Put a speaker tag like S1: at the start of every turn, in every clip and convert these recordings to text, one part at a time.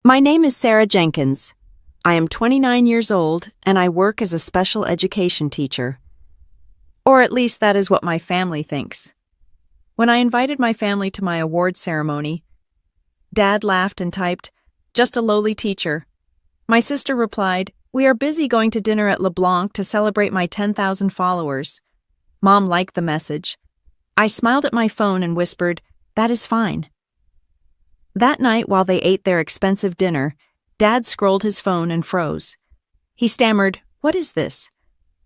S1: My name is Sarah Jenkins. I am 29 years old and I work as a special education teacher. Or at least that is what my family thinks. When I invited my family to my award ceremony, Dad laughed and typed, "Just a lowly teacher." My sister replied, "We are busy going to dinner at LeBlanc to celebrate my 10,000 followers." Mom liked the message. I smiled at my phone and whispered, "That is fine." That night, while they ate their expensive dinner, Dad scrolled his phone and froze. He stammered, "What is this?"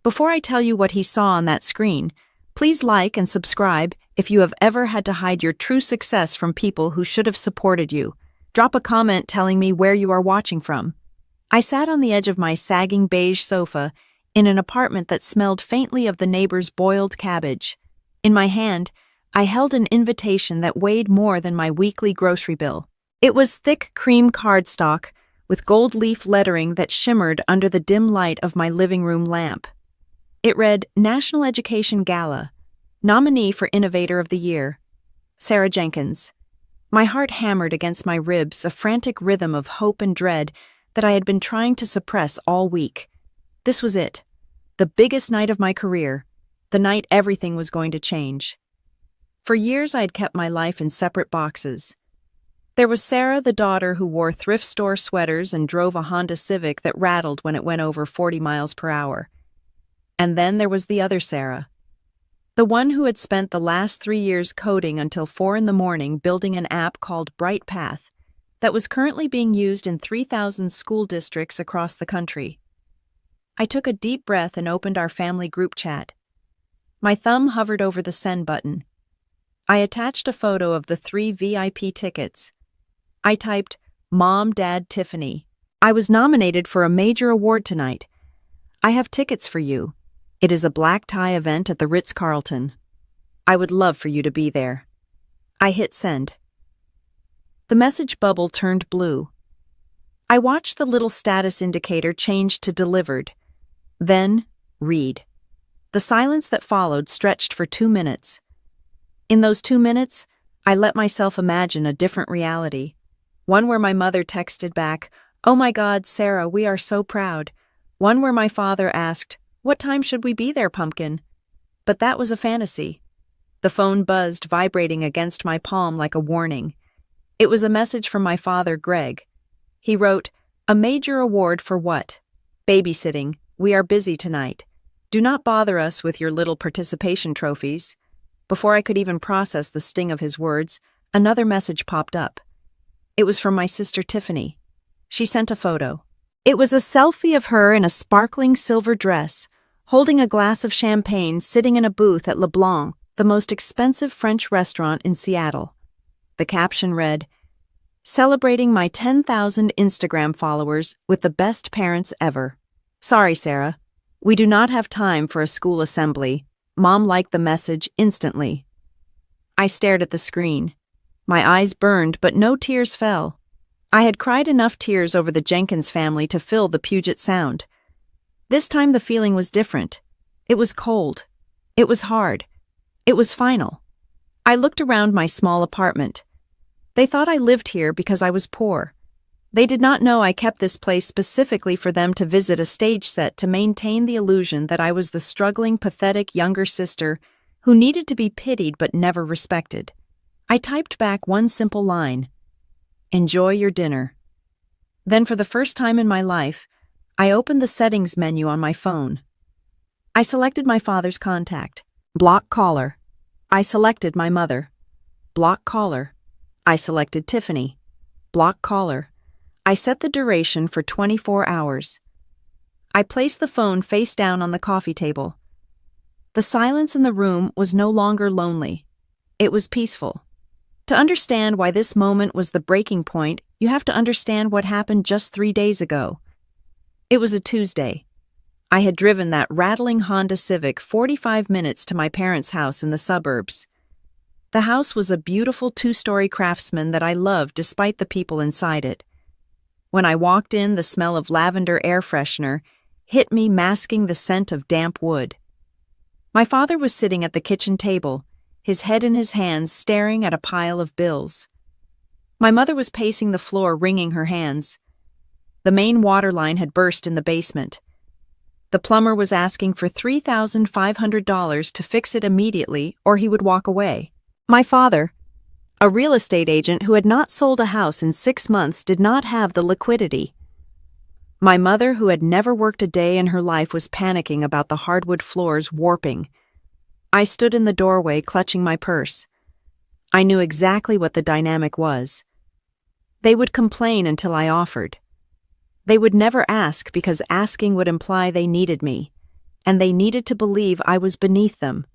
S1: Before I tell you what he saw on that screen, please like and subscribe if you have ever had to hide your true success from people who should have supported you. Drop a comment telling me where you are watching from. I sat on the edge of my sagging beige sofa in an apartment that smelled faintly of the neighbor's boiled cabbage. In my hand, I held an invitation that weighed more than my weekly grocery bill. It was thick cream cardstock with gold leaf lettering that shimmered under the dim light of my living room lamp. It read, "National Education Gala, nominee for Innovator of the Year, Sarah Jenkins." My heart hammered against my ribs, a frantic rhythm of hope and dread that I had been trying to suppress all week. This was it, the biggest night of my career, the night everything was going to change. For years I had kept my life in separate boxes. There was Sarah, the daughter who wore thrift store sweaters and drove a Honda Civic that rattled when it went over 40 miles per hour. And then there was the other Sarah, the one who had spent the last 3 years coding until 4 in the morning building an app called Bright Path that was currently being used in 3,000 school districts across the country. I took a deep breath and opened our family group chat. My thumb hovered over the send button. I attached a photo of the 3 VIP tickets. I typed, "Mom, Dad, Tiffany. I was nominated for a major award tonight. I have tickets for you. It is a black tie event at the Ritz-Carlton. I would love for you to be there." I hit send. The message bubble turned blue. I watched the little status indicator change to delivered. Then, read. The silence that followed stretched for 2 minutes. In those 2 minutes, I let myself imagine a different reality. One where my mother texted back, "Oh my God, Sarah, we are so proud." One where my father asked, "What time should we be there, pumpkin?" But that was a fantasy. The phone buzzed, vibrating against my palm like a warning. It was a message from my father, Greg. He wrote, "A major award for what? Babysitting. We are busy tonight. Do not bother us with your little participation trophies." Before I could even process the sting of his words, another message popped up. It was from my sister Tiffany. She sent a photo. It was a selfie of her in a sparkling silver dress, holding a glass of champagne, sitting in a booth at LeBlanc, the most expensive French restaurant in Seattle. The caption read, "Celebrating my 10,000 Instagram followers with the best parents ever. Sorry, Sarah. We do not have time for a school assembly." Mom liked the message instantly. I stared at the screen. My eyes burned, but no tears fell. I had cried enough tears over the Jenkins family to fill the Puget Sound. This time the feeling was different. It was cold. It was hard. It was final. I looked around my small apartment. They thought I lived here because I was poor. They did not know I kept this place specifically for them to visit a stage set to maintain the illusion that I was the struggling, pathetic younger sister who needed to be pitied but never respected. I typed back one simple line, "Enjoy your dinner." Then for the first time in my life, I opened the settings menu on my phone. I selected my father's contact. Block caller. I selected my mother. Block caller. I selected Tiffany. Block caller. I set the duration for 24 hours. I placed the phone face down on the coffee table. The silence in the room was no longer lonely. It was peaceful. To understand why this moment was the breaking point, you have to understand what happened just 3 days ago. It was a Tuesday. I had driven that rattling Honda Civic 45 minutes to my parents' house in the suburbs. The house was a beautiful 2-story craftsman that I loved despite the people inside it. When I walked in, the smell of lavender air freshener hit me, masking the scent of damp wood. My father was sitting at the kitchen table, his head in his hands, staring at a pile of bills. My mother was pacing the floor, wringing her hands. The main water line had burst in the basement. The plumber was asking for $3,500 to fix it immediately, or he would walk away. My father, a real estate agent who had not sold a house in 6 months, did not have the liquidity. My mother, who had never worked a day in her life, was panicking about the hardwood floors warping. I stood in the doorway, clutching my purse. I knew exactly what the dynamic was. They would complain until I offered. They would never ask because asking would imply they needed me, and they needed to believe I was beneath them.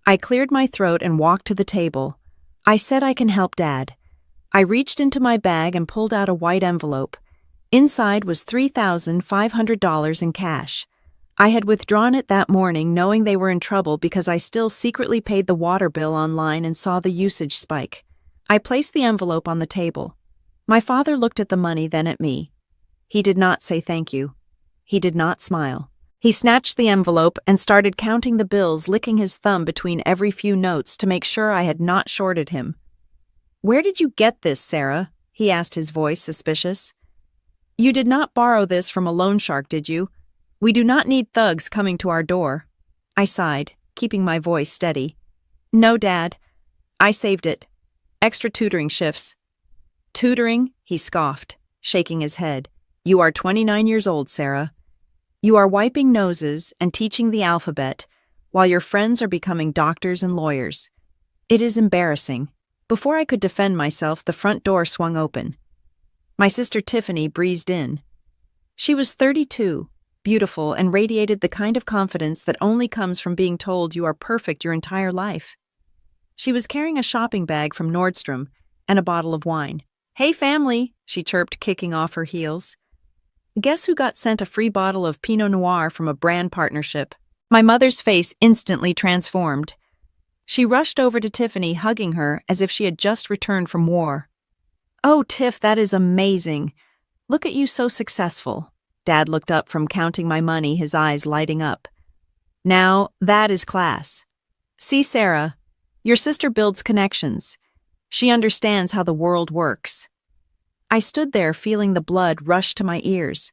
S1: I cleared my throat and walked to the table. I said, "I can help, Dad." I reached into my bag and pulled out a white envelope. Inside was $3,500 in cash. I had withdrawn it that morning, knowing they were in trouble because I still secretly paid the water bill online and saw the usage spike. I placed the envelope on the table. My father looked at the money, then at me. He did not say thank you. He did not smile. He snatched the envelope and started counting the bills, licking his thumb between every few notes to make sure I had not shorted him. "Where did you get this, Sarah?" he asked, his voice suspicious. "You did not borrow this from a loan shark, did you? We do not need thugs coming to our door." I sighed, keeping my voice steady. "No, Dad. I saved it. Extra tutoring shifts." "Tutoring?" he scoffed, shaking his head. "You are 29 years old, Sarah. You are wiping noses and teaching the alphabet while your friends are becoming doctors and lawyers. It is embarrassing." Before I could defend myself, the front door swung open. My sister Tiffany breezed in. She was 32, beautiful, and radiated the kind of confidence that only comes from being told you are perfect your entire life. She was carrying a shopping bag from Nordstrom and a bottle of wine. "Hey, family," she chirped, kicking off her heels. "Guess who got sent a free bottle of Pinot Noir from a brand partnership?" My mother's face instantly transformed. She rushed over to Tiffany, hugging her as if she had just returned from war. "Oh, Tiff, that is amazing. Look at you, so successful." Dad looked up from counting my money, his eyes lighting up. "Now, that is class. See, Sarah, your sister builds connections. She understands how the world works." I stood there, feeling the blood rush to my ears.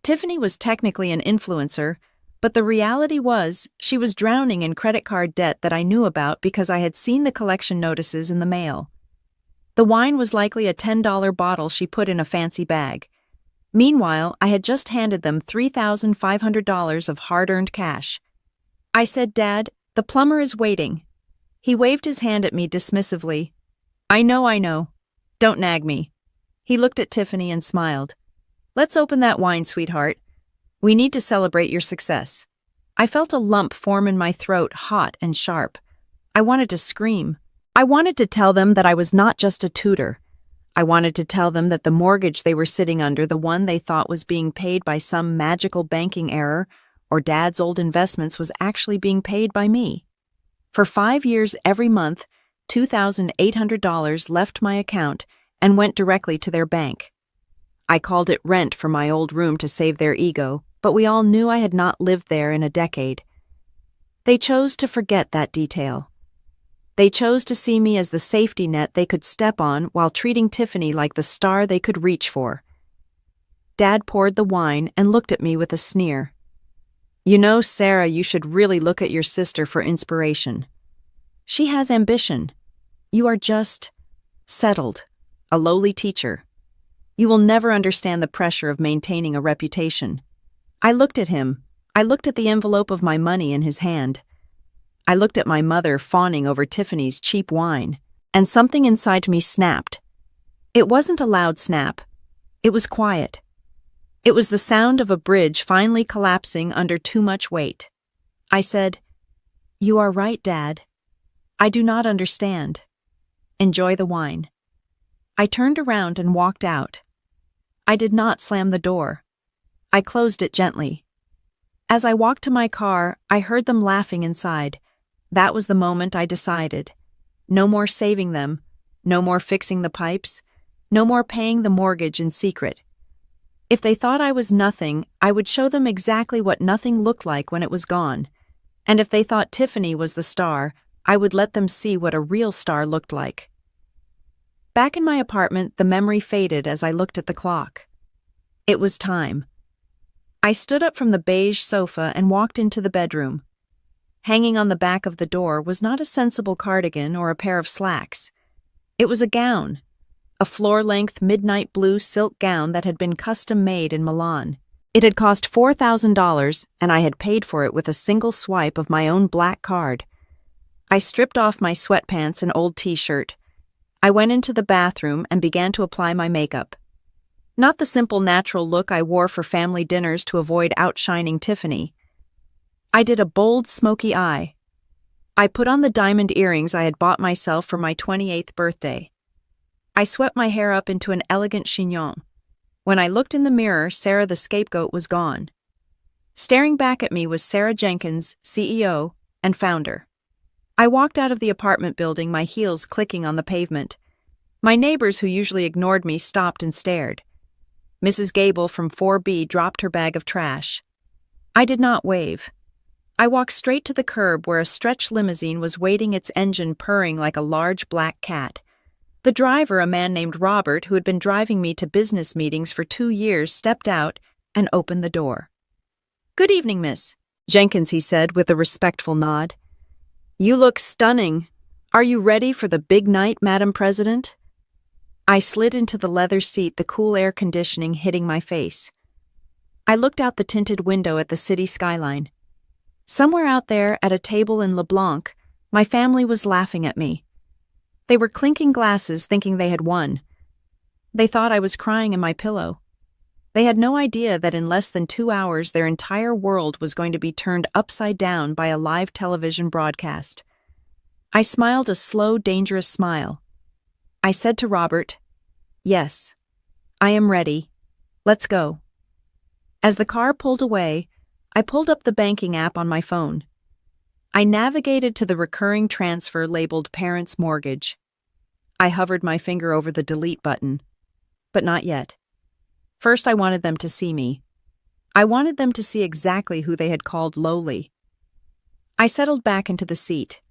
S1: Tiffany was technically an influencer, but the reality was she was drowning in credit card debt that I knew about because I had seen the collection notices in the mail. The wine was likely a $10 bottle she put in a fancy bag. Meanwhile, I had just handed them $3,500 of hard-earned cash. I said, "Dad, the plumber is waiting." He waved his hand at me dismissively. I know. Don't nag me." He looked at Tiffany and smiled. "Let's open that wine, sweetheart. We need to celebrate your success." I felt a lump form in my throat, hot and sharp. I wanted to scream. I wanted to tell them that I was not just a tutor. I wanted to tell them that the mortgage they were sitting under, the one they thought was being paid by some magical banking error, or Dad's old investments, was actually being paid by me. For 5 years every month, $2,800 left my account and went directly to their bank. I called it rent for my old room to save their ego, but we all knew I had not lived there in a decade. They chose to forget that detail. They chose to see me as the safety net they could step on while treating Tiffany like the star they could reach for. Dad poured the wine and looked at me with a sneer. "You know, Sarah, you should really look at your sister for inspiration. She has ambition. You are just settled, a lowly teacher. You will never understand the pressure of maintaining a reputation." I looked at him. I looked at the envelope of my money in his hand. I looked at my mother fawning over Tiffany's cheap wine, and something inside me snapped. It wasn't a loud snap. It was quiet. It was the sound of a bridge finally collapsing under too much weight. I said, "You are right, Dad. I do not understand. Enjoy the wine." I turned around and walked out. I did not slam the door. I closed it gently. As I walked to my car, I heard them laughing inside. That was the moment I decided. No more saving them. No more fixing the pipes. No more paying the mortgage in secret. If they thought I was nothing, I would show them exactly what nothing looked like when it was gone. And if they thought Tiffany was the star, I would let them see what a real star looked like. Back in my apartment, the memory faded as I looked at the clock. It was time. I stood up from the beige sofa and walked into the bedroom. Hanging on the back of the door was not a sensible cardigan or a pair of slacks. It was a gown, a floor-length midnight blue silk gown that had been custom-made in Milan. It had cost $4,000, and I had paid for it with a single swipe of my own black card. I stripped off my sweatpants and old t-shirt. I went into the bathroom and began to apply my makeup. Not the simple natural look I wore for family dinners to avoid outshining Tiffany. I did a bold, smoky eye. I put on the diamond earrings I had bought myself for my 28th birthday. I swept my hair up into an elegant chignon. When I looked in the mirror, Sarah the scapegoat was gone. Staring back at me was Sarah Jenkins, CEO and founder. I walked out of the apartment building, my heels clicking on the pavement. My neighbors, who usually ignored me, stopped and stared. Mrs. Gable from 4B dropped her bag of trash. I did not wave. I walked straight to the curb where a stretch limousine was waiting, its engine purring like a large black cat. The driver, a man named Robert, who had been driving me to business meetings for 2 years, stepped out and opened the door. "Good evening, Miss Jenkins," he said with a respectful nod. "You look stunning. Are you ready for the big night, Madam President?" I slid into the leather seat, the cool air conditioning hitting my face. I looked out the tinted window at the city skyline. Somewhere out there, at a table in LeBlanc, my family was laughing at me. They were clinking glasses, thinking they had won. They thought I was crying in my pillow. They had no idea that in less than 2 hours their entire world was going to be turned upside down by a live television broadcast. I smiled a slow, dangerous smile. I said to Robert, "Yes, I am ready. Let's go." As the car pulled away, I pulled up the banking app on my phone. I navigated to the recurring transfer labeled Parents' Mortgage. I hovered my finger over the delete button, but not yet. First, I wanted them to see me. I wanted them to see exactly who they had called lowly. I settled back into the seat.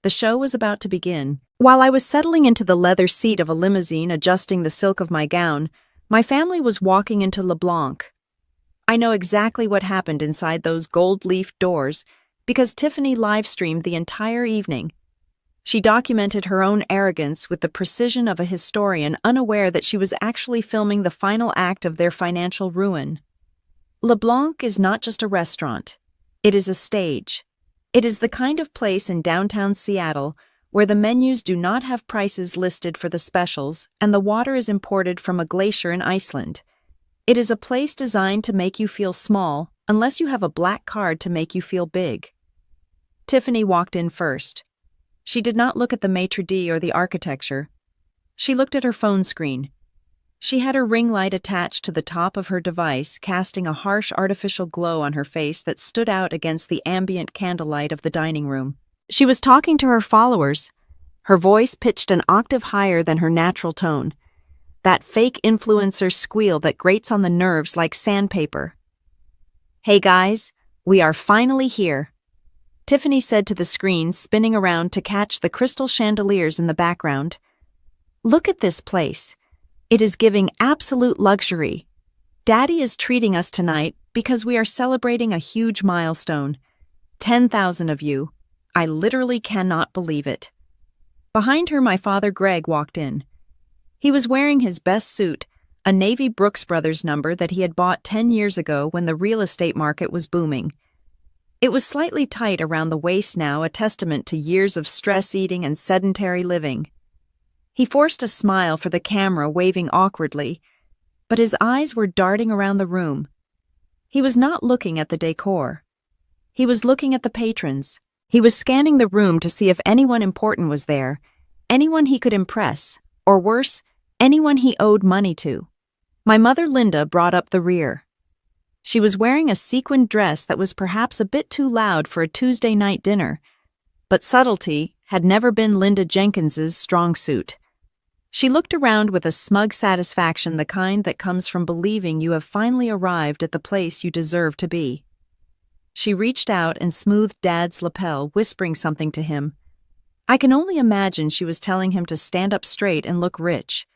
S1: The show was about to begin. While I was settling into the leather seat of a limousine, adjusting the silk of my gown, my family was walking into LeBlanc. I know exactly what happened inside those gold-leaf doors because Tiffany live-streamed the entire evening. She documented her own arrogance with the precision of a historian, unaware that she was actually filming the final act of their financial ruin. LeBlanc is not just a restaurant. It is a stage. It is the kind of place in downtown Seattle where the menus do not have prices listed for the specials and the water is imported from a glacier in Iceland. It is a place designed to make you feel small unless you have a black card to make you feel big. Tiffany walked in first. She did not look at the maitre d' or the architecture. She looked at her phone screen. She had her ring light attached to the top of her device, casting a harsh artificial glow on her face that stood out against the ambient candlelight of the dining room. She was talking to her followers, her voice pitched an octave higher than her natural tone, that fake influencer squeal that grates on the nerves like sandpaper. "Hey guys, we are finally here," Tiffany said to the screen, spinning around to catch the crystal chandeliers in the background. "Look at this place. It is giving absolute luxury. Daddy is treating us tonight because we are celebrating a huge milestone. 10,000 of you. I literally cannot believe it." Behind her, my father Greg walked in. He was wearing his best suit, a navy Brooks Brothers number that he had bought 10 years ago when the real estate market was booming. It was slightly tight around the waist now, a testament to years of stress eating and sedentary living. He forced a smile for the camera, waving awkwardly, but his eyes were darting around the room. He was not looking at the decor. He was looking at the patrons. He was scanning the room to see if anyone important was there, anyone he could impress, or worse, anyone he owed money to. My mother Linda brought up the rear. She was wearing a sequined dress that was perhaps a bit too loud for a Tuesday night dinner, but subtlety had never been Linda Jenkins's strong suit. She looked around with a smug satisfaction, the kind that comes from believing you have finally arrived at the place you deserve to be. She reached out and smoothed Dad's lapel, whispering something to him. I can only imagine she was telling him to stand up straight and look rich.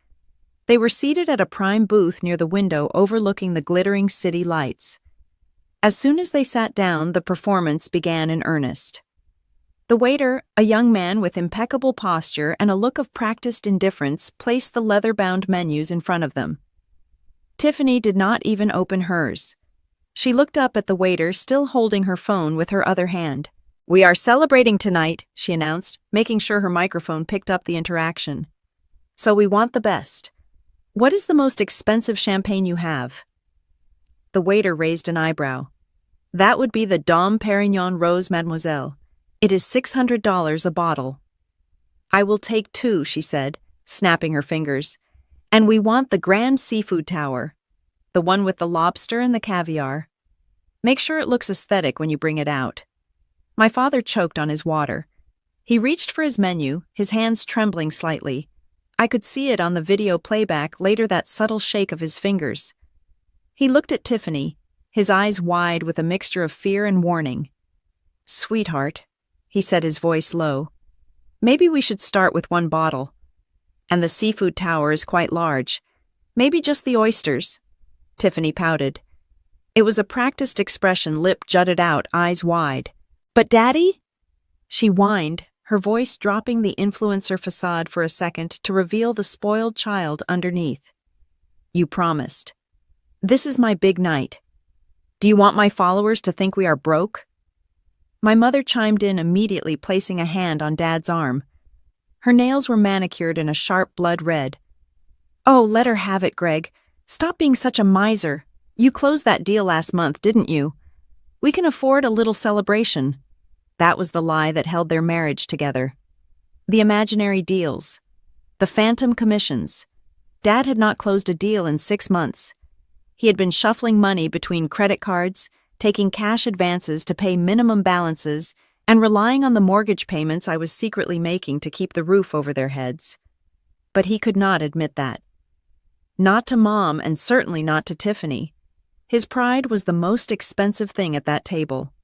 S1: They were seated at a prime booth near the window overlooking the glittering city lights. As soon as they sat down, the performance began in earnest. The waiter, a young man with impeccable posture and a look of practiced indifference, placed the leather-bound menus in front of them. Tiffany did not even open hers. She looked up at the waiter, still holding her phone with her other hand. "We are celebrating tonight," she announced, making sure her microphone picked up the interaction. "So we want the best. What is the most expensive champagne you have?" The waiter raised an eyebrow. "That would be the Dom Perignon Rose, mademoiselle. It is $600 a bottle." "I will take 2, she said, snapping her fingers. "And we want the Grand Seafood Tower. The one with the lobster and the caviar. Make sure it looks aesthetic when you bring it out." My father choked on his water. He reached for his menu, his hands trembling slightly. I could see it on the video playback later, that subtle shake of his fingers. He looked at Tiffany, his eyes wide with a mixture of fear and warning. "Sweetheart," he said, his voice low, "maybe we should start with 1 bottle. And the seafood tower is quite large. Maybe just the oysters." Tiffany pouted. It was a practiced expression, lip jutted out, eyes wide. "But Daddy?" She whined, her voice dropping the influencer facade for a second to reveal the spoiled child underneath. "You promised. This is my big night. Do you want my followers to think we are broke?" My mother chimed in immediately, placing a hand on Dad's arm. Her nails were manicured in a sharp blood red. "Oh, let her have it, Greg. Stop being such a miser. You closed that deal last month, didn't you? We can afford a little celebration." That was the lie that held their marriage together. The imaginary deals. The phantom commissions. Dad had not closed a deal in 6 months. He had been shuffling money between credit cards, taking cash advances to pay minimum balances, and relying on the mortgage payments I was secretly making to keep the roof over their heads. But he could not admit that. Not to Mom, and certainly not to Tiffany. His pride was the most expensive thing at that table.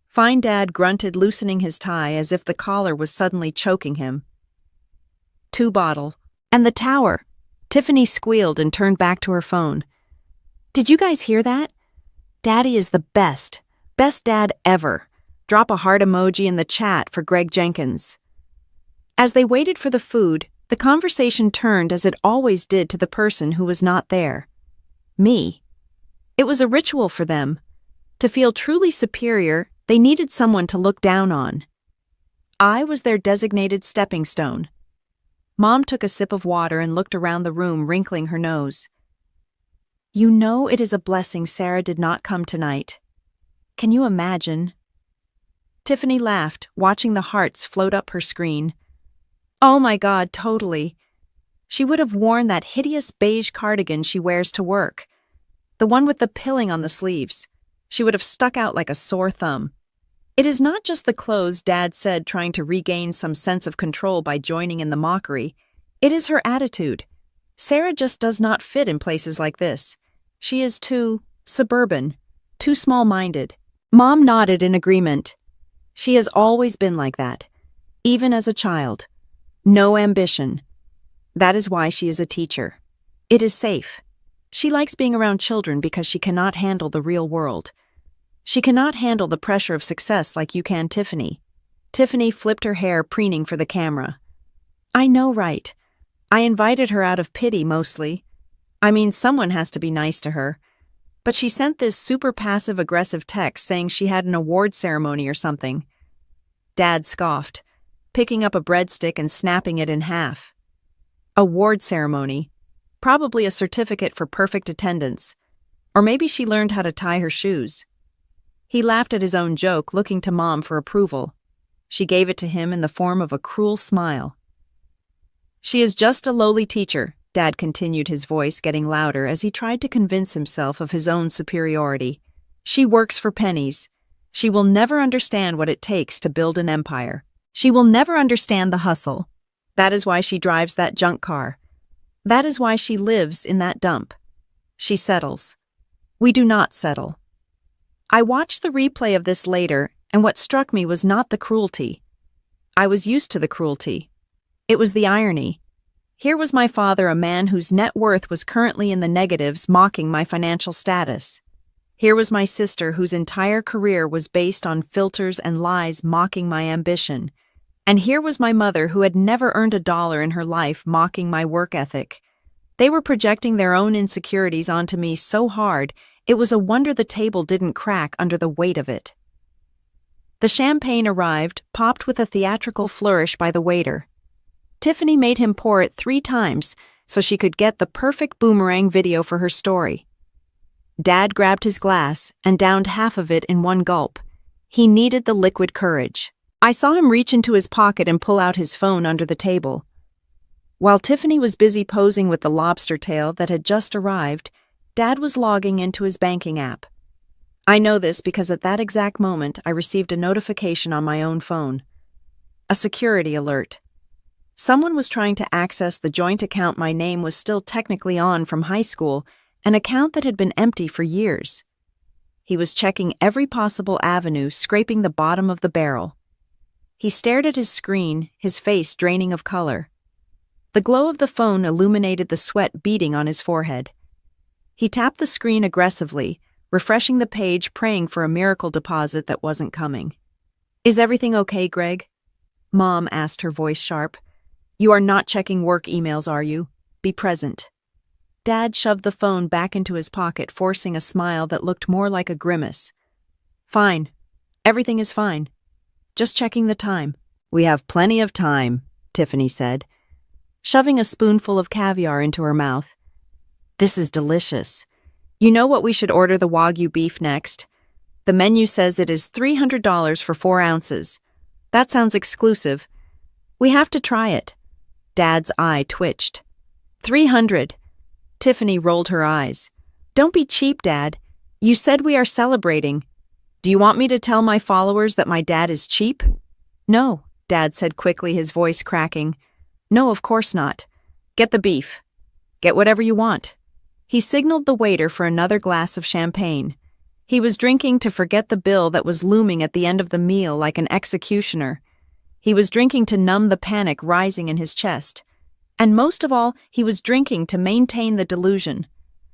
S1: Fine Dad grunted, loosening his tie as if the collar was suddenly choking him. 2 bottle. And the tower. Tiffany squealed and turned back to her phone. "Did you guys hear that? Daddy is the best. Best dad ever. Drop a heart emoji in the chat for Greg Jenkins." As they waited for the food, the conversation turned, as it always did, to the person who was not there. Me. It was a ritual for them. To feel truly superior, they needed someone to look down on. I was their designated stepping stone. Mom took a sip of water and looked around the room, wrinkling her nose. "You know it is a blessing Sarah did not come tonight. Can you imagine?" Tiffany laughed, watching the hearts float up her screen. "Oh my God, totally. She would have worn that hideous beige cardigan she wears to work. The one with the pilling on the sleeves. She would have stuck out like a sore thumb. It is not just the clothes," Dad said, trying to regain some sense of control by joining in the mockery. "It is her attitude. Sarah just does not fit in places like this. She is too suburban, too small-minded." Mom nodded in agreement. She has always been like that, even as a child. No ambition. That is why she is a teacher. It is safe. She likes being around children because she cannot handle the real world. She cannot handle the pressure of success like you can Tiffany. Tiffany flipped her hair, preening for the camera. "I know, right? I invited her out of pity, mostly. I mean, someone has to be nice to her. But she sent this super passive-aggressive text saying she had an award ceremony or something." Dad scoffed, picking up a breadstick and snapping it in half. Award ceremony. Probably a certificate for perfect attendance. Or maybe she learned how to tie her shoes. He laughed at his own joke, looking to Mom for approval. She gave it to him in the form of a cruel smile. "She is just a lowly teacher," Dad continued, his voice getting louder as he tried to convince himself of his own superiority. "She works for pennies. She will never understand what it takes to build an empire. She will never understand the hustle. That is why she drives that junk car. That is why she lives in that dump. She settles. We do not settle." I watched the replay of this later, and what struck me was not the cruelty. I was used to the cruelty. It was the irony. Here was my father, a man whose net worth was currently in the negatives, mocking my financial status. Here was my sister, whose entire career was based on filters and lies, mocking my ambition. And here was my mother, who had never earned $1 in her life, mocking my work ethic. They were projecting their own insecurities onto me so hard, it was a wonder the table didn't crack under the weight of it. The champagne arrived, popped with a theatrical flourish by the waiter. Tiffany made him pour it 3 times so she could get the perfect boomerang video for her story. Dad grabbed his glass and downed half of it in one gulp. He needed the liquid courage. I saw him reach into his pocket and pull out his phone under the table. While Tiffany was busy posing with the lobster tail that had just arrived, Dad was logging into his banking app. I know this because at that exact moment I received a notification on my own phone. A security alert. Someone was trying to access the joint account my name was still technically on from high school, an account that had been empty for years. He was checking every possible avenue, scraping the bottom of the barrel. He stared at his screen, his face draining of color. The glow of the phone illuminated the sweat beading on his forehead. He tapped the screen aggressively, refreshing the page, praying for a miracle deposit that wasn't coming. "Is everything okay, Greg?" Mom asked, her voice sharp. "You are not checking work emails, are you? Be present." Dad shoved the phone back into his pocket, forcing a smile that looked more like a grimace. "Fine. Everything is fine. Just checking the time." "We have plenty of time," Tiffany said, shoving a spoonful of caviar into her mouth. "This is delicious. You know what we should order the Wagyu beef next? The menu says it is $300 for 4 ounces. That sounds exclusive. We have to try it." Dad's eye twitched. "300. Tiffany rolled her eyes. "Don't be cheap, Dad. You said we are celebrating. Do you want me to tell my followers that my dad is cheap?" "No," Dad said quickly, his voice cracking. "No, of course not. Get the beef. Get whatever you want." He signaled the waiter for another glass of champagne. He was drinking to forget the bill that was looming at the end of the meal like an executioner. He was drinking to numb the panic rising in his chest. And most of all, he was drinking to maintain the delusion.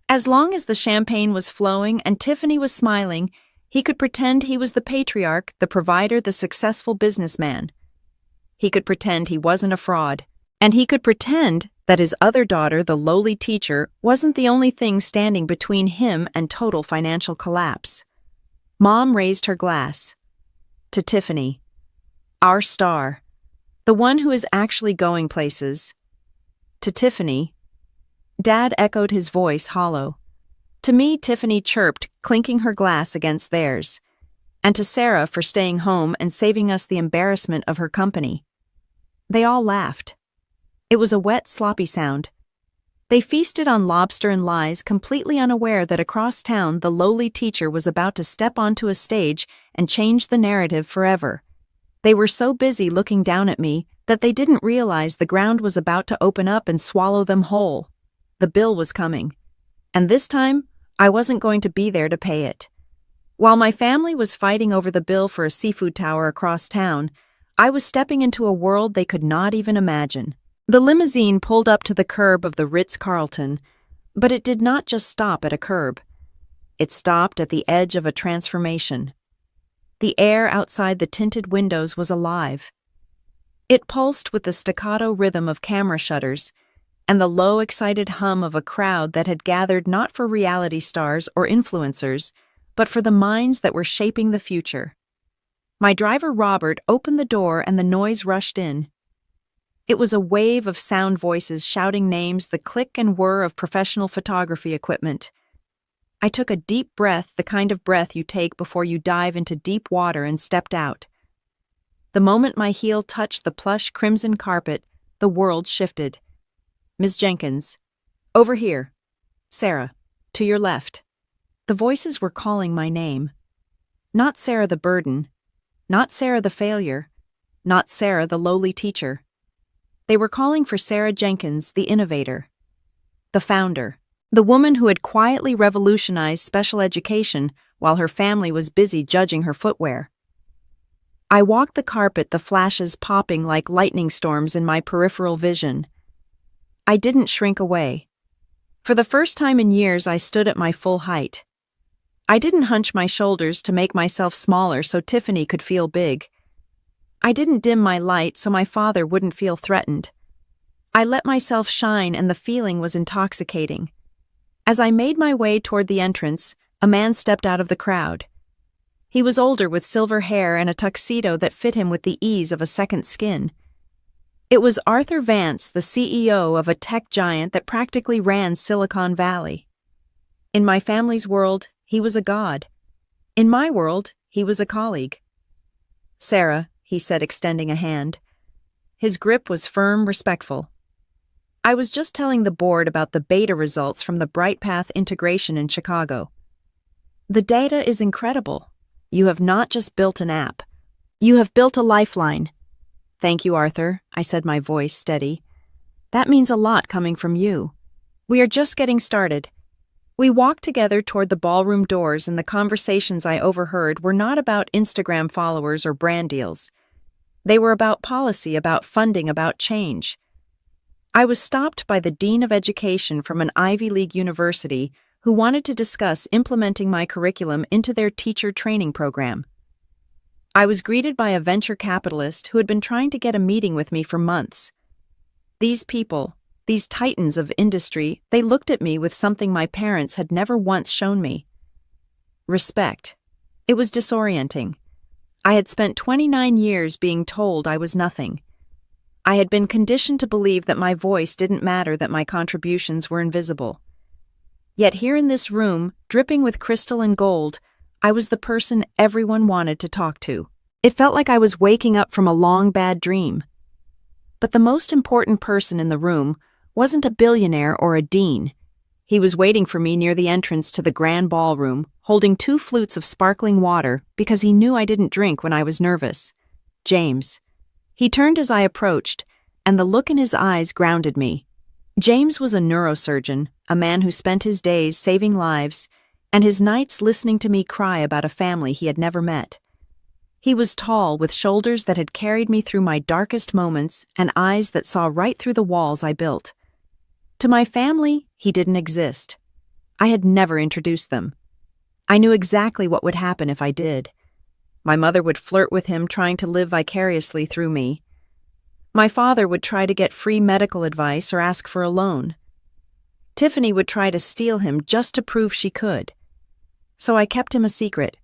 S1: As long as the champagne was flowing and Tiffany was smiling, he could pretend he was the patriarch, the provider, the successful businessman. He could pretend he wasn't a fraud. And he could pretend that his other daughter, the lowly teacher, wasn't the only thing standing between him and total financial collapse. Mom raised her glass. To Tiffany. Our star. The one who is actually going places. To Tiffany. Dad echoed, his voice hollow. To me, Tiffany chirped, clinking her glass against theirs. And to Sarah for staying home and saving us the embarrassment of her company. They all laughed. It was a wet, sloppy sound. They feasted on lobster and lies, completely unaware that across town the lowly teacher was about to step onto a stage and change the narrative forever. They were so busy looking down at me that they didn't realize the ground was about to open up and swallow them whole. The bill was coming. And this time, I wasn't going to be there to pay it. While my family was fighting over the bill for a seafood tower across town, I was stepping into a world they could not even imagine. The limousine pulled up to the curb of the Ritz-Carlton, but it did not just stop at a curb. It stopped at the edge of a transformation. The air outside the tinted windows was alive. It pulsed with the staccato rhythm of camera shutters and the low, excited hum of a crowd that had gathered not for reality stars or influencers, but for the minds that were shaping the future. My driver, Robert, opened the door and the noise rushed in. It was a wave of sound voices shouting names, the click and whir of professional photography equipment. I took a deep breath, the kind of breath you take before you dive into deep water, and stepped out. The moment my heel touched the plush crimson carpet, the world shifted. "Ms. Jenkins. Over here. Sarah. To your left." The voices were calling my name. Not Sarah the burden. Not Sarah the failure. Not Sarah the lowly teacher. They were calling for Sarah Jenkins, the innovator. The founder. The woman who had quietly revolutionized special education while her family was busy judging her footwear. I walked the carpet, the flashes popping like lightning storms in my peripheral vision. I didn't shrink away. For the first time in years, I stood at my full height. I didn't hunch my shoulders to make myself smaller so Tiffany could feel big. I didn't dim my light so my father wouldn't feel threatened. I let myself shine, and the feeling was intoxicating. As I made my way toward the entrance, a man stepped out of the crowd. He was older, with silver hair and a tuxedo that fit him with the ease of a second skin. It was Arthur Vance, the CEO of a tech giant that practically ran Silicon Valley. In my family's world, he was a god. In my world, he was a colleague. "Sarah," he said, extending a hand. His grip was firm, respectful. "I was just telling the board about the beta results from the BrightPath integration in Chicago. The data is incredible. You have not just built an app. You have built a lifeline." "Thank you, Arthur," I said, my voice steady. "That means a lot coming from you. We are just getting started." We walked together toward the ballroom doors, and the conversations I overheard were not about Instagram followers or brand deals. They were about policy, about funding, about change. I was stopped by the Dean of Education from an Ivy League university who wanted to discuss implementing my curriculum into their teacher training program. I was greeted by a venture capitalist who had been trying to get a meeting with me for months. These people, these titans of industry, they looked at me with something my parents had never once shown me. Respect. It was disorienting. I had spent 29 years being told I was nothing. I had been conditioned to believe that my voice didn't matter, that my contributions were invisible. Yet here in this room, dripping with crystal and gold, I was the person everyone wanted to talk to. It felt like I was waking up from a long, bad dream. But the most important person in the room wasn't a billionaire or a dean. He was waiting for me near the entrance to the grand ballroom, holding 2 flutes of sparkling water because he knew I didn't drink when I was nervous. James. He turned as I approached, and the look in his eyes grounded me. James was a neurosurgeon, a man who spent his days saving lives, and his nights listening to me cry about a family he had never met. He was tall, with shoulders that had carried me through my darkest moments and eyes that saw right through the walls I built. To my family, he didn't exist. I had never introduced them. I knew exactly what would happen if I did. My mother would flirt with him, trying to live vicariously through me. My father would try to get free medical advice or ask for a loan. Tiffany would try to steal him just to prove she could. So I kept him a secret.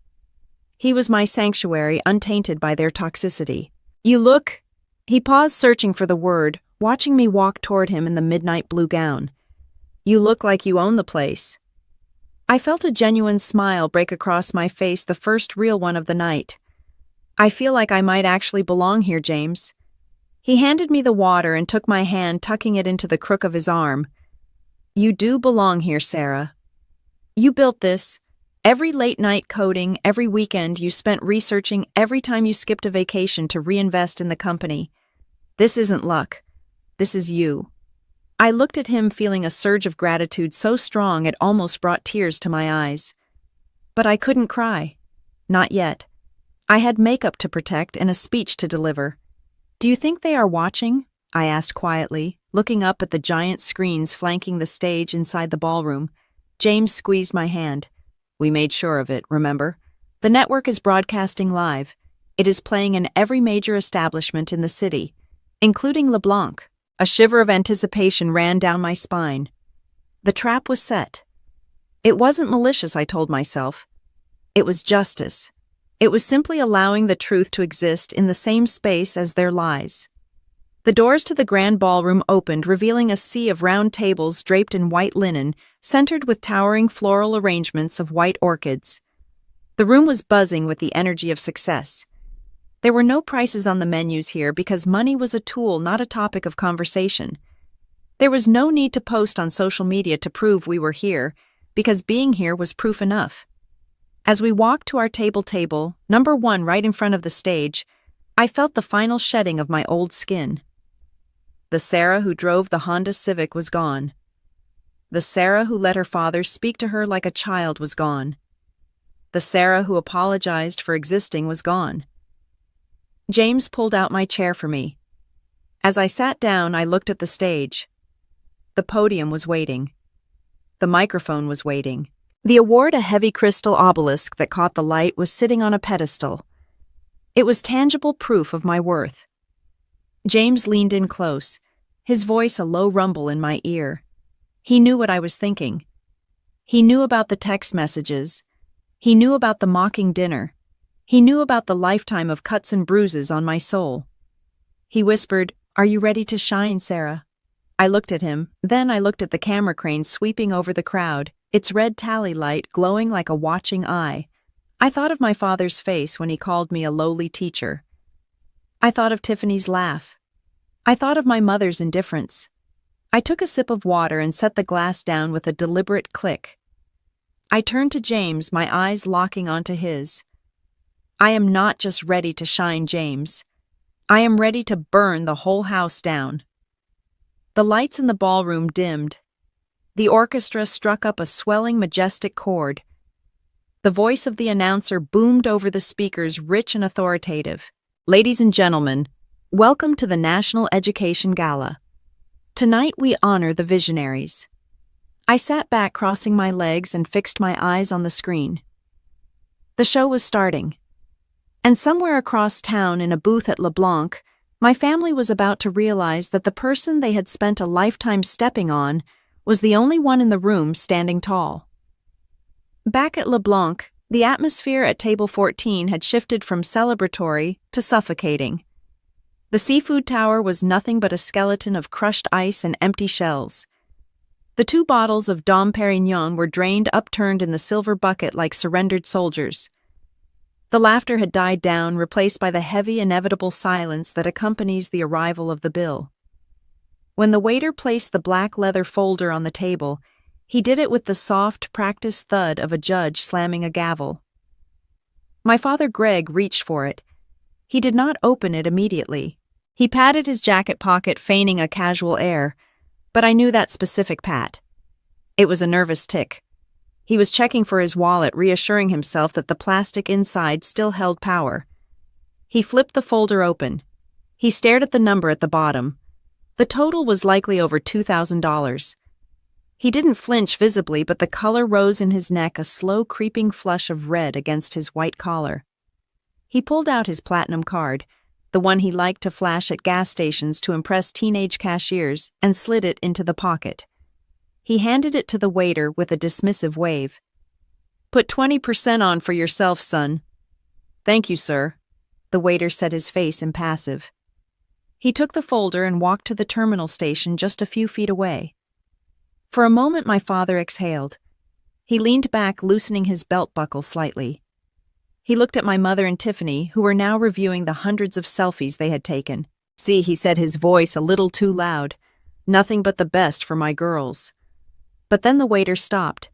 S1: He was my sanctuary, untainted by their toxicity. "You look..." He paused, searching for the word, watching me walk toward him in the midnight blue gown. "You look like you own the place." I felt a genuine smile break across my face, the first real one of the night. "I feel like I might actually belong here, James." He handed me the water and took my hand, tucking it into the crook of his arm. "You do belong here, Sarah. You built this. Every late night coding, every weekend you spent researching, every time you skipped a vacation to reinvest in the company. This isn't luck. This is you." I looked at him, feeling a surge of gratitude so strong it almost brought tears to my eyes. But I couldn't cry. Not yet. I had makeup to protect and a speech to deliver. "Do you think they are watching?" I asked quietly, looking up at the giant screens flanking the stage inside the ballroom. James squeezed my hand. "We made sure of it, remember? The network is broadcasting live. It is playing in every major establishment in the city, including LeBlanc." A shiver of anticipation ran down my spine. The trap was set. It wasn't malicious, I told myself. It was justice. It was simply allowing the truth to exist in the same space as their lies. The doors to the grand ballroom opened, revealing a sea of round tables draped in white linen, centered with towering floral arrangements of white orchids. The room was buzzing with the energy of success. There were no prices on the menus here because money was a tool, not a topic of conversation. There was no need to post on social media to prove we were here, because being here was proof enough. As we walked to our table, number 1 right in front of the stage, I felt the final shedding of my old skin. The Sarah who drove the Honda Civic was gone. The Sarah who let her father speak to her like a child was gone. The Sarah who apologized for existing was gone. James pulled out my chair for me. As I sat down, I looked at the stage. The podium was waiting. The microphone was waiting. The award, a heavy crystal obelisk that caught the light, was sitting on a pedestal. It was tangible proof of my worth. James leaned in close, his voice a low rumble in my ear. He knew what I was thinking. He knew about the text messages. He knew about the mocking dinner. He knew about the lifetime of cuts and bruises on my soul. He whispered, "Are you ready to shine, Sarah?" I looked at him, then I looked at the camera crane sweeping over the crowd, its red tally light glowing like a watching eye. I thought of my father's face when he called me a lowly teacher. I thought of Tiffany's laugh. I thought of my mother's indifference. I took a sip of water and set the glass down with a deliberate click. I turned to James, my eyes locking onto his. I am not just ready to shine, James. I am ready to burn the whole house down. The lights in the ballroom dimmed. The orchestra struck up a swelling, majestic chord. The voice of the announcer boomed over the speakers, rich and authoritative. "Ladies and gentlemen, welcome to the National Education Gala. Tonight we honor the visionaries." I sat back, crossing my legs, and fixed my eyes on the screen. The show was starting. And somewhere across town, in a booth at LeBlanc, my family was about to realize that the person they had spent a lifetime stepping on was the only one in the room standing tall. Back at LeBlanc, the atmosphere at table 14 had shifted from celebratory to suffocating. The seafood tower was nothing but a skeleton of crushed ice and empty shells. The 2 bottles of Dom Perignon were drained, upturned in the silver bucket like surrendered soldiers. The laughter had died down, replaced by the heavy, inevitable silence that accompanies the arrival of the bill. When the waiter placed the black leather folder on the table, he did it with the soft, practiced thud of a judge slamming a gavel. My father Greg reached for it. He did not open it immediately. He patted his jacket pocket, feigning a casual air, but I knew that specific pat. It was a nervous tick. He was checking for his wallet, reassuring himself that the plastic inside still held power. He flipped the folder open. He stared at the number at the bottom. The total was likely over $2,000. He didn't flinch visibly, but the color rose in his neck, a slow creeping flush of red against his white collar. He pulled out his platinum card, the one he liked to flash at gas stations to impress teenage cashiers, and slid it into the pocket. He handed it to the waiter with a dismissive wave. "Put 20% on for yourself, son." "Thank you, sir." The waiter set his face impassive. He took the folder and walked to the terminal station just a few feet away. For a moment my father exhaled. He leaned back, loosening his belt buckle slightly. He looked at my mother and Tiffany, who were now reviewing the hundreds of selfies they had taken. "See," he said, his voice a little too loud. "Nothing but the best for my girls." But then the waiter stopped.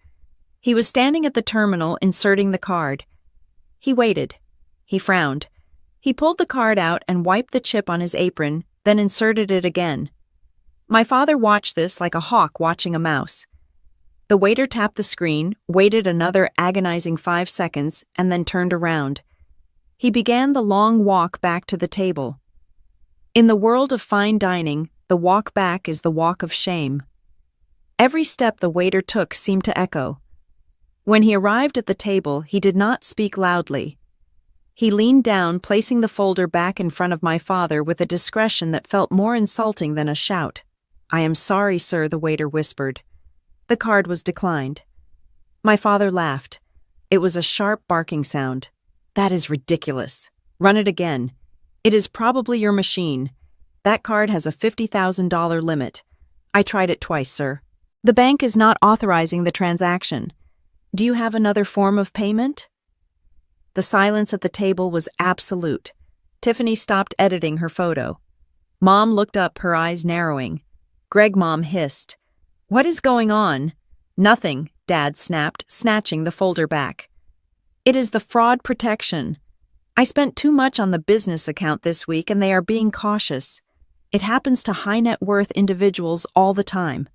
S1: He was standing at the terminal, inserting the card. He waited. He frowned. He pulled the card out and wiped the chip on his apron, then inserted it again. My father watched this like a hawk watching a mouse. The waiter tapped the screen, waited another agonizing 5 seconds, and then turned around. He began the long walk back to the table. In the world of fine dining, the walk back is the walk of shame. Every step the waiter took seemed to echo. When he arrived at the table, he did not speak loudly. He leaned down, placing the folder back in front of my father with a discretion that felt more insulting than a shout. "I am sorry, sir," the waiter whispered. The card was declined. My father laughed. It was a sharp barking sound. "That is ridiculous. Run it again. It is probably your machine. That card has a $50,000 limit. I tried it twice, sir. The bank is not authorizing the transaction. Do you have another form of payment?" The silence at the table was absolute. Tiffany stopped editing her photo. Mom looked up, her eyes narrowing. Greg Mom hissed. "What is going on?" "Nothing," Dad snapped, snatching the folder back. "It is the fraud protection. I spent too much on the business account this week and they are being cautious. It happens to high net worth individuals all the time."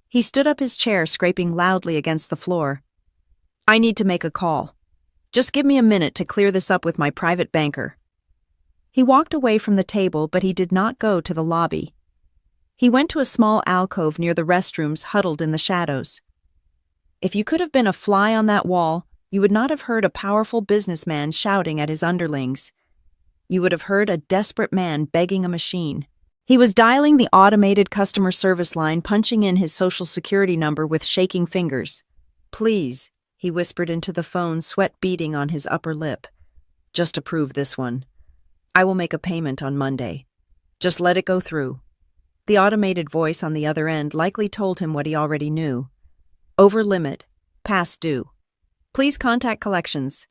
S1: He stood up his chair, scraping loudly against the floor. "I need to make a call. Just give me a minute to clear this up with my private banker." He walked away from the table, but he did not go to the lobby. He went to a small alcove near the restrooms, huddled in the shadows. If you could have been a fly on that wall, you would not have heard a powerful businessman shouting at his underlings. You would have heard a desperate man begging a machine. He was dialing the automated customer service line, punching in his social security number with shaking fingers. "Please," he whispered into the phone, sweat beading on his upper lip. "Just approve this one. I will make a payment on Monday. Just let it go through." The automated voice on the other end likely told him what he already knew. "Over limit. Past due. Please contact collections."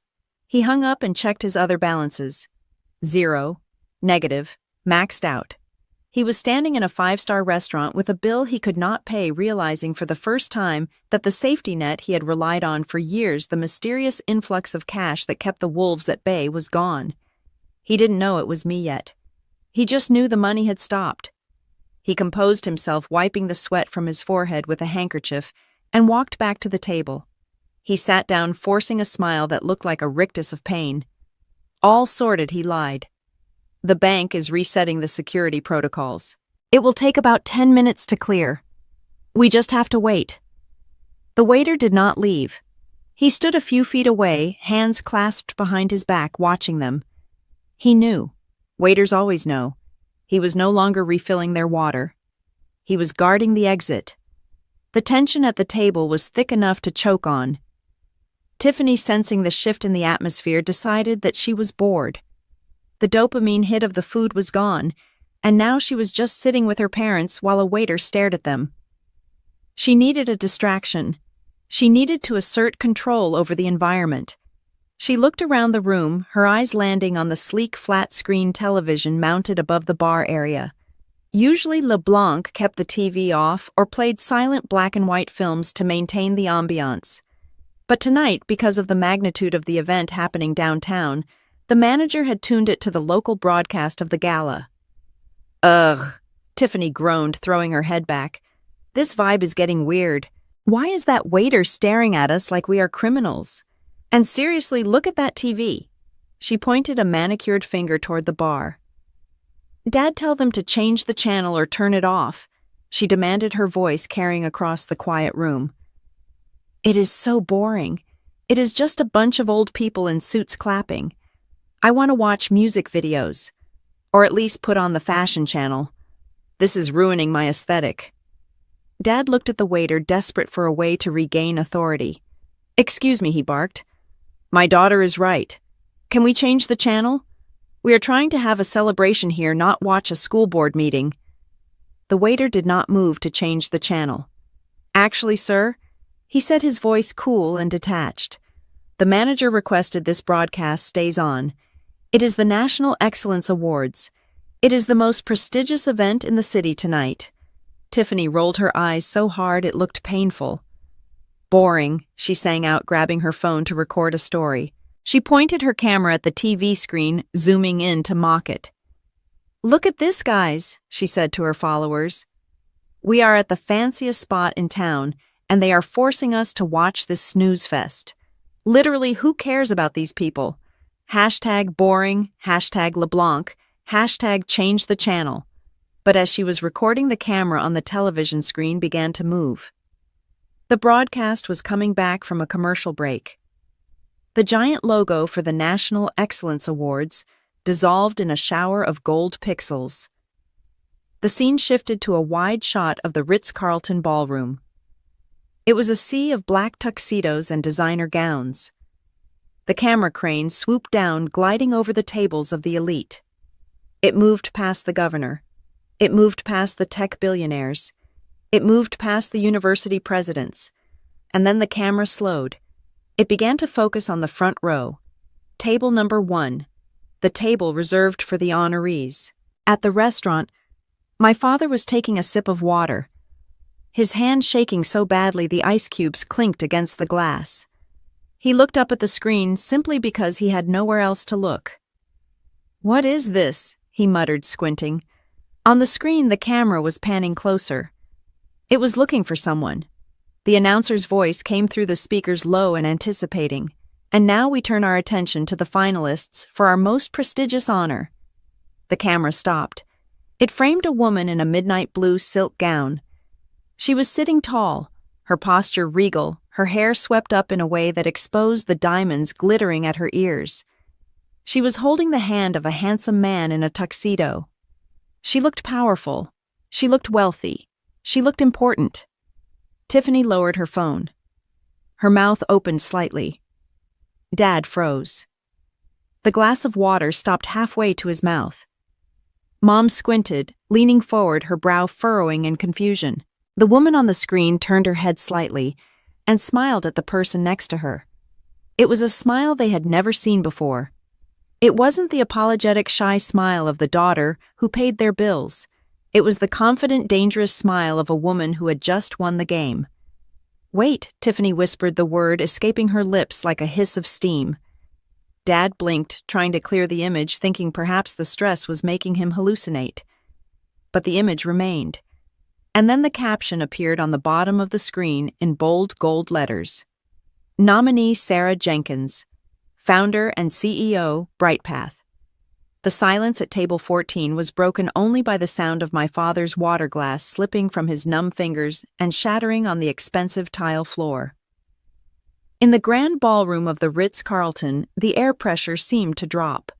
S1: He hung up and checked his other balances. 0, negative, maxed out. He was standing in a 5-star restaurant with a bill he could not pay, realizing for the first time that the safety net he had relied on for years, the mysterious influx of cash that kept the wolves at bay, was gone. He didn't know it was me yet. He just knew the money had stopped. He composed himself, wiping the sweat from his forehead with a handkerchief, and walked back to the table. He sat down, forcing a smile that looked like a rictus of pain. "All sorted," he lied. "The bank is resetting the security protocols. It will take about 10 minutes to clear. We just have to wait." The waiter did not leave. He stood a few feet away, hands clasped behind his back, watching them. He knew. Waiters always know. He was no longer refilling their water. He was guarding the exit. The tension at the table was thick enough to choke on. Tiffany, sensing the shift in the atmosphere, decided that she was bored. The dopamine hit of the food was gone, and now she was just sitting with her parents while a waiter stared at them. She needed a distraction. She needed to assert control over the environment. She looked around the room, her eyes landing on the sleek flat-screen television mounted above the bar area. Usually LeBlanc kept the TV off or played silent black-and-white films to maintain the ambiance. But tonight, because of the magnitude of the event happening downtown, the manager had tuned it to the local broadcast of the gala. "Ugh," Tiffany groaned, throwing her head back. "This vibe is getting weird. Why is that waiter staring at us like we are criminals? And seriously, look at that TV." She pointed a manicured finger toward the bar. "Dad, tell them to change the channel or turn it off," she demanded, her voice carrying across the quiet room. "It is so boring. It is just a bunch of old people in suits clapping. I want to watch music videos. Or at least put on the fashion channel. This is ruining my aesthetic." Dad looked at the waiter, desperate for a way to regain authority. "Excuse me," he barked. "My daughter is right. Can we change the channel? We are trying to have a celebration here, not watch a school board meeting." The waiter did not move to change the channel. "Actually, sir," he said, his voice cool and detached. "The manager requested this broadcast stays on. It is the National Excellence Awards. It is the most prestigious event in the city tonight." Tiffany rolled her eyes so hard it looked painful. "Boring," she sang out, grabbing her phone to record a story. She pointed her camera at the TV screen, zooming in to mock it. "Look at this, guys," she said to her followers. "We are at the fanciest spot in town, and they are forcing us to watch this snooze fest. Literally, who cares about these people? Hashtag boring, hashtag LeBlanc, hashtag change the channel." But as she was recording, the camera on the television screen began to move. The broadcast was coming back from a commercial break. The giant logo for the National Excellence Awards dissolved in a shower of gold pixels. The scene shifted to a wide shot of the Ritz-Carlton ballroom. It was a sea of black tuxedos and designer gowns. The camera crane swooped down, gliding over the tables of the elite. It moved past the governor. It moved past the tech billionaires. It moved past the university presidents. And then the camera slowed. It began to focus on the front row. Table number 1. The table reserved for the honorees. At the restaurant, my father was taking a sip of water, his hand shaking so badly the ice cubes clinked against the glass. He looked up at the screen simply because he had nowhere else to look. "What is this?" he muttered, squinting. On the screen, the camera was panning closer. It was looking for someone. The announcer's voice came through the speakers, low and anticipating. "And now we turn our attention to the finalists for our most prestigious honor. The camera stopped. It framed a woman in a midnight blue silk gown. She was sitting tall, her posture regal, her hair swept up in a way that exposed the diamonds glittering at her ears. She was holding the hand of a handsome man in a tuxedo. She looked powerful. She looked wealthy. She looked important. Tiffany lowered her phone. Her mouth opened slightly. Dad froze. The glass of water stopped halfway to his mouth. Mom squinted, leaning forward, her brow furrowing in confusion. The woman on the screen turned her head slightly and smiled at the person next to her. It was a smile they had never seen before. It wasn't the apologetic, shy smile of the daughter who paid their bills. It was the confident, dangerous smile of a woman who had just won the game. "Wait," Tiffany whispered, the word escaping her lips like a hiss of steam. Dad blinked, trying to clear the image, thinking perhaps the stress was making him hallucinate. But the image remained. And then the caption appeared on the bottom of the screen in bold gold letters. Nominee Sarah Jenkins, founder and CEO, BrightPath. The silence at table 14 was broken only by the sound of my father's water glass slipping from his numb fingers and shattering on the expensive tile floor. In the grand ballroom of the Ritz-Carlton, the air pressure seemed to drop.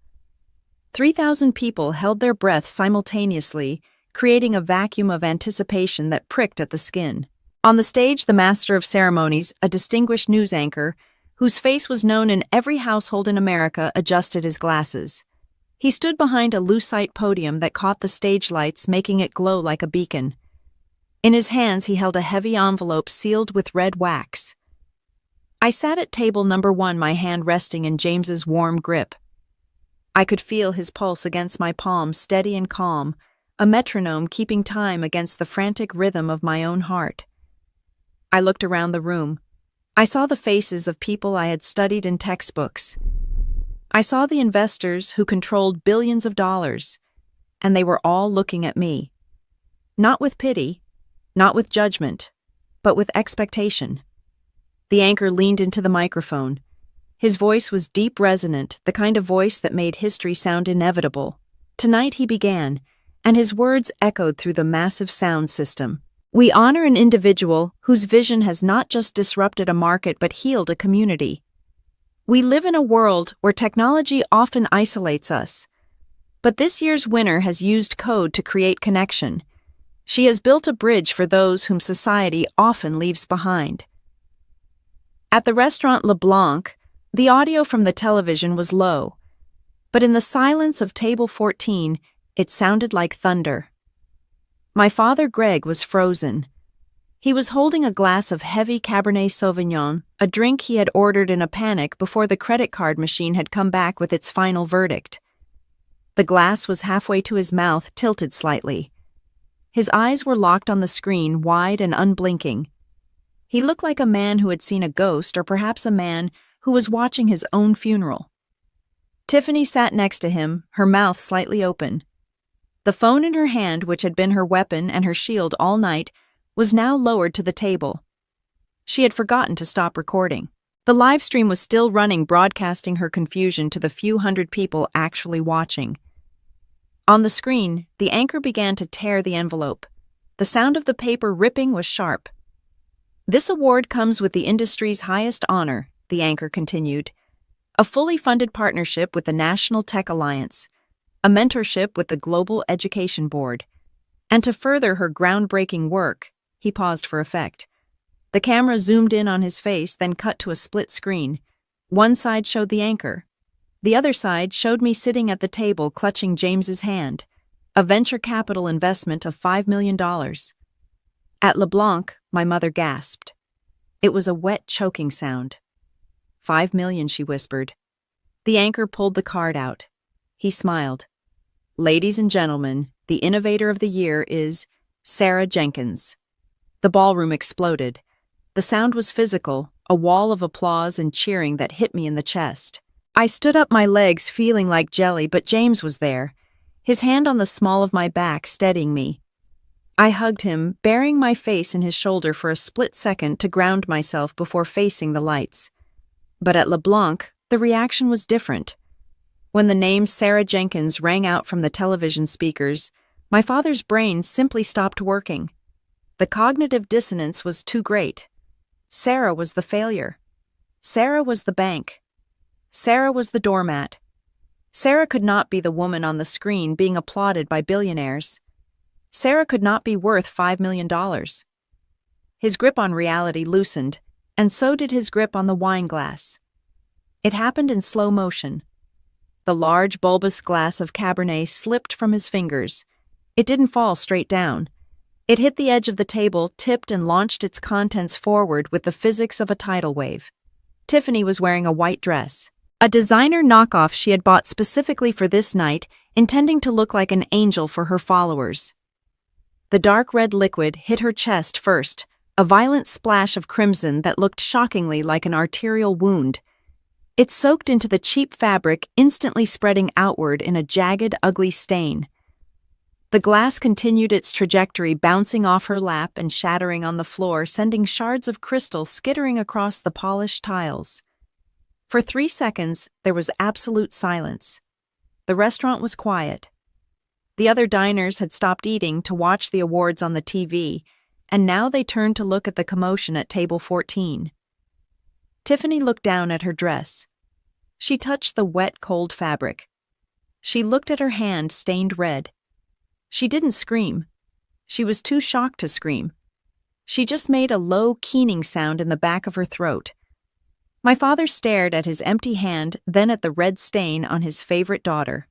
S1: 3,000 people held their breath simultaneously, creating a vacuum of anticipation that pricked at the skin. On the stage, the master of ceremonies, a distinguished news anchor, whose face was known in every household in America, adjusted his glasses. He stood behind a lucite podium that caught the stage lights, making it glow like a beacon. In his hands, he held a heavy envelope sealed with red wax. I sat at table number 1, my hand resting in James's warm grip. I could feel his pulse against my palm, steady and calm, a metronome keeping time against the frantic rhythm of my own heart. I looked around the room. I saw the faces of people I had studied in textbooks. I saw the investors who controlled billions of dollars, and they were all looking at me. Not with pity, not with judgment, but with expectation. The anchor leaned into the microphone. His voice was deep, resonant, the kind of voice that made history sound inevitable. Tonight he began, and his words echoed through the massive sound system. We honor an individual whose vision has not just disrupted a market but healed a community. We live in a world where technology often isolates us. But this year's winner has used code to create connection. She has built a bridge for those whom society often leaves behind. At the restaurant LeBlanc, the audio from the television was low. But in the silence of table 14, it sounded like thunder. My father, Greg, was frozen. He was holding a glass of heavy Cabernet Sauvignon, a drink he had ordered in a panic before the credit card machine had come back with its final verdict. The glass was halfway to his mouth, tilted slightly. His eyes were locked on the screen, wide and unblinking. He looked like a man who had seen a ghost, or perhaps a man who was watching his own funeral. Tiffany sat next to him, her mouth slightly open. The phone in her hand, which had been her weapon and her shield all night, was now lowered to the table. She had forgotten to stop recording. The live stream was still running, broadcasting her confusion to the few hundred people actually watching. On the screen, the anchor began to tear the envelope. The sound of the paper ripping was sharp. "This award comes with the industry's highest honor," the anchor continued. "A fully funded partnership with the National Tech Alliance, a mentorship with the Global Education Board. And to further her groundbreaking work," he paused for effect. The camera zoomed in on his face, then cut to a split screen. One side showed the anchor. The other side showed me sitting at the table clutching James's hand, a venture capital investment of $5 million. At LeBlanc, my mother gasped. It was a wet, choking sound. $5 million, she whispered. The anchor pulled the card out. He smiled. "Ladies and gentlemen, the innovator of the year is Sarah Jenkins." The ballroom exploded. The sound was physical, a wall of applause and cheering that hit me in the chest. I stood up, my legs feeling like jelly, but James was there, his hand on the small of my back, steadying me. I hugged him, burying my face in his shoulder for a split second to ground myself before facing the lights. But at LeBlanc, the reaction was different. When the name Sarah Jenkins rang out from the television speakers, my father's brain simply stopped working. The cognitive dissonance was too great. Sarah was the failure. Sarah was the bank. Sarah was the doormat. Sarah could not be the woman on the screen being applauded by billionaires. Sarah could not be worth $5 million. His grip on reality loosened, and so did his grip on the wine glass. It happened in slow motion. The large, bulbous glass of Cabernet slipped from his fingers. It didn't fall straight down. It hit the edge of the table, tipped, and launched its contents forward with the physics of a tidal wave. Tiffany was wearing a white dress, a designer knockoff she had bought specifically for this night, intending to look like an angel for her followers. The dark red liquid hit her chest first, a violent splash of crimson that looked shockingly like an arterial wound. It soaked into the cheap fabric, instantly spreading outward in a jagged, ugly stain. The glass continued its trajectory, bouncing off her lap and shattering on the floor, sending shards of crystal skittering across the polished tiles. For 3 seconds, there was absolute silence. The restaurant was quiet. The other diners had stopped eating to watch the awards on the TV, and now they turned to look at the commotion at table 14. Tiffany looked down at her dress. She touched the wet, cold fabric. She looked at her hand stained red. She didn't scream. She was too shocked to scream. She just made a low, keening sound in the back of her throat. My father stared at his empty hand, then at the red stain on his favorite daughter.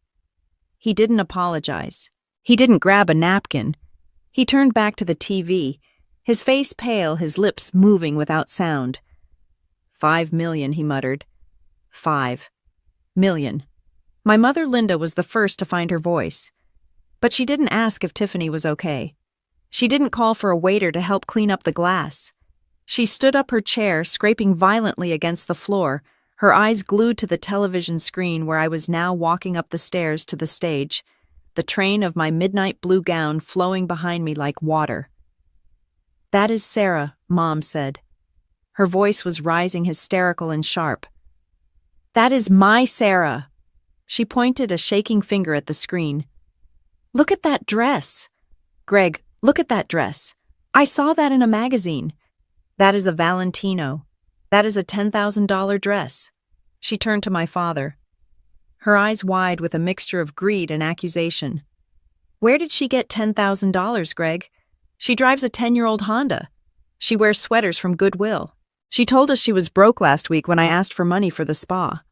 S1: He didn't apologize. He didn't grab a napkin. He turned back to the TV, his face pale, his lips moving without sound. 5 million, he muttered. 5 million. My mother Linda was the first to find her voice. But she didn't ask if Tiffany was okay. She didn't call for a waiter to help clean up the glass. She stood up her chair, scraping violently against the floor, her eyes glued to the television screen where I was now walking up the stairs to the stage, the train of my midnight blue gown flowing behind me like water. "That is Sarah," Mom said. Her voice was rising hysterical and sharp. "That is my Sarah." She pointed a shaking finger at the screen. "Look at that dress. Greg, look at that dress. I saw that in a magazine. That is a Valentino. That is a $10,000 dress." She turned to my father, her eyes wide with a mixture of greed and accusation. "Where did she get $10,000, Greg? She drives a 10-year-old Honda. She wears sweaters from Goodwill. She told us she was broke last week when I asked for money for the spa."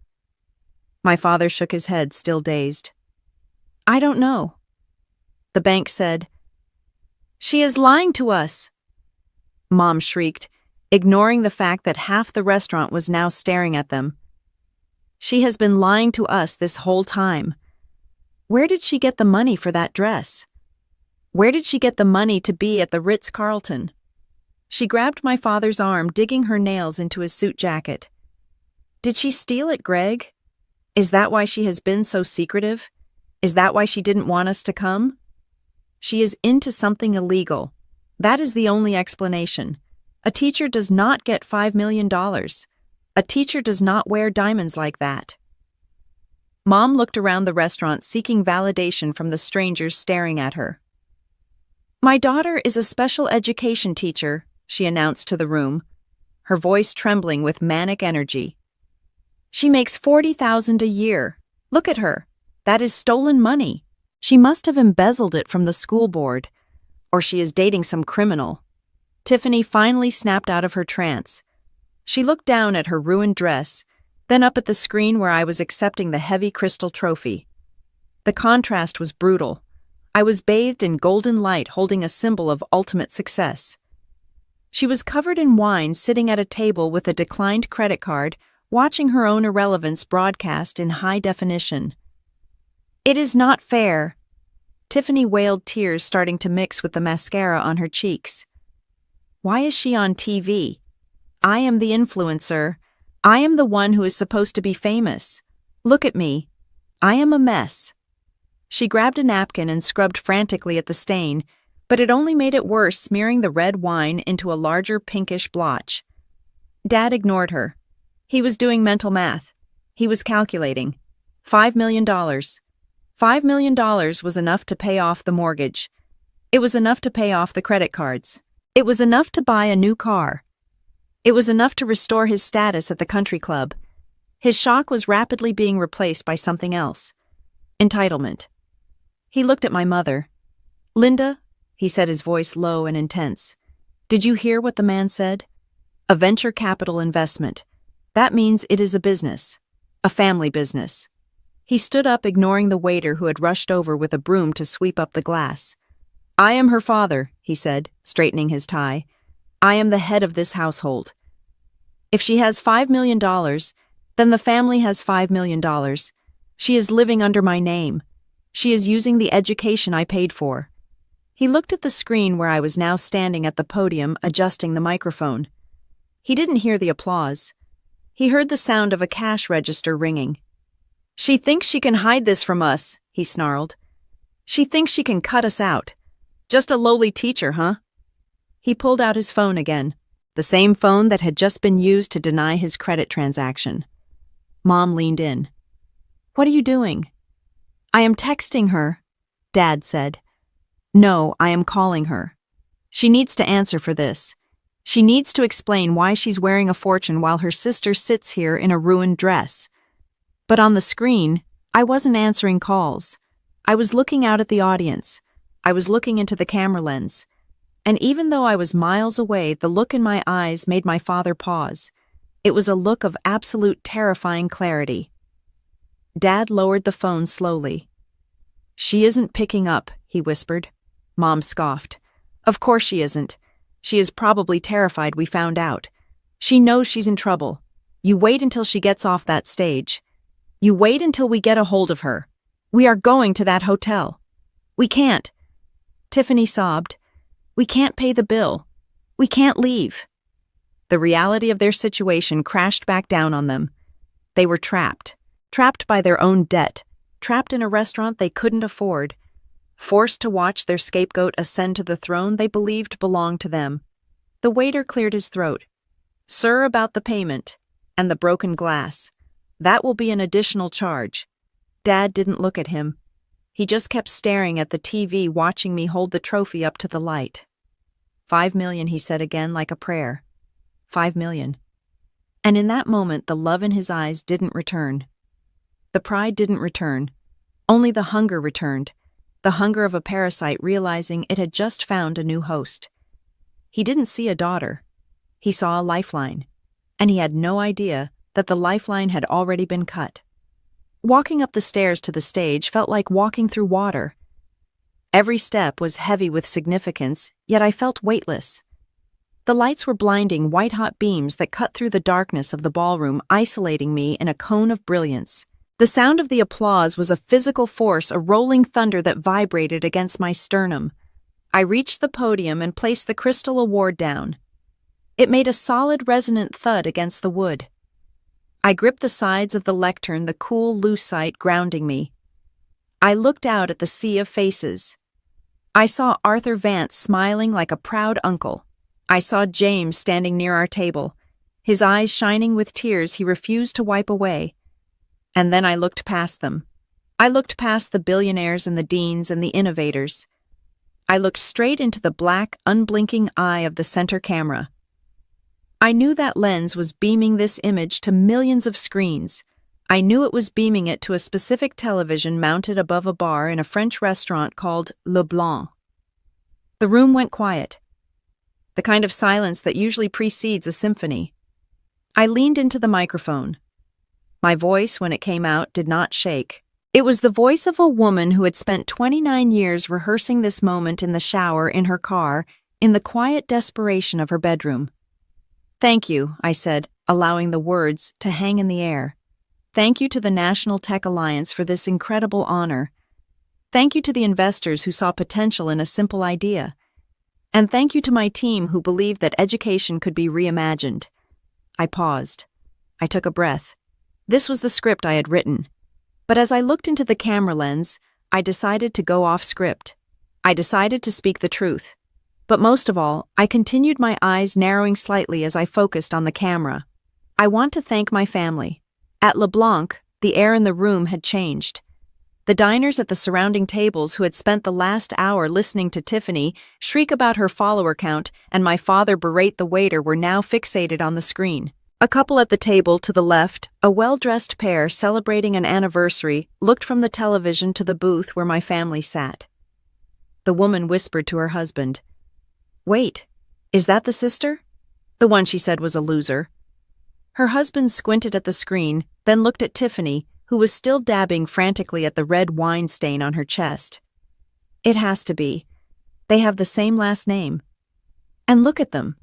S1: My father shook his head, still dazed. "I don't know." The bank said, "She is lying to us." Mom shrieked, ignoring the fact that half the restaurant was now staring at them. "She has been lying to us this whole time. Where did she get the money for that dress? Where did she get the money to be at the Ritz-Carlton?" She grabbed my father's arm, digging her nails into his suit jacket. "Did she steal it, Greg? Is that why she has been so secretive? Is that why she didn't want us to come? She is into something illegal. That is the only explanation. A teacher does not get $5 million. A teacher does not wear diamonds like that." Mom looked around the restaurant, seeking validation from the strangers staring at her. "My daughter is a special education teacher," she announced to the room, her voice trembling with manic energy. "She makes $40,000 a year. Look at her. That is stolen money. She must have embezzled it from the school board, or she is dating some criminal." Tiffany finally snapped out of her trance. She looked down at her ruined dress, then up at the screen where I was accepting the heavy crystal trophy. The contrast was brutal. I was bathed in golden light, holding a symbol of ultimate success. She was covered in wine, sitting at a table with a declined credit card, watching her own irrelevance broadcast in high definition. "It is not fair." Tiffany wailed, tears starting to mix with the mascara on her cheeks. "Why is she on TV? I am the influencer. I am the one who is supposed to be famous. Look at me. I am a mess." She grabbed a napkin and scrubbed frantically at the stain, but it only made it worse, smearing the red wine into a larger pinkish blotch. Dad ignored her. He was doing mental math. He was calculating. $5 million. $5 million was enough to pay off the mortgage. It was enough to pay off the credit cards. It was enough to buy a new car. It was enough to restore his status at the country club. His shock was rapidly being replaced by something else. Entitlement. He looked at my mother. "Linda," he said, his voice low and intense. "Did you hear what the man said? A venture capital investment. That means it is a business. A family business." He stood up, ignoring the waiter who had rushed over with a broom to sweep up the glass. "I am her father," he said, straightening his tie. "I am the head of this household. If she has $5 million, then the family has $5 million. She is living under my name. She is using the education I paid for." He looked at the screen where I was now standing at the podium, adjusting the microphone. He didn't hear the applause. He heard the sound of a cash register ringing. "She thinks she can hide this from us," he snarled. "She thinks she can cut us out. Just a lowly teacher, huh?" He pulled out his phone again, the same phone that had just been used to deny his credit transaction. Mom leaned in. "What are you doing?" "I am texting her," Dad said. "No, I am calling her. She needs to answer for this. She needs to explain why she's wearing a fortune while her sister sits here in a ruined dress." But on the screen, I wasn't answering calls. I was looking out at the audience. I was looking into the camera lens. And even though I was miles away, the look in my eyes made my father pause. It was a look of absolute terrifying clarity. Dad lowered the phone slowly. "She isn't picking up," he whispered. Mom scoffed. "Of course she isn't. She is probably terrified we found out. She knows she's in trouble. You wait until she gets off that stage. You wait until we get a hold of her. We are going to that hotel." "We can't." Tiffany sobbed. "We can't pay the bill. We can't leave." The reality of their situation crashed back down on them. They were trapped. Trapped by their own debt. Trapped in a restaurant they couldn't afford. Forced to watch their scapegoat ascend to the throne they believed belonged to them. The waiter cleared his throat. "Sir, about the payment. And the broken glass. That will be an additional charge." Dad didn't look at him. He just kept staring at the TV, watching me hold the trophy up to the light. $5 million, he said again, like a prayer. $5 million. And in that moment, the love in his eyes didn't return. The pride didn't return. Only the hunger returned. The hunger of a parasite realizing it had just found a new host. He didn't see a daughter. He saw a lifeline. And he had no idea that the lifeline had already been cut. Walking up the stairs to the stage felt like walking through water. Every step was heavy with significance, yet I felt weightless. The lights were blinding, white-hot beams that cut through the darkness of the ballroom, isolating me in a cone of brilliance. The sound of the applause was a physical force, a rolling thunder that vibrated against my sternum. I reached the podium and placed the crystal award down. It made a solid, resonant thud against the wood. I gripped the sides of the lectern, the cool lucite grounding me. I looked out at the sea of faces. I saw Arthur Vance smiling like a proud uncle. I saw James standing near our table, his eyes shining with tears he refused to wipe away. And then I looked past them. I looked past the billionaires and the deans and the innovators. I looked straight into the black, unblinking eye of the center camera. I knew that lens was beaming this image to millions of screens. I knew it was beaming it to a specific television mounted above a bar in a French restaurant called Le Blanc. The room went quiet. The kind of silence that usually precedes a symphony. I leaned into the microphone. My voice, when it came out, did not shake. It was the voice of a woman who had spent 29 years rehearsing this moment in the shower in her car, in the quiet desperation of her bedroom. "Thank you," I said, allowing the words to hang in the air. "Thank you to the National Tech Alliance for this incredible honor. Thank you to the investors who saw potential in a simple idea. And thank you to my team who believed that education could be reimagined." I paused. I took a breath. This was the script I had written. But as I looked into the camera lens, I decided to go off script. I decided to speak the truth. But most of all, I continued, my eyes narrowing slightly as I focused on the camera. "I want to thank my family. At LeBlanc, The air in the room had changed. The diners at the surrounding tables who had spent the last hour listening to Tiffany shriek about her follower count and my father berate the waiter were now fixated on the screen. A couple at the table to the left, a well-dressed pair celebrating an anniversary, looked from the television to the booth where my family sat. The woman whispered to her husband, "Wait, is that the sister? The one she said was a loser." Her husband squinted at the screen, then looked at Tiffany, who was still dabbing frantically at the red wine stain on her chest. "It has to be. They have the same last name. And look at them.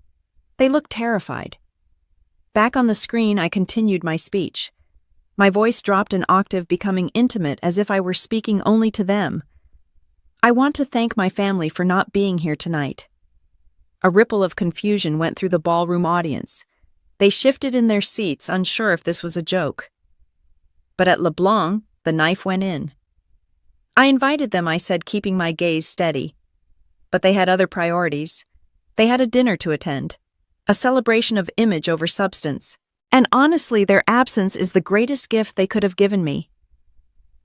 S1: They look terrified." Back on the screen, I continued my speech. My voice dropped an octave, becoming intimate as if I were speaking only to them. "I want to thank my family for not being here tonight." A ripple of confusion went through the ballroom audience. They shifted in their seats, unsure if this was a joke. But at LeBlanc, the knife went in. "I invited them," I said, keeping my gaze steady. But they had other priorities. They had a dinner to attend, a celebration of image over substance, and honestly, their absence is the greatest gift they could have given me.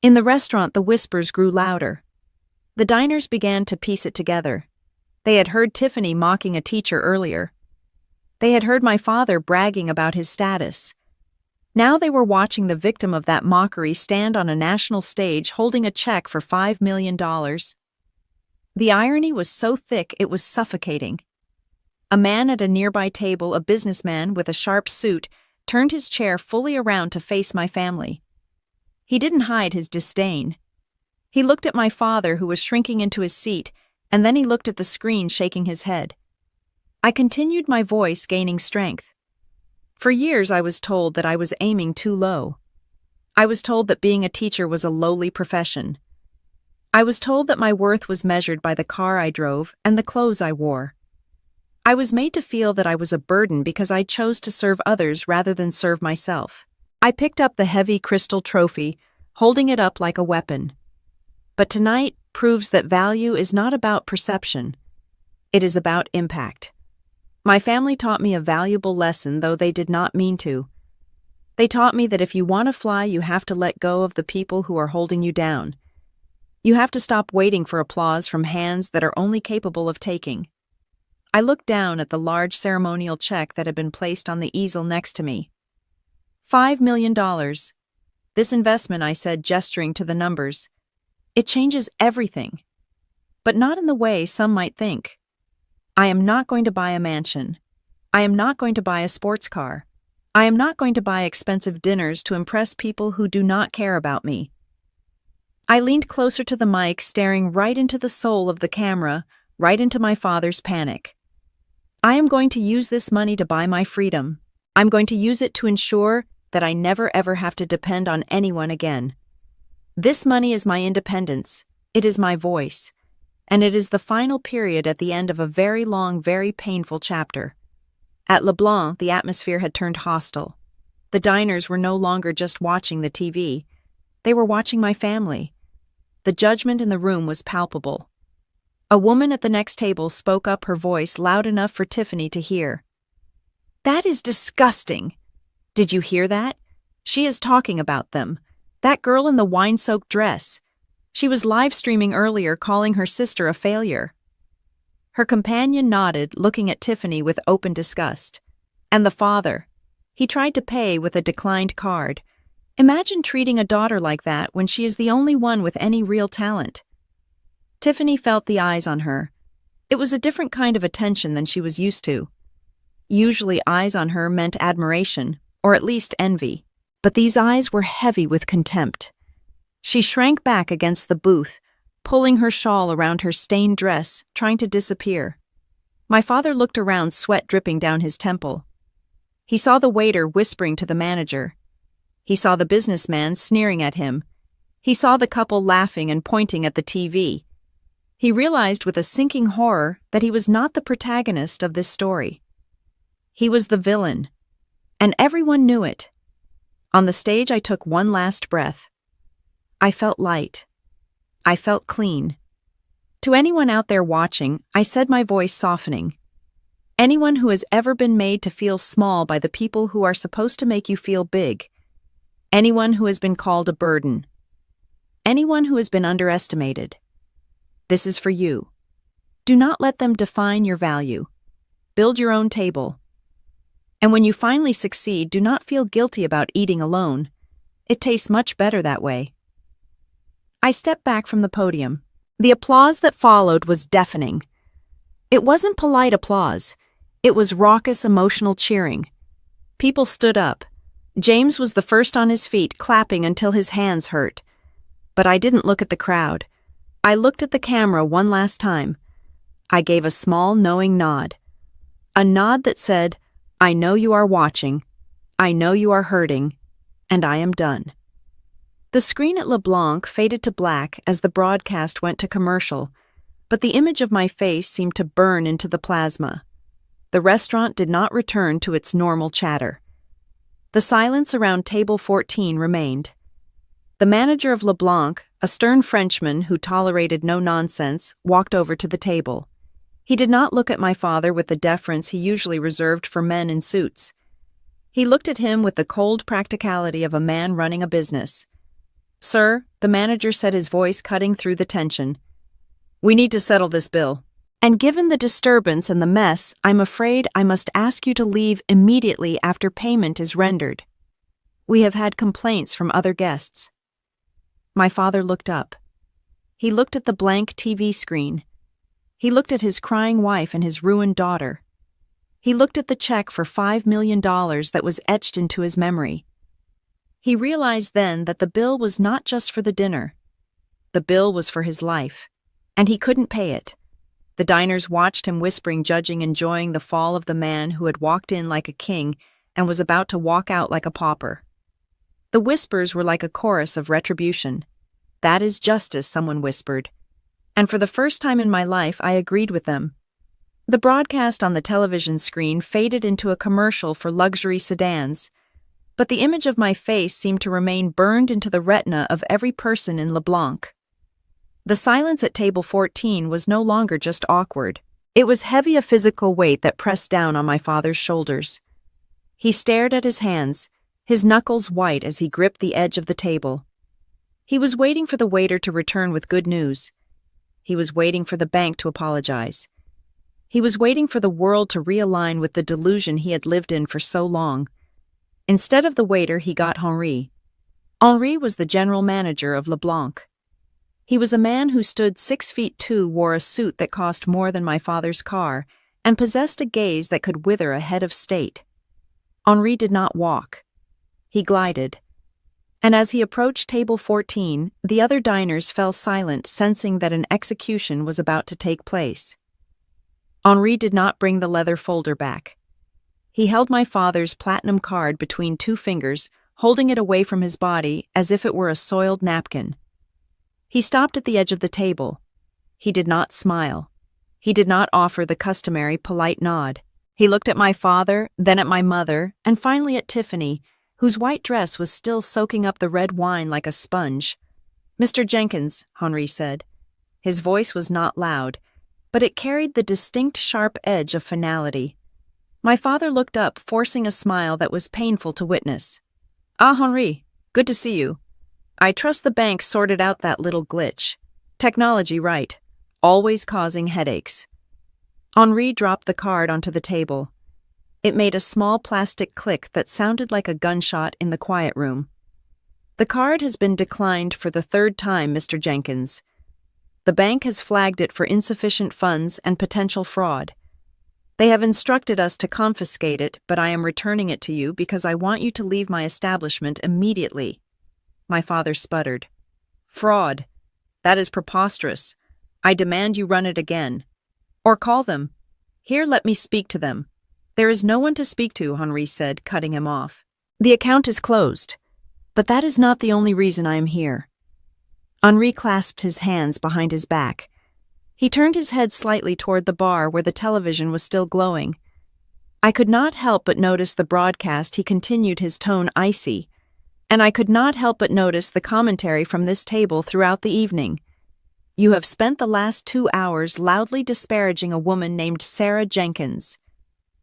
S1: In the restaurant, the whispers grew louder. The diners began to piece it together. They had heard Tiffany mocking a teacher earlier. They had heard my father bragging about his status. Now they were watching the victim of that mockery stand on a national stage holding a check for $5 million. The irony was so thick it was suffocating. A man at a nearby table, a businessman with a sharp suit, turned his chair fully around to face my family. He didn't hide his disdain. He looked at my father, who was shrinking into his seat, and then he looked at the screen, shaking his head. I continued, my voice gaining strength. For years I was told that I was aiming too low. I was told that being a teacher was a lowly profession. I was told that my worth was measured by the car I drove and the clothes I wore. I was made to feel that I was a burden because I chose to serve others rather than serve myself. I picked up the heavy crystal trophy, holding it up like a weapon. But tonight proves that value is not about perception. It is about impact. My family taught me a valuable lesson, though they did not mean to. They taught me that if you want to fly, you have to let go of the people who are holding you down. You have to stop waiting for applause from hands that are only capable of taking. I looked down at the large ceremonial check that had been placed on the easel next to me. $5 million. This investment, I said, gesturing to the numbers. It changes everything. But not in the way some might think. I am not going to buy a mansion. I am not going to buy a sports car. I am not going to buy expensive dinners to impress people who do not care about me. I leaned closer to the mic, staring right into the soul of the camera, right into my father's panic. I am going to use this money to buy my freedom. I'm going to use it to ensure that I never ever have to depend on anyone again. This money is my independence. It is my voice. And it is the final period at the end of a very long, very painful chapter. At LeBlanc, the atmosphere had turned hostile. The diners were no longer just watching the TV. They were watching my family. The judgment in the room was palpable. A woman at the next table spoke up, her voice loud enough for Tiffany to hear. "That is disgusting. Did you hear that? She is talking about them. That girl in the wine-soaked dress. She was live-streaming earlier, calling her sister a failure." Her companion nodded, looking at Tiffany with open disgust. And the father. He tried to pay with a declined card. Imagine treating a daughter like that when she is the only one with any real talent. Tiffany felt the eyes on her. It was a different kind of attention than she was used to. Usually eyes on her meant admiration, or at least envy. But these eyes were heavy with contempt. She shrank back against the booth, pulling her shawl around her stained dress, trying to disappear. My father looked around, sweat dripping down his temple. He saw the waiter whispering to the manager. He saw the businessman sneering at him. He saw the couple laughing and pointing at the TV. He realized with a sinking horror that he was not the protagonist of this story. He was the villain, and everyone knew it. On the stage, I took one last breath. I felt light. I felt clean. To anyone out there watching, I said, my voice softening. Anyone who has ever been made to feel small by the people who are supposed to make you feel big. anyone who has been called a burden, anyone who has been underestimated. This is for you. Do not let them define your value. Build your own table. And when you finally succeed, do not feel guilty about eating alone. It tastes much better that way. I stepped back from the podium. The applause that followed was deafening. It wasn't polite applause. It was raucous, emotional cheering. People stood up. James was the first on his feet, clapping until his hands hurt. But I didn't look at the crowd. I looked at the camera one last time. I gave a small, knowing nod. A nod that said, I know you are watching. I know you are hurting. And I am done. The screen at LeBlanc faded to black as the broadcast went to commercial, but the image of my face seemed to burn into the plasma. The restaurant did not return to its normal chatter. The silence around table 14 remained. The manager of LeBlanc, a stern Frenchman who tolerated no nonsense, walked over to the table. He did not look at my father with the deference he usually reserved for men in suits. He looked at him with the cold practicality of a man running a business. Sir, the manager said, his voice cutting through the tension. We need to settle this bill. And given the disturbance and the mess, I'm afraid I must ask you to leave immediately after payment is rendered. We have had complaints from other guests. My father looked up. He looked at the blank TV screen. He looked at his crying wife and his ruined daughter. He looked at the check for $5 million that was etched into his memory. He realized then that the bill was not just for the dinner. The bill was for his life, and he couldn't pay it. The diners watched him whispering, judging, enjoying the fall of the man who had walked in like a king and was about to walk out like a pauper. The whispers were like a chorus of retribution. That is justice, someone whispered. And for the first time in my life, I agreed with them. The broadcast on the television screen faded into a commercial for luxury sedans, but the image of my face seemed to remain burned into the retina of every person in LeBlanc. The silence at table 14 was no longer just awkward. It was heavy, a physical weight that pressed down on my father's shoulders. He stared at his hands, his knuckles white as he gripped the edge of the table. He was waiting for the waiter to return with good news. He was waiting for the bank to apologize. He was waiting for the world to realign with the delusion he had lived in for so long. Instead of the waiter, he got Henri. Henri was the general manager of LeBlanc. He was a man who stood 6'2", wore a suit that cost more than my father's car, and possessed a gaze that could wither a head of state. Henri did not walk. He glided. And as he approached table 14, the other diners fell silent, sensing that an execution was about to take place. Henri did not bring the leather folder back. He held my father's platinum card between two fingers, holding it away from his body as if it were a soiled napkin. He stopped at the edge of the table. He did not smile. He did not offer the customary polite nod. He looked at my father, then at my mother, and finally at Tiffany, whose white dress was still soaking up the red wine like a sponge. Mr. Jenkins, Henri said. His voice was not loud, but it carried the distinct sharp edge of finality. My father looked up, forcing a smile that was painful to witness. Ah, Henri, good to see you. I trust the bank sorted out that little glitch. Technology, right. Always causing headaches. Henri dropped the card onto the table. It made a small plastic click that sounded like a gunshot in the quiet room. The card has been declined for the third time, Mr. Jenkins. The bank has flagged it for insufficient funds and potential fraud. They have instructed us to confiscate it, but I am returning it to you because I want you to leave my establishment immediately. My father sputtered. Fraud. That is preposterous. I demand you run it again. Or call them. Here, let me speak to them. There is no one to speak to, Henri said, cutting him off. The account is closed. But that is not the only reason I am here. Henri clasped his hands behind his back. He turned his head slightly toward the bar where the television was still glowing. I could not help but notice the broadcast. He continued, his tone icy. And I could not help but notice the commentary from this table throughout the evening. You have spent the last 2 hours loudly disparaging a woman named Sarah Jenkins.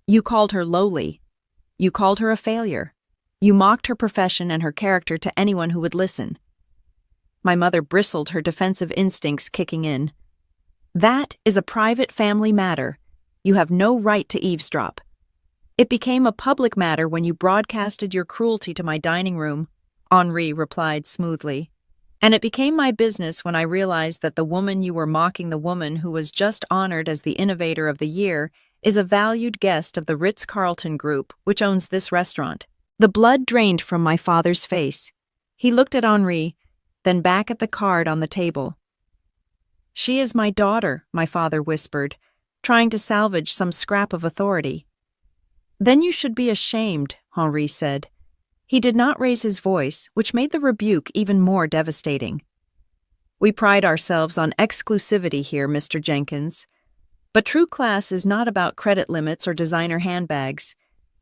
S1: You called her lowly. You called her a failure. You mocked her profession and her character to anyone who would listen. My mother bristled, her defensive instincts kicking in. That is a private family matter. You have no right to eavesdrop. It became a public matter when you broadcasted your cruelty to my dining room, Henri replied smoothly. And it became my business when I realized that the woman you were mocking, the woman who was just honored as the Innovator of the Year, is a valued guest of the Ritz-Carlton Group, which owns this restaurant. The blood drained from my father's face. He looked at Henri, then back at the card on the table. She is my daughter, my father whispered, trying to salvage some scrap of authority. Then you should be ashamed, Henri said. He did not raise his voice, which made the rebuke even more devastating. We pride ourselves on exclusivity here, Mr. Jenkins. But true class is not about credit limits or designer handbags.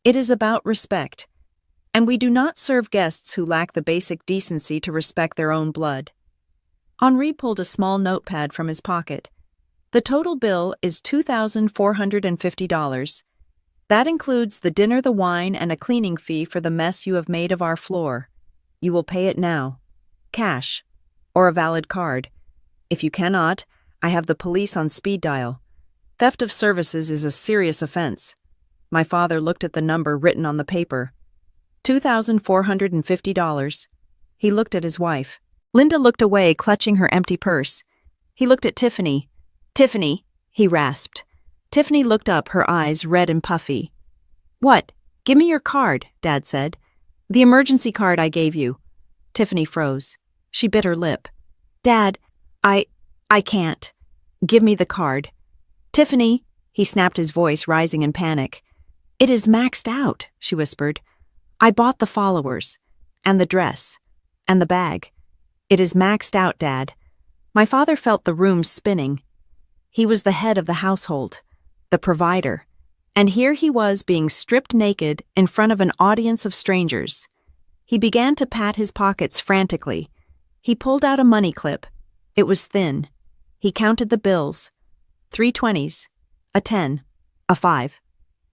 S1: It is about respect. And we do not serve guests who lack the basic decency to respect their own blood. Henri pulled a small notepad from his pocket. The total bill is $2,450. That includes the dinner, the wine, and a cleaning fee for the mess you have made of our floor. You will pay it now. Cash. Or a valid card. If you cannot, I have the police on speed dial. Theft of services is a serious offense. My father looked at the number written on the paper. $2,450. He looked at his wife. Linda looked away, clutching her empty purse. He looked at Tiffany. Tiffany, he rasped. Tiffany looked up, her eyes red and puffy. What? Give me your card, Dad said. The emergency card I gave you. Tiffany froze. She bit her lip. Dad, I can't. Give me the card. Tiffany, he snapped, his voice rising in panic. It is maxed out, she whispered. I bought the followers, and the dress, and the bag. It is maxed out, Dad. My father felt the room spinning. He was the head of the household, the provider, and here he was being stripped naked in front of an audience of strangers. He began to pat his pockets frantically. He pulled out a money clip. It was thin. He counted the bills. 3 20s, a 10, a 5.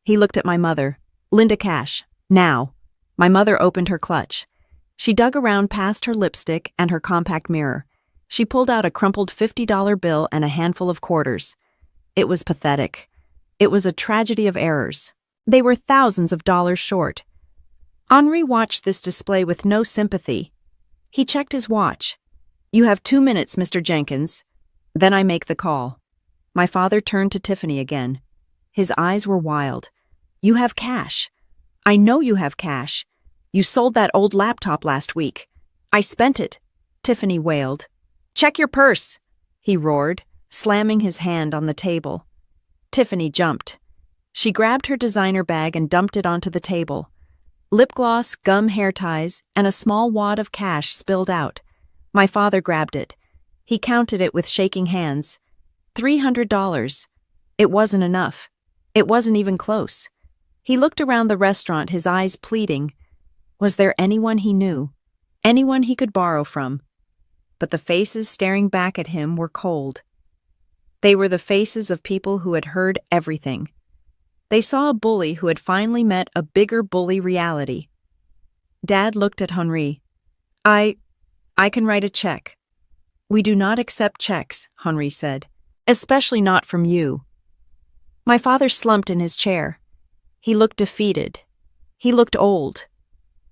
S1: He looked at my mother. Linda, cash. Now. My mother opened her clutch. She dug around past her lipstick and her compact mirror. She pulled out a crumpled $50 bill and a handful of quarters. It was pathetic. It was a tragedy of errors. They were thousands of dollars short. Henri watched this display with no sympathy. He checked his watch. You have 2 minutes, Mr. Jenkins. Then I make the call. My father turned to Tiffany again. His eyes were wild. You have cash. I know you have cash. You sold that old laptop last week. I spent it, Tiffany wailed. Check your purse, he roared, slamming his hand on the table. Tiffany jumped. She grabbed her designer bag and dumped it onto the table. Lip gloss, gum, hair ties, and a small wad of cash spilled out. My father grabbed it. He counted it with shaking hands. $300. It wasn't enough. It wasn't even close. He looked around the restaurant, his eyes pleading. Was there anyone he knew? Anyone he could borrow from? But the faces staring back at him were cold. They were the faces of people who had heard everything. They saw a bully who had finally met a bigger bully reality. Dad looked at Henri. I can write a check. We do not accept checks, Henri said. Especially not from you. My father slumped in his chair. He looked defeated. He looked old.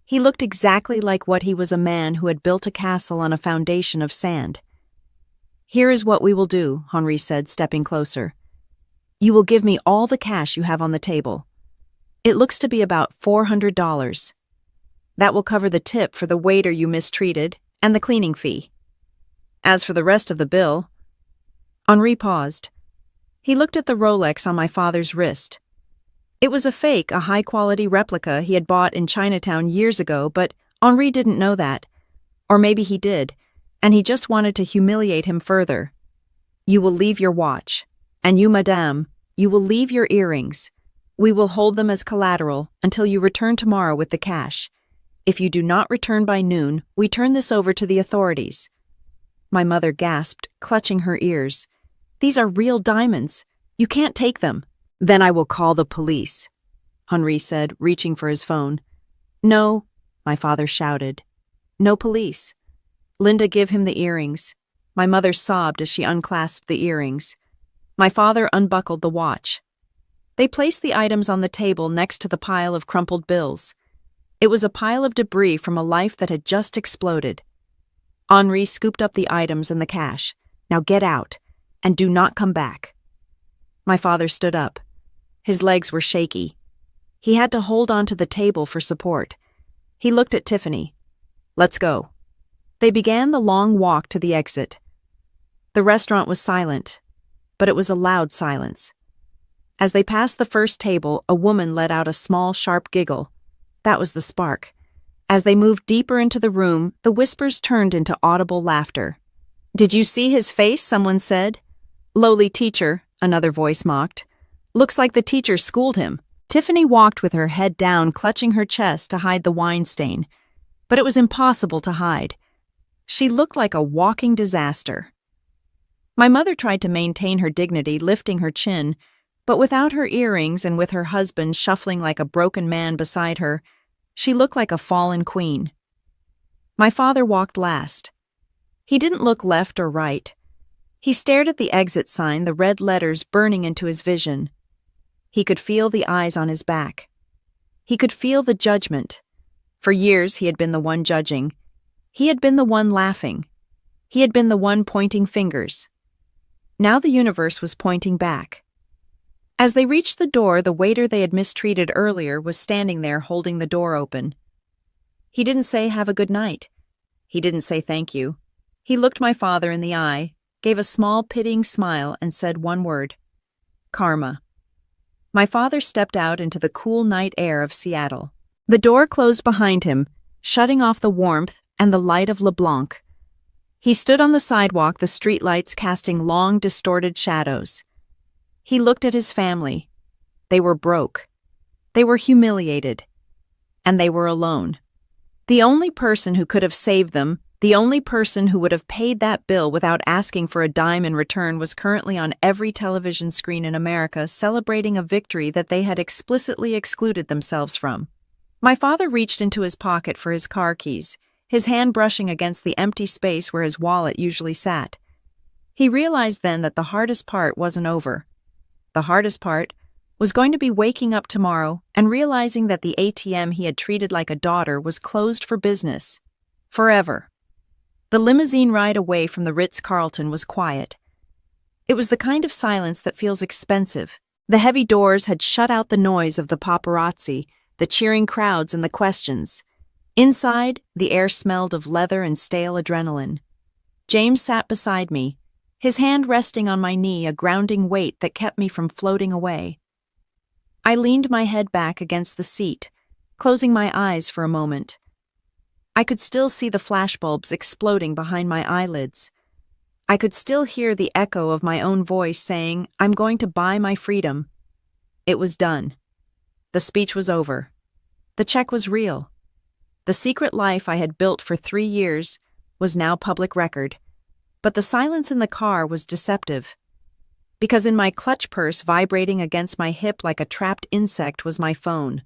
S1: He looked exactly like what he was, a man who had built a castle on a foundation of sand. Here is what we will do, Henri said, stepping closer. You will give me all the cash you have on the table. It looks to be about $400. That will cover the tip for the waiter you mistreated and the cleaning fee. As for the rest of the bill... Henri paused. He looked at the Rolex on my father's wrist. It was a fake, a high-quality replica he had bought in Chinatown years ago, but Henri didn't know that. Or maybe he did, and he just wanted to humiliate him further. You will leave your watch. And you, madame, you will leave your earrings. We will hold them as collateral until you return tomorrow with the cash. If you do not return by noon, we turn this over to the authorities. My mother gasped, clutching her ears. These are real diamonds. You can't take them. Then I will call the police, Henri said, reaching for his phone. No, my father shouted. No police. Linda, give him the earrings. My mother sobbed as she unclasped the earrings. My father unbuckled the watch. They placed the items on the table next to the pile of crumpled bills. It was a pile of debris from a life that had just exploded. Henri scooped up the items and the cash. Now get out, and do not come back. My father stood up. His legs were shaky. He had to hold onto the table for support. He looked at Tiffany. Let's go. They began the long walk to the exit. The restaurant was silent, but it was a loud silence. As they passed the first table, a woman let out a small, sharp giggle. That was the spark. As they moved deeper into the room, the whispers turned into audible laughter. Did you see his face? Someone said. Lowly teacher, another voice mocked. Looks like the teacher schooled him. Tiffany walked with her head down, clutching her chest to hide the wine stain. But it was impossible to hide. She looked like a walking disaster. My mother tried to maintain her dignity, lifting her chin, but without her earrings and with her husband shuffling like a broken man beside her, she looked like a fallen queen. My father walked last. He didn't look left or right. He stared at the exit sign, the red letters burning into his vision. He could feel the eyes on his back. He could feel the judgment. For years he had been the one judging. He had been the one laughing. He had been the one pointing fingers. Now the universe was pointing back. As they reached the door, the waiter they had mistreated earlier was standing there holding the door open. He didn't say have a good night. He didn't say thank you. He looked my father in the eye, gave a small pitying smile, and said one word. Karma. My father stepped out into the cool night air of Seattle. The door closed behind him, shutting off the warmth and the light of LeBlanc. He stood on the sidewalk, the streetlights casting long, distorted shadows. He looked at his family. They were broke. They were humiliated. And they were alone. The only person who could have saved them, the only person who would have paid that bill without asking for a dime in return, was currently on every television screen in America, celebrating a victory that they had explicitly excluded themselves from. My father reached into his pocket for his car keys, his hand brushing against the empty space where his wallet usually sat. He realized then that the hardest part wasn't over. The hardest part was going to be waking up tomorrow and realizing that the ATM he had treated like a daughter was closed for business. Forever. The limousine ride away from the Ritz-Carlton was quiet. It was the kind of silence that feels expensive. The heavy doors had shut out the noise of the paparazzi, the cheering crowds and the questions. Inside, the air smelled of leather and stale adrenaline. James sat beside me, his hand resting on my knee, a grounding weight that kept me from floating away. I leaned my head back against the seat, closing my eyes for a moment. I could still see the flashbulbs exploding behind my eyelids. I could still hear the echo of my own voice saying, I'm going to buy my freedom. It was done. The speech was over. The check was real. The secret life I had built for 3 years was now public record. But the silence in the car was deceptive. Because in my clutch purse, vibrating against my hip like a trapped insect, was my phone.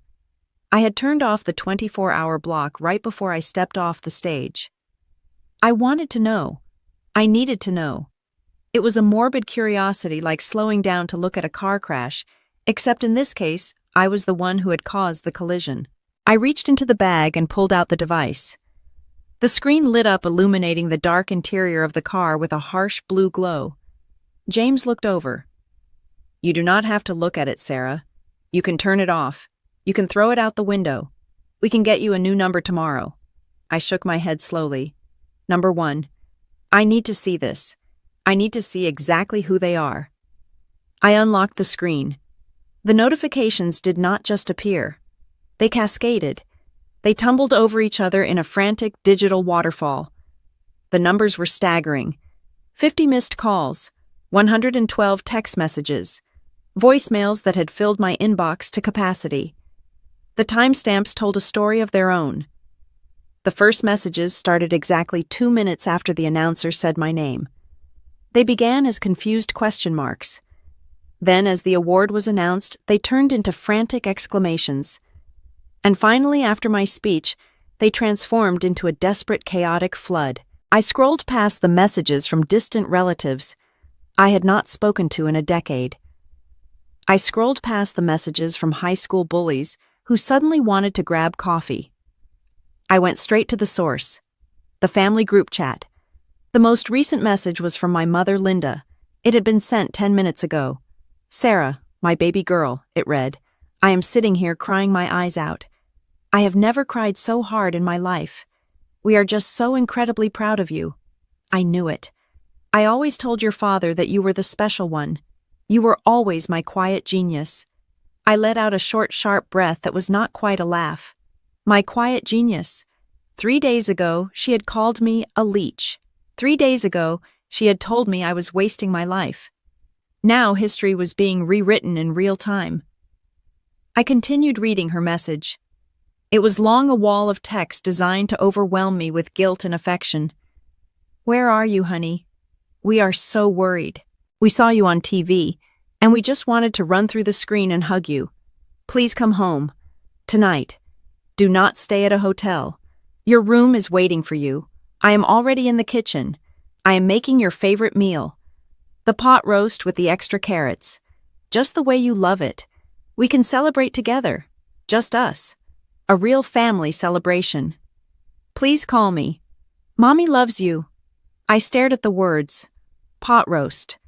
S1: I had turned off the 24-hour block right before I stepped off the stage. I wanted to know. I needed to know. It was a morbid curiosity, like slowing down to look at a car crash, except in this case, I was the one who had caused the collision. I reached into the bag and pulled out the device. The screen lit up, illuminating the dark interior of the car with a harsh blue glow. James looked over. You do not have to look at it, Sarah. You can turn it off. You can throw it out the window. We can get you a new number tomorrow. I shook my head slowly. Number 1. I need to see this. I need to see exactly who they are. I unlocked the screen. The notifications did not just appear. They cascaded. They tumbled over each other in a frantic digital waterfall. The numbers were staggering. 50 missed calls, 112 text messages, voicemails that had filled my inbox to capacity. The timestamps told a story of their own. The first messages started exactly 2 minutes after the announcer said my name. They began as confused question marks. Then, as the award was announced, they turned into frantic exclamations. And finally, after my speech, they transformed into a desperate, chaotic flood. I scrolled past the messages from distant relatives I had not spoken to in a decade. I scrolled past the messages from high school bullies who suddenly wanted to grab coffee. I went straight to the source, the family group chat. The most recent message was from my mother, Linda. It had been sent 10 minutes ago. "Sarah, my baby girl," it read. "I am sitting here crying my eyes out. I have never cried so hard in my life. We are just so incredibly proud of you. I knew it. I always told your father that you were the special one. You were always my quiet genius." I let out a short, sharp breath that was not quite a laugh. My quiet genius. 3 days ago, she had called me a leech. 3 days ago, she had told me I was wasting my life. Now history was being rewritten in real time. I continued reading her message. It was long, a wall of text designed to overwhelm me with guilt and affection. "Where are you, honey? We are so worried. We saw you on TV, and we just wanted to run through the screen and hug you. Please come home. Tonight. Do not stay at a hotel. Your room is waiting for you. I am already in the kitchen. I am making your favorite meal. The pot roast with the extra carrots. Just the way you love it. We can celebrate together. Just us. A real family celebration. Please call me. Mommy loves you." I stared at the words. Pot roast.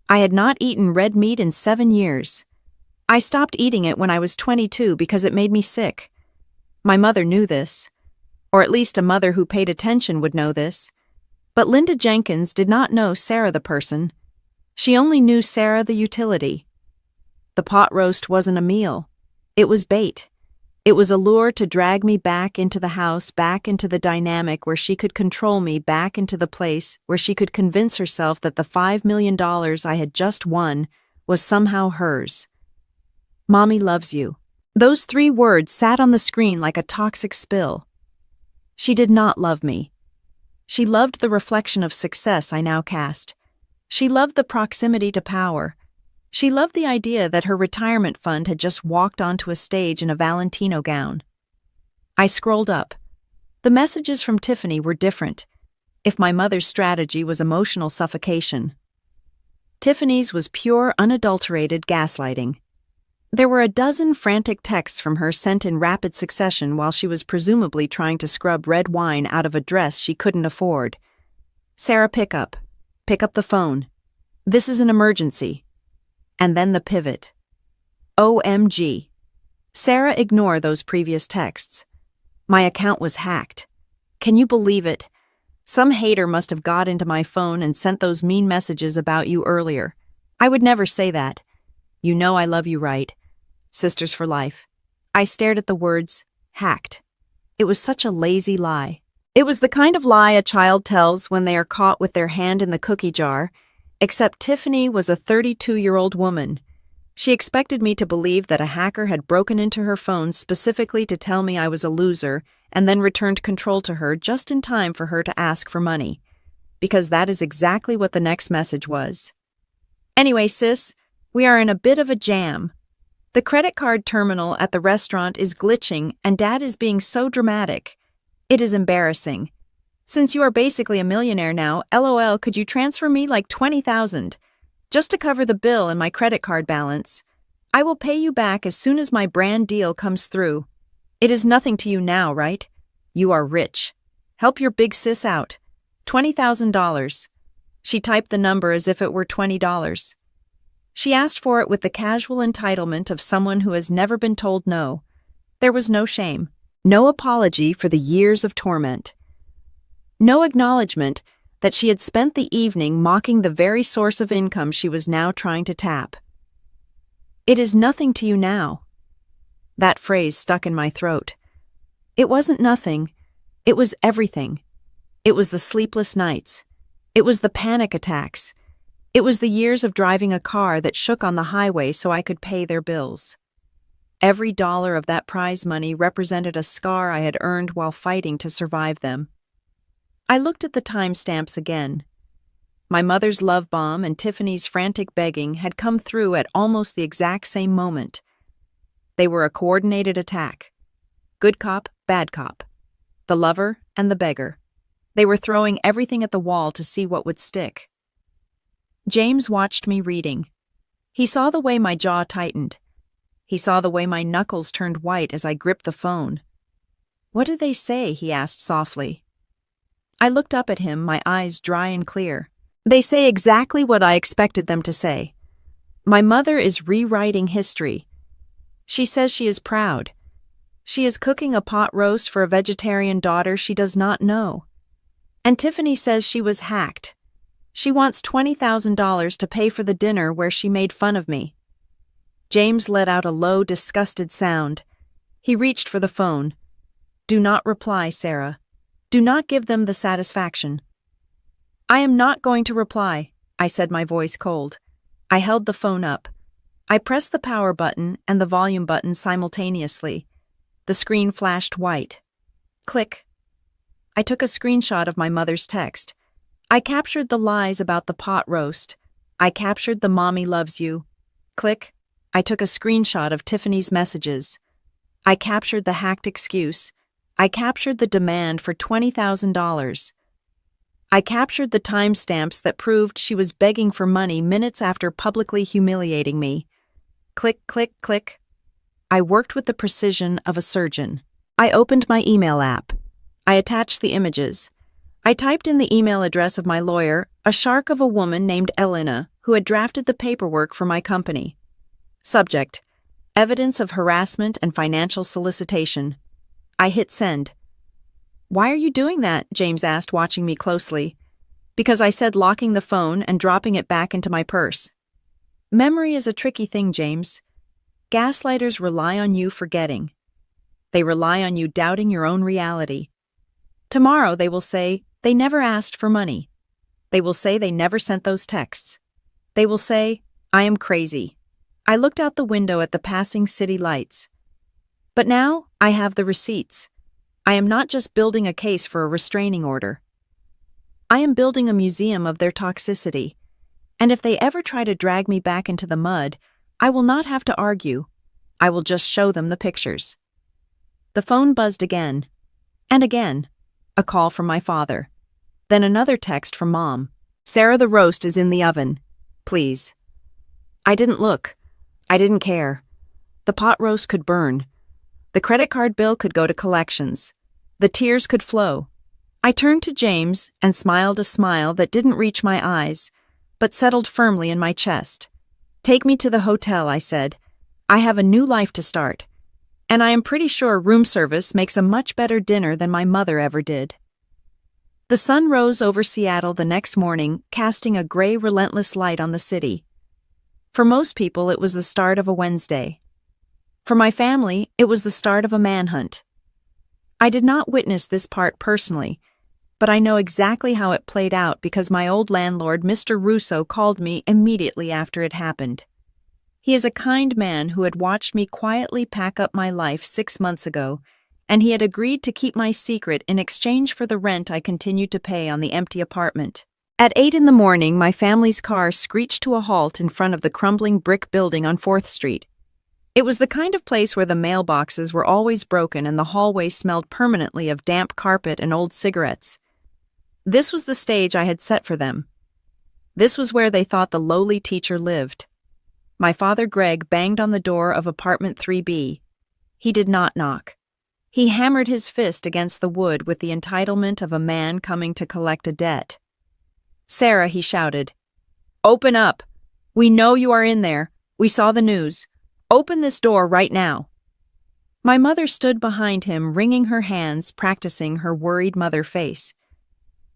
S1: I had not eaten red meat in 7 years. I stopped eating it when I was 22 because it made me sick. My mother knew this, or at least a mother who paid attention would know this. But Linda Jenkins did not know Sarah the person. She only knew Sarah the utility. The pot roast wasn't a meal. It was bait. It was a lure to drag me back into the house, back into the dynamic where she could control me, back into the place where she could convince herself that the $5 million I had just won was somehow hers. Mommy loves you. Those 3 words sat on the screen like a toxic spill. She did not love me. She loved the reflection of success I now cast. She loved the proximity to power. She loved the idea that her retirement fund had just walked onto a stage in a Valentino gown. I scrolled up. The messages from Tiffany were different. If my mother's strategy was emotional suffocation, Tiffany's was pure, unadulterated gaslighting. There were a dozen frantic texts from her sent in rapid succession while she was presumably trying to scrub red wine out of a dress she couldn't afford. "Sarah, pick up. Pick up the phone. This is an emergency." And then the pivot. OMG. Sarah, ignore those previous texts. My account was hacked. Can you believe it? Some hater must have got into my phone and sent those mean messages about you earlier. I would never say that. You know I love you, right? Sisters for life. I stared at the words, hacked. It was such a lazy lie. It was the kind of lie a child tells when they are caught with their hand in the cookie jar, except Tiffany was a 32-year-old woman. She expected me to believe that a hacker had broken into her phone specifically to tell me I was a loser and then returned control to her just in time for her to ask for money. Because that is exactly what the next message was. "Anyway, sis, we are in a bit of a jam. The credit card terminal at the restaurant is glitching and Dad is being so dramatic. It is embarrassing. Since you are basically a millionaire now, LOL, could you transfer me like $20,000 just to cover the bill and my credit card balance? I will pay you back as soon as my brand deal comes through. It is nothing to you now, right? You are rich. Help your big sis out. $20,000. She typed the number as if it were $20. She asked for it with the casual entitlement of someone who has never been told no. There was no shame, no apology for the years of torment. No acknowledgement that she had spent the evening mocking the very source of income she was now trying to tap. It is nothing to you now. That phrase stuck in my throat. It wasn't nothing. It was everything. It was the sleepless nights. It was the panic attacks. It was the years of driving a car that shook on the highway so I could pay their bills. Every dollar of that prize money represented a scar I had earned while fighting to survive them. I looked at the timestamps again. My mother's love bomb and Tiffany's frantic begging had come through at almost the exact same moment. They were a coordinated attack. Good cop, bad cop. the lover, and the beggar. They were throwing everything at the wall to see what would stick. James watched me reading. He saw the way my jaw tightened. He saw the way my knuckles turned white as I gripped the phone. "What do they say?" he asked softly. I looked up at him, my eyes dry and clear. "They say exactly what I expected them to say. My mother is rewriting history. She says she is proud. She is cooking a pot roast for a vegetarian daughter she does not know. And Tiffany says she was hacked. She wants $20,000 to pay for the dinner where she made fun of me." James let out a low, disgusted sound. He reached for the phone. "Do not reply, Sarah. Do not give them the satisfaction." "I am not going to reply," I said, my voice cold. I held the phone up. I pressed the power button and the volume button simultaneously. The screen flashed white. Click. I took a screenshot of my mother's text. I captured the lies about the pot roast. I captured the "mommy loves you." Click. I took a screenshot of Tiffany's messages. I captured the hacked excuse. I captured the demand for $20,000. I captured the timestamps that proved she was begging for money minutes after publicly humiliating me. Click, click, click. I worked with the precision of a surgeon. I opened my email app. I attached the images. I typed in the email address of my lawyer, a shark of a woman named Elena, who had drafted the paperwork for my company. Subject: evidence of harassment and financial solicitation. I hit send. "Why are you doing that?" James asked, watching me closely. "Because I said locking the phone and dropping it back into my purse." Memory is a tricky thing, James. Gaslighters rely on you forgetting. They rely on you doubting your own reality. Tomorrow they will say they never asked for money. They will say they never sent those texts. They will say, "I am crazy. I looked out the window at the passing city lights." But now I have the receipts. I am not just building a case for a restraining order. I am building a museum of their toxicity. And if they ever try to drag me back into the mud, I will not have to argue. I will just show them the pictures. The phone buzzed again. And again. A call from my father. Then another text from Mom. "Sarah, the roast is in the oven. Please." I didn't look. I didn't care. The pot roast could burn. The credit card bill could go to collections. The tears could flow. I turned to James and smiled a smile that didn't reach my eyes, but settled firmly in my chest. "Take me to the hotel," I said. "I have a new life to start. And I am pretty sure room service makes a much better dinner than my mother ever did." The sun rose over Seattle the next morning, casting a gray, relentless light on the city. For most people, it was the start of a Wednesday. For my family, it was the start of a manhunt. I did not witness this part personally, but I know exactly how it played out because my old landlord, Mr. Russo, called me immediately after it happened. He is a kind man who had watched me quietly pack up my life 6 months ago, and he had agreed to keep my secret in exchange for the rent I continued to pay on the empty apartment. At 8 in the morning, my family's car screeched to a halt in front of the crumbling brick building on 4th Street. It was the kind of place where the mailboxes were always broken and the hallway smelled permanently of damp carpet and old cigarettes. This was the stage I had set for them. This was where they thought the lowly teacher lived. My father, Greg, banged on the door of apartment 3B. He did not knock. He hammered his fist against the wood with the entitlement of a man coming to collect a debt. "Sarah," he shouted, "open up. We know you are in there. We saw the news. Open this door right now." My mother stood behind him, wringing her hands, practicing her worried mother face.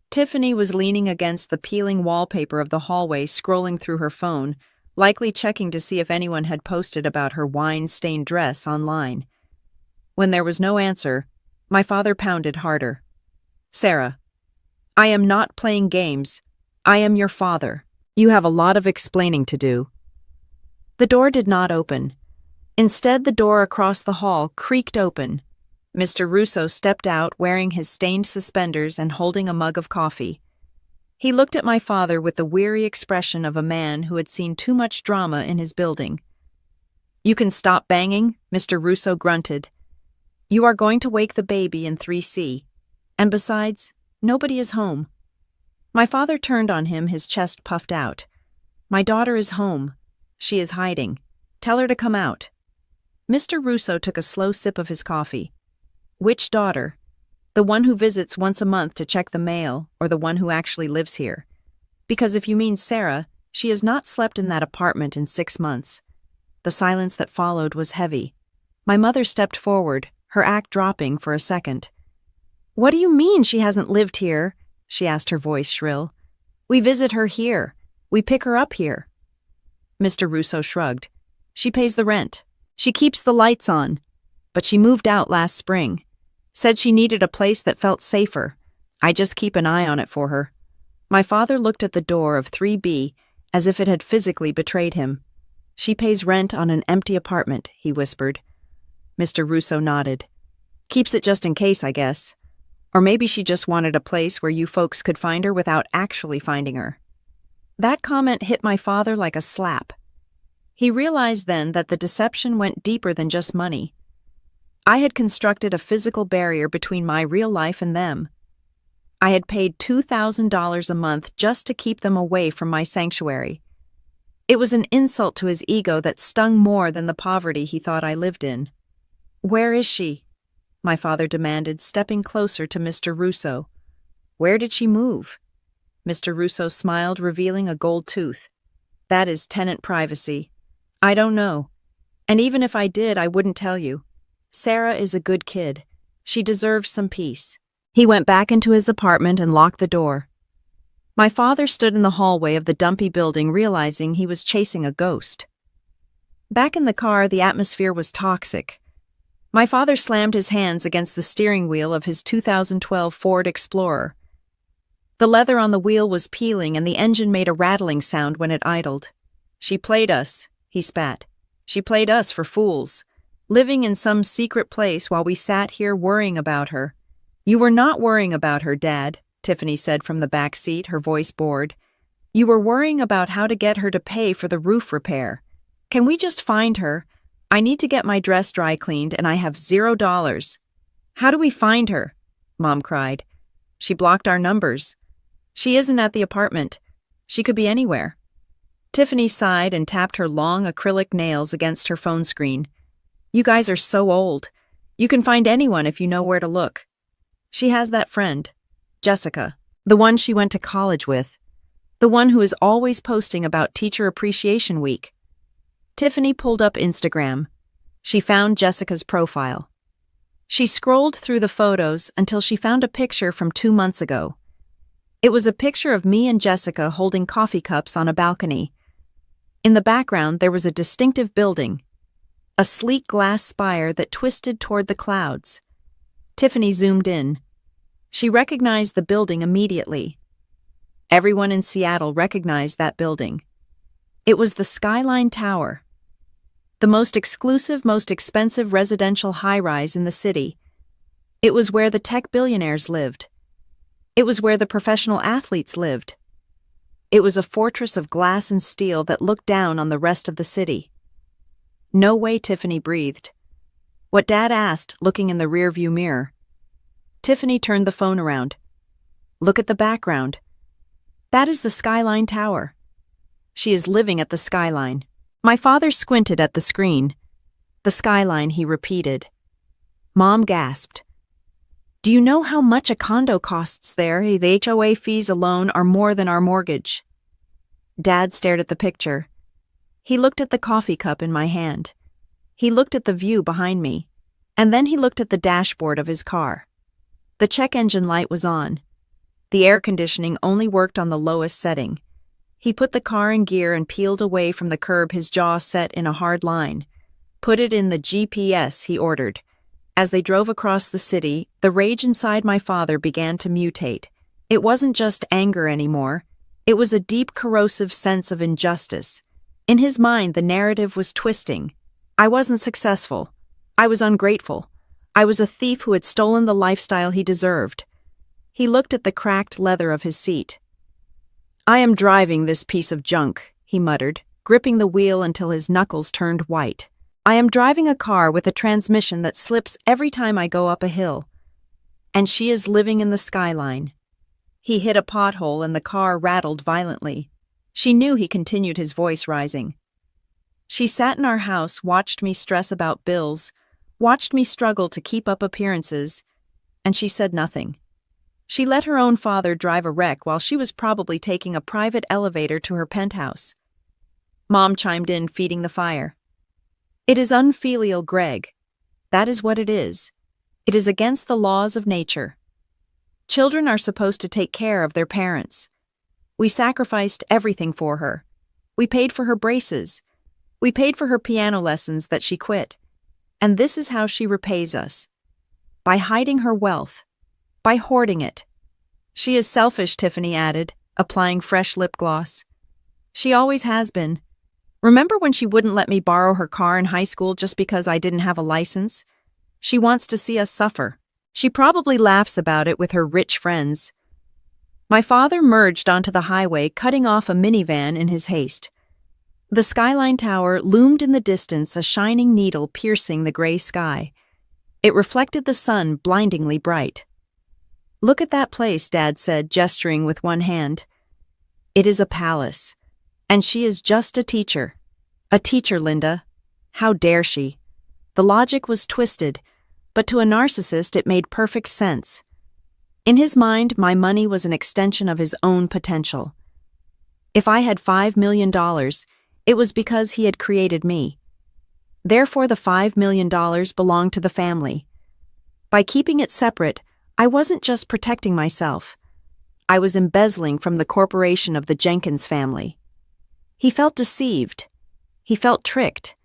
S1: Tiffany was leaning against the peeling wallpaper of the hallway, scrolling through her phone, likely checking to see if anyone had posted about her wine-stained dress online. When there was no answer, my father pounded harder. "Sarah, I am not playing games. I am your father. You have a lot of explaining to do." The door did not open. Instead, the door across the hall creaked open. Mr. Russo stepped out wearing his stained suspenders and holding a mug of coffee. He looked at my father with the weary expression of a man who had seen too much drama in his building. "You can stop banging," Mr. Russo grunted. "You are going to wake the baby in 3C. And besides, nobody is home. My father turned on him, his chest puffed out. My daughter is home. She is hiding. Tell her to come out. Mr. Russo took a slow sip of his coffee. Which daughter? The one who visits once a month to check the mail, or the one who actually lives here? Because if you mean Sarah, she has not slept in that apartment in 6 months. The silence that followed was heavy. My mother stepped forward, her act dropping for a second. What do you mean she hasn't lived here? She asked, her voice shrill. We visit her here. We pick her up here. Mr. Russo shrugged. She pays the rent. She keeps the lights on. But she moved out last spring. Said she needed a place that felt safer. I just keep an eye on it for her. My father looked at the door of 3B as if it had physically betrayed him. She pays rent on an empty apartment, he whispered. Mr. Russo nodded. Keeps it just in case, I guess. Or maybe she just wanted a place where you folks could find her without actually finding her. That comment hit my father like a slap. He realized then that the deception went deeper than just money. I had constructed a physical barrier between my real life and them. I had paid $2,000 a month just to keep them away from my sanctuary. It was an insult to his ego that stung more than the poverty he thought I lived in. Where is she? My father demanded, stepping closer to Mr. Russo. Where did she move? Mr. Russo smiled, revealing a gold tooth. That is tenant privacy. I don't know. And even if I did, I wouldn't tell you. Sarah is a good kid. She deserves some peace. He went back into his apartment and locked the door. My father stood in the hallway of the dumpy building, realizing he was chasing a ghost. Back in the car, the atmosphere was toxic. My father slammed his hands against the steering wheel of his 2012 Ford Explorer. The leather on the wheel was peeling and the engine made a rattling sound when it idled. She played us, he spat. She played us for fools, living in some secret place while we sat here worrying about her. You were not worrying about her, Dad, Tiffany said from the back seat, her voice bored. You were worrying about how to get her to pay for the roof repair. Can we just find her? I need to get my dress dry cleaned and I have $0. How do we find her? Mom cried. She blocked our numbers. She isn't at the apartment. She could be anywhere. Tiffany sighed and tapped her long acrylic nails against her phone screen. You guys are so old. You can find anyone if you know where to look. She has that friend, Jessica, the one she went to college with, the one who is always posting about Teacher Appreciation Week. Tiffany pulled up Instagram. She found Jessica's profile. She scrolled through the photos until she found a picture from 2 months ago. It was a picture of me and Jessica holding coffee cups on a balcony. In the background, there was a distinctive building, a sleek glass spire that twisted toward the clouds. Tiffany zoomed in. She recognized the building immediately. Everyone in Seattle recognized that building. It was the Skyline Tower, the most exclusive, most expensive residential high-rise in the city. It was where the tech billionaires lived. It was where the professional athletes lived. It was a fortress of glass and steel that looked down on the rest of the city. No way, Tiffany breathed. What Dad asked, looking in the rearview mirror. Tiffany turned the phone around. Look at the background. That is the Skyline Tower. She is living at the skyline. My father squinted at the screen. The skyline, he repeated. Mom gasped. Do you know how much a condo costs there? The HOA fees alone are more than our mortgage. Dad stared at the picture. He looked at the coffee cup in my hand. He looked at the view behind me. And then he looked at the dashboard of his car. The check engine light was on. The air conditioning only worked on the lowest setting. He put the car in gear and peeled away from the curb, his jaw set in a hard line. Put it in the GPS, he ordered. As they drove across the city, the rage inside my father began to mutate. It wasn't just anger anymore. It was a deep, corrosive sense of injustice. In his mind, the narrative was twisting. I wasn't successful. I was ungrateful. I was a thief who had stolen the lifestyle he deserved. He looked at the cracked leather of his seat. I am driving this piece of junk, he muttered, gripping the wheel until his knuckles turned white. I am driving a car with a transmission that slips every time I go up a hill. and she is living in the skyline. He hit a pothole and the car rattled violently. She knew he continued, his voice rising. She sat in our house, watched me stress about bills, watched me struggle to keep up appearances, and she said nothing. She let her own father drive a wreck while she was probably taking a private elevator to her penthouse. Mom chimed in, feeding the fire. It is unfilial, Greg. That is what it is. It is against the laws of nature. Children are supposed to take care of their parents. We sacrificed everything for her. We paid for her braces. We paid for her piano lessons that she quit. And this is how she repays us. By hiding her wealth. By hoarding it. She is selfish, Tiffany added, applying fresh lip gloss. She always has been. Remember when she wouldn't let me borrow her car in high school just because I didn't have a license? She wants to see us suffer. She probably laughs about it with her rich friends. My father merged onto the highway, cutting off a minivan in his haste. The skyline tower loomed in the distance, a shining needle piercing the gray sky. It reflected the sun, blindingly bright. Look at that place, Dad said, gesturing with one hand. It is a palace. And she is just a teacher. A teacher, Linda. How dare she? The logic was twisted, but to a narcissist it made perfect sense. In his mind, my money was an extension of his own potential. If I had $5 million, it was because he had created me. Therefore, the $5 million belonged to the family. By keeping it separate, I wasn't just protecting myself. I was embezzling from the corporation of the Jenkins family. He felt deceived. He felt tricked.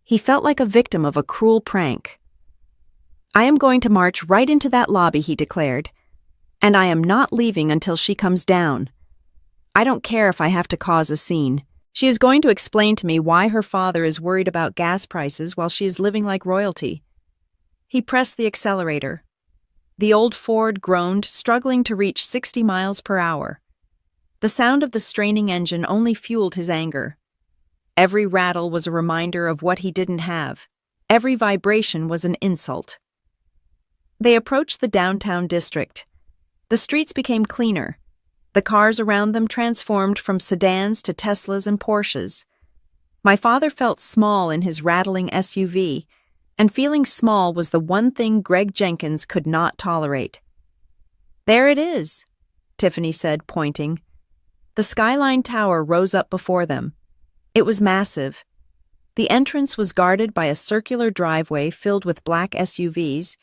S1: He felt like a victim of a cruel prank. I am going to march right into that lobby, he declared, and I am not leaving until she comes down. I don't care if I have to cause a scene. She is going to explain to me why her father is worried about gas prices while she is living like royalty. He pressed the accelerator. The old Ford groaned, struggling to reach 60 miles per hour. The sound of the straining engine only fueled his anger. Every rattle was a reminder of what he didn't have. Every vibration was an insult. They approached the downtown district. The streets became cleaner. The cars around them transformed from sedans to Teslas and Porsches. My father felt small in his rattling SUV, and feeling small was the one thing Greg Jenkins could not tolerate. There it is, Tiffany said, pointing. The skyline tower rose up before them. It was massive. The entrance was guarded by a circular driveway filled with black SUVs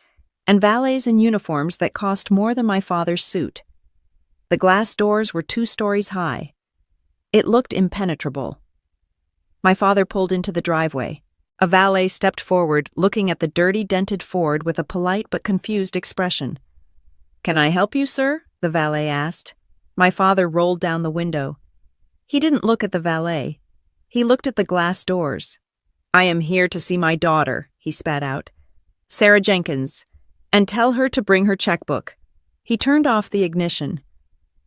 S1: and valets in uniforms that cost more than my father's suit. The glass doors were 2 stories high. It looked impenetrable. My father pulled into the driveway. A valet stepped forward, looking at the dirty, dented Ford with a polite but confused expression. "Can I help you, sir?" the valet asked. My father rolled down the window. He didn't look at the valet. He looked at the glass doors. "I am here to see my daughter," he spat out. "Sarah Jenkins. And tell her to bring her checkbook." He turned off the ignition.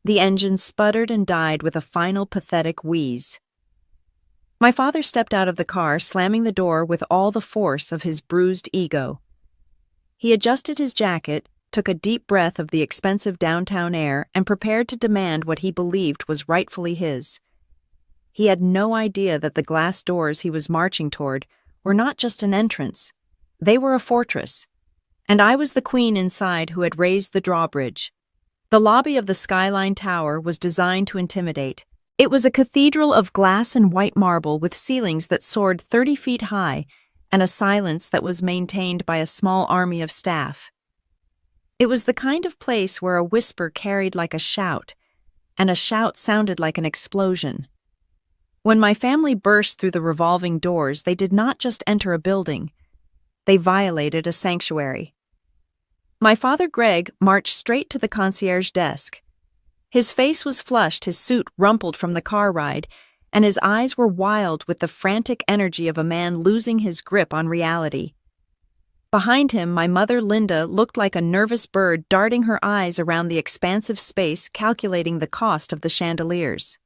S1: The engine sputtered and died with a final pathetic wheeze. My father stepped out of the car, slamming the door with all the force of his bruised ego. He adjusted his jacket, took a deep breath of the expensive downtown air, and prepared to demand what he believed was rightfully his. He had no idea that the glass doors he was marching toward were not just an entrance. They were a fortress. And I was the queen inside who had raised the drawbridge. The lobby of the Skyline Tower was designed to intimidate. It was a cathedral of glass and white marble with ceilings that soared 30 feet high and a silence that was maintained by a small army of staff. It was the kind of place where a whisper carried like a shout, and a shout sounded like an explosion. When my family burst through the revolving doors, they did not just enter a building. They violated a sanctuary. My father, Greg, marched straight to the concierge desk. His face was flushed, his suit rumpled from the car ride, and his eyes were wild with the frantic energy of a man losing his grip on reality. Behind him, my mother, Linda, looked like a nervous bird darting her eyes around the expansive space, calculating the cost of the chandeliers.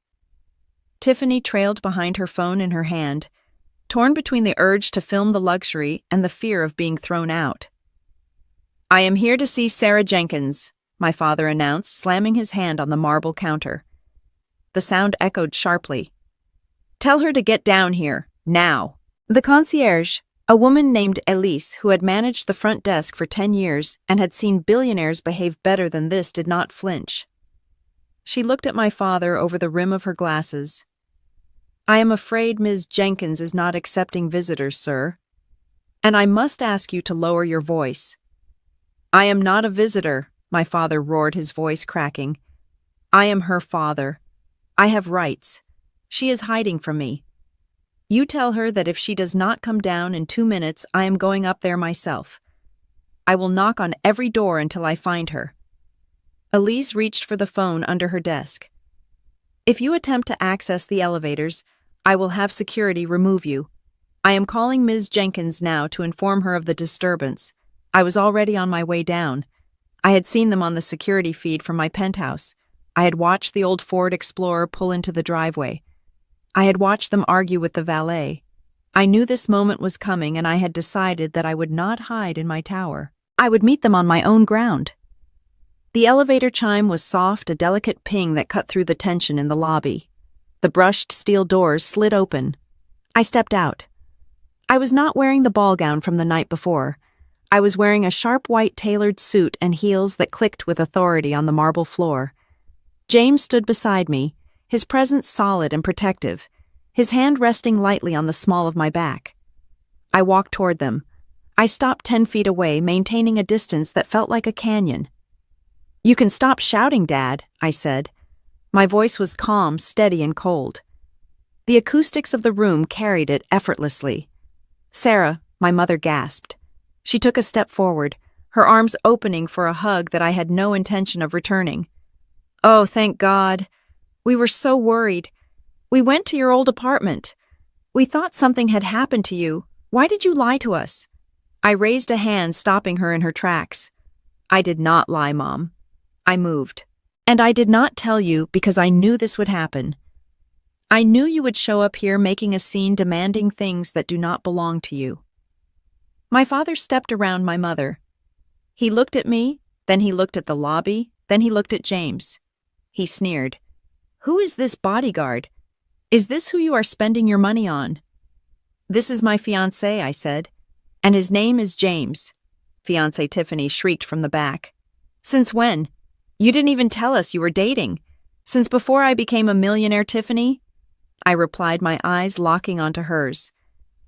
S1: Tiffany trailed behind, her phone in her hand, torn between the urge to film the luxury and the fear of being thrown out. I am here to see Sarah Jenkins, my father announced, slamming his hand on the marble counter. The sound echoed sharply. Tell her to get down here, now. The concierge, a woman named Elise who had managed the front desk for 10 years and had seen billionaires behave better than this, did not flinch. She looked at my father over the rim of her glasses. I am afraid Ms. Jenkins is not accepting visitors, sir. And I must ask you to lower your voice. I am not a visitor, my father roared, his voice cracking. I am her father. I have rights. She is hiding from me. You tell her that if she does not come down in 2 minutes, I am going up there myself. I will knock on every door until I find her. Elise reached for the phone under her desk. If you attempt to access the elevators, I will have security remove you. I am calling Ms. Jenkins now to inform her of the disturbance. I was already on my way down. I had seen them on the security feed from my penthouse. I had watched the old Ford Explorer pull into the driveway. I had watched them argue with the valet. I knew this moment was coming, and I had decided that I would not hide in my tower. I would meet them on my own ground. The elevator chime was soft, a delicate ping that cut through the tension in the lobby. The brushed steel doors slid open. I stepped out. I was not wearing the ball gown from the night before. I was wearing a sharp white tailored suit and heels that clicked with authority on the marble floor. James stood beside me, his presence solid and protective, his hand resting lightly on the small of my back. I walked toward them. I stopped 10 feet away, maintaining a distance that felt like a canyon. You can stop shouting, Dad, I said. My voice was calm, steady, and cold. The acoustics of the room carried it effortlessly. Sarah, my mother gasped. She took a step forward, her arms opening for a hug that I had no intention of returning. Oh, thank God. We were so worried. We went to your old apartment. We thought something had happened to you. Why did you lie to us? I raised a hand, stopping her in her tracks. I did not lie, Mom. I moved. And I did not tell you because I knew this would happen. I knew you would show up here making a scene, demanding things that do not belong to you. My father stepped around my mother. He looked at me, then he looked at the lobby, then he looked at James. He sneered. Who is this bodyguard? Is this who you are spending your money on? This is my fiancé, I said. And his name is James. Fiancé Tiffany shrieked from the back. Since when? You didn't even tell us you were dating. Since before I became a millionaire, Tiffany? I replied, my eyes locking onto hers.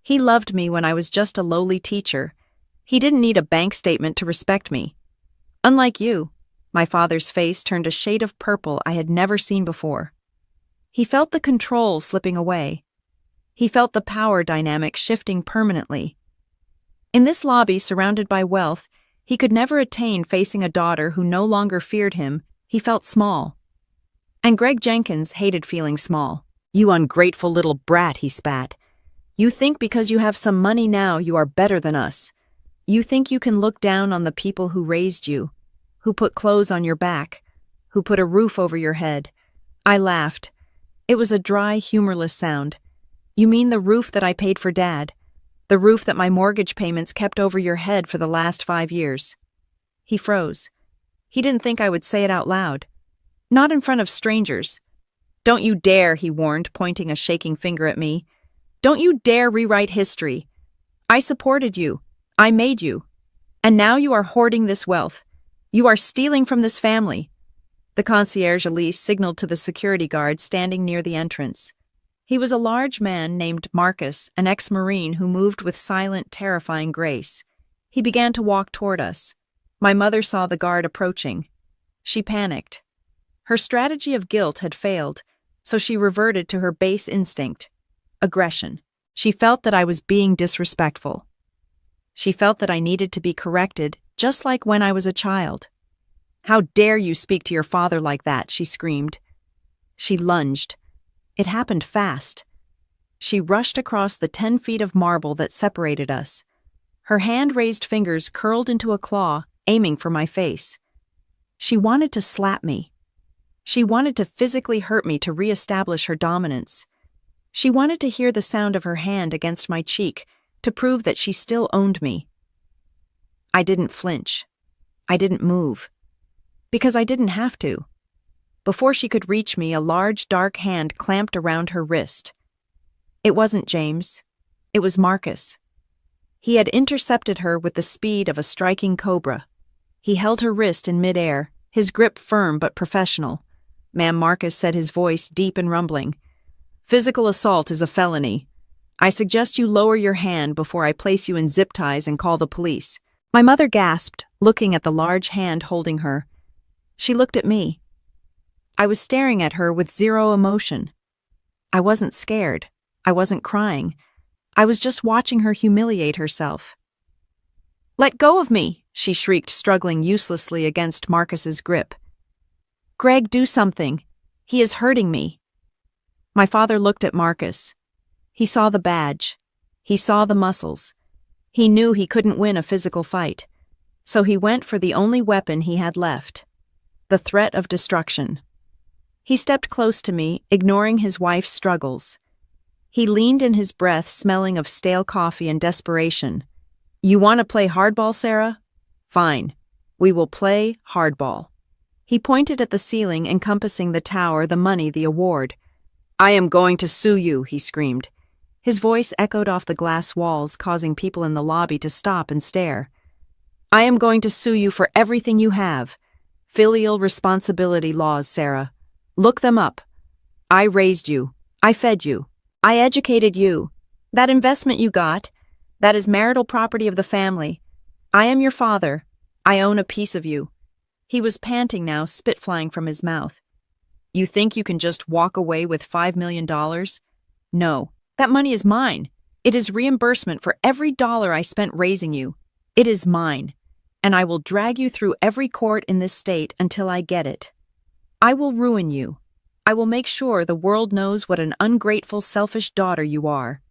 S1: He loved me when I was just a lowly teacher. He didn't need a bank statement to respect me. Unlike you, my father's face turned a shade of purple I had never seen before. He felt the control slipping away. He felt the power dynamic shifting permanently. In this lobby surrounded by wealth, he could never attain facing a daughter who no longer feared him. He felt small. And Greg Jenkins hated feeling small. You ungrateful little brat, he spat. You think because you have some money now you are better than us. You think you can look down on the people who raised you, who put clothes on your back, who put a roof over your head. I laughed. It was a dry, humorless sound. You mean the roof that I paid for Dad? The roof that my mortgage payments kept over your head for the last 5 years? He froze. He didn't think I would say it out loud. Not in front of strangers. Don't you dare, he warned, pointing a shaking finger at me. Don't you dare rewrite history. I supported you. I made you. And now you are hoarding this wealth. You are stealing from this family. The concierge Elise signaled to the security guard standing near the entrance. He was a large man named Marcus, an ex-Marine who moved with silent, terrifying grace. He began to walk toward us. My mother saw the guard approaching. She panicked. Her strategy of guilt had failed, so she reverted to her base instinct. Aggression. She felt that I was being disrespectful. She felt that I needed to be corrected, just like when I was a child. How dare you speak to your father like that, she screamed. She lunged. It happened fast. She rushed across the 10 feet of marble that separated us. Her hand-raised fingers curled into a claw, aiming for my face. She wanted to slap me. She wanted to physically hurt me to reestablish her dominance. She wanted to hear the sound of her hand against my cheek, to prove that she still owned me. I didn't flinch. I didn't move. Because I didn't have to. Before she could reach me, a large, dark hand clamped around her wrist. It wasn't James. It was Marcus. He had intercepted her with the speed of a striking cobra. He held her wrist in midair, his grip firm but professional. Ma'am, Marcus said, his voice deep and rumbling. Physical assault is a felony. I suggest you lower your hand before I place you in zip ties and call the police. My mother gasped, looking at the large hand holding her. She looked at me. I was staring at her with zero emotion. I wasn't scared. I wasn't crying. I was just watching her humiliate herself. "Let go of me," she shrieked, struggling uselessly against Marcus's grip. "Greg, do something. He is hurting me." My father looked at Marcus. He saw the badge. He saw the muscles. He knew he couldn't win a physical fight. So he went for the only weapon he had left. The threat of destruction. He stepped close to me, ignoring his wife's struggles. He leaned in his breath, smelling of stale coffee and desperation. "You want to play hardball, Sarah? Fine. We will play hardball." He pointed at the ceiling encompassing the tower, the money, the award. "I am going to sue you," he screamed. His voice echoed off the glass walls, causing people in the lobby to stop and stare. "I am going to sue you for everything you have. Filial responsibility laws, Sarah. Look them up. I raised you. I fed you. I educated you. That investment you got, that is marital property of the family. I am your father. I own a piece of you." He was panting now, spit flying from his mouth. "You think you can just walk away with $5 million? No, that money is mine. It is reimbursement for every dollar I spent raising you. It is mine, and I will drag you through every court in this state until I get it. I will ruin you. I will make sure the world knows what an ungrateful, selfish daughter you are."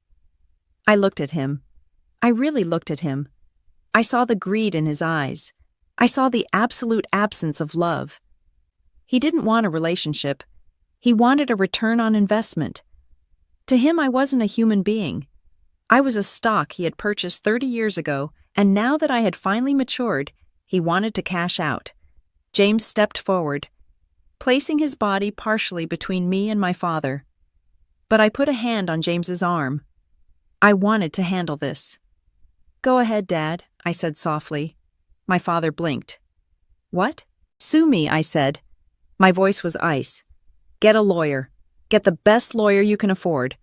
S1: I looked at him. I really looked at him. I saw the greed in his eyes. I saw the absolute absence of love. He didn't want a relationship. He wanted a return on investment. To him, I wasn't a human being. I was a stock he had purchased 30 years ago, and now that I had finally matured, he wanted to cash out. James stepped forward, placing his body partially between me and my father. But I put a hand on James's arm. I wanted to handle this. "Go ahead, Dad," I said softly. My father blinked. "What?" "Sue me," I said. My voice was ice. "Get a lawyer. Get the best lawyer you can afford.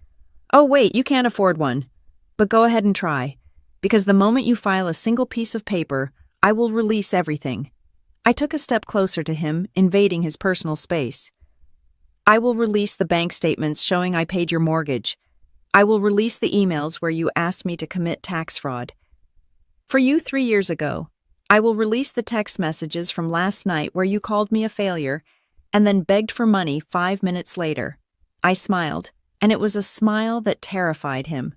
S1: Oh, wait, you can't afford one. But go ahead and try, because the moment you file a single piece of paper, I will release everything." I took a step closer to him, invading his personal space. "I will release the bank statements showing I paid your mortgage. I will release the emails where you asked me to commit tax fraud. For you 3 years ago, I will release the text messages from last night where you called me a failure and then begged for money 5 minutes later." I smiled, and it was a smile that terrified him.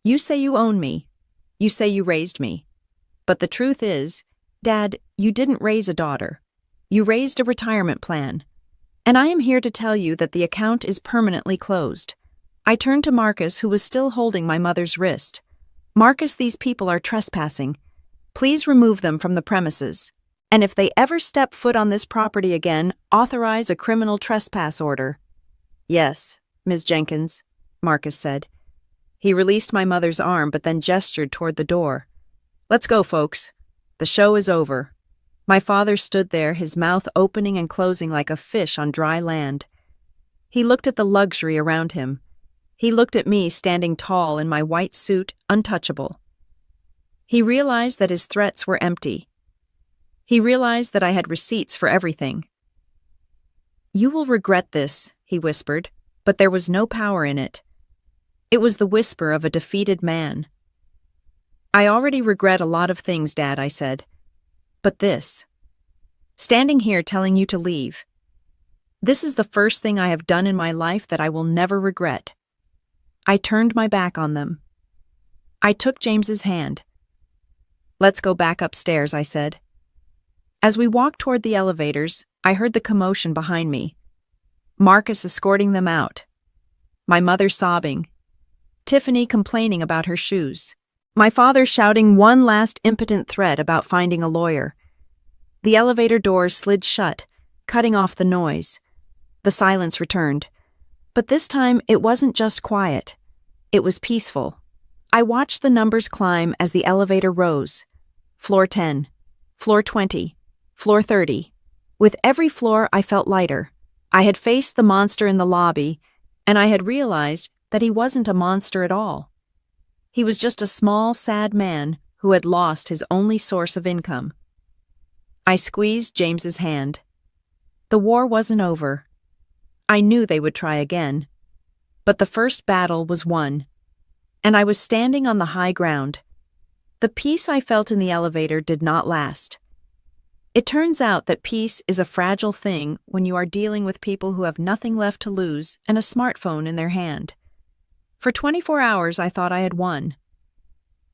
S1: "You say you own me. You say you raised me. But the truth is, Dad, you didn't raise a daughter. You raised a retirement plan. And I am here to tell you that the account is permanently closed." I turned to Marcus, who was still holding my mother's wrist. "Marcus, these people are trespassing. Please remove them from the premises. And if they ever step foot on this property again, authorize a criminal trespass order." "Yes, Ms. Jenkins," Marcus said. He released my mother's arm but then gestured toward the door. "Let's go, folks. The show is over." My father stood there, his mouth opening and closing like a fish on dry land. He looked at the luxury around him. He looked at me standing tall in my white suit, untouchable. He realized that his threats were empty. He realized that I had receipts for everything. "You will regret this," he whispered, but there was no power in it. It was the whisper of a defeated man. "I already regret a lot of things, Dad," I said. "But this. Standing here telling you to leave. This is the first thing I have done in my life that I will never regret." I turned my back on them. I took James's hand. "Let's go back upstairs," I said. As we walked toward the elevators, I heard the commotion behind me. Marcus escorting them out. My mother sobbing. Tiffany complaining about her shoes. My father shouting one last impotent threat about finding a lawyer. The elevator doors slid shut, cutting off the noise. The silence returned. But this time, it wasn't just quiet. It was peaceful. I watched the numbers climb as the elevator rose. Floor 10, floor 20, floor 30. With every floor, I felt lighter. I had faced the monster in the lobby, and I had realized that he wasn't a monster at all. He was just a small, sad man who had lost his only source of income. I squeezed James's hand. The war wasn't over. I knew they would try again. But the first battle was won, and I was standing on the high ground. The peace I felt in the elevator did not last. It turns out that peace is a fragile thing when you are dealing with people who have nothing left to lose and a smartphone in their hand. For 24 hours, I thought I had won.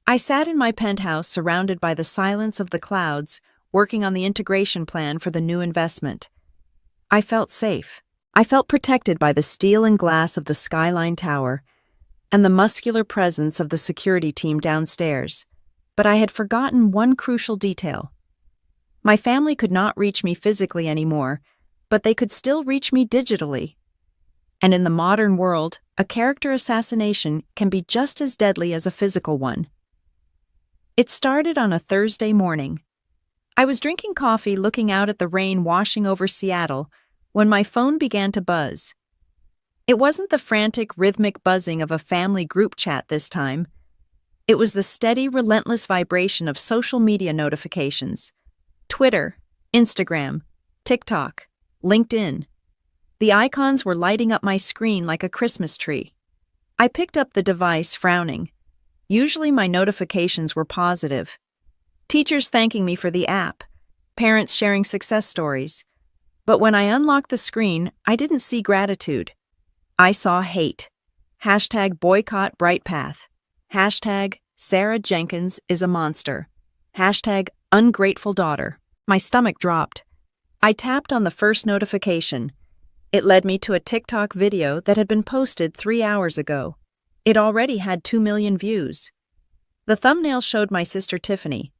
S1: I sat in my penthouse surrounded by the silence of the clouds, working on the integration plan for the new investment. I felt safe. I felt protected by the steel and glass of the Skyline Tower and the muscular presence of the security team downstairs. But I had forgotten one crucial detail. My family could not reach me physically anymore, but they could still reach me digitally. And in the modern world, a character assassination can be just as deadly as a physical one. It started on a Thursday morning. I was drinking coffee looking out at the rain washing over Seattle when my phone began to buzz. It wasn't the frantic, rhythmic buzzing of a family group chat this time. It was the steady, relentless vibration of social media notifications. Twitter, Instagram, TikTok, LinkedIn. The icons were lighting up my screen like a Christmas tree. I picked up the device, frowning. Usually my notifications were positive. Teachers thanking me for the app, parents sharing success stories. But when I unlocked the screen, I didn't see gratitude. I saw hate. Hashtag boycott Bright Path. Hashtag Sarah Jenkins is a monster. Hashtag ungrateful daughter. My stomach dropped. I tapped on the first notification. It led me to a TikTok video that had been posted 3 hours ago. It already had 2 million views. The thumbnail showed my sister Tiffany.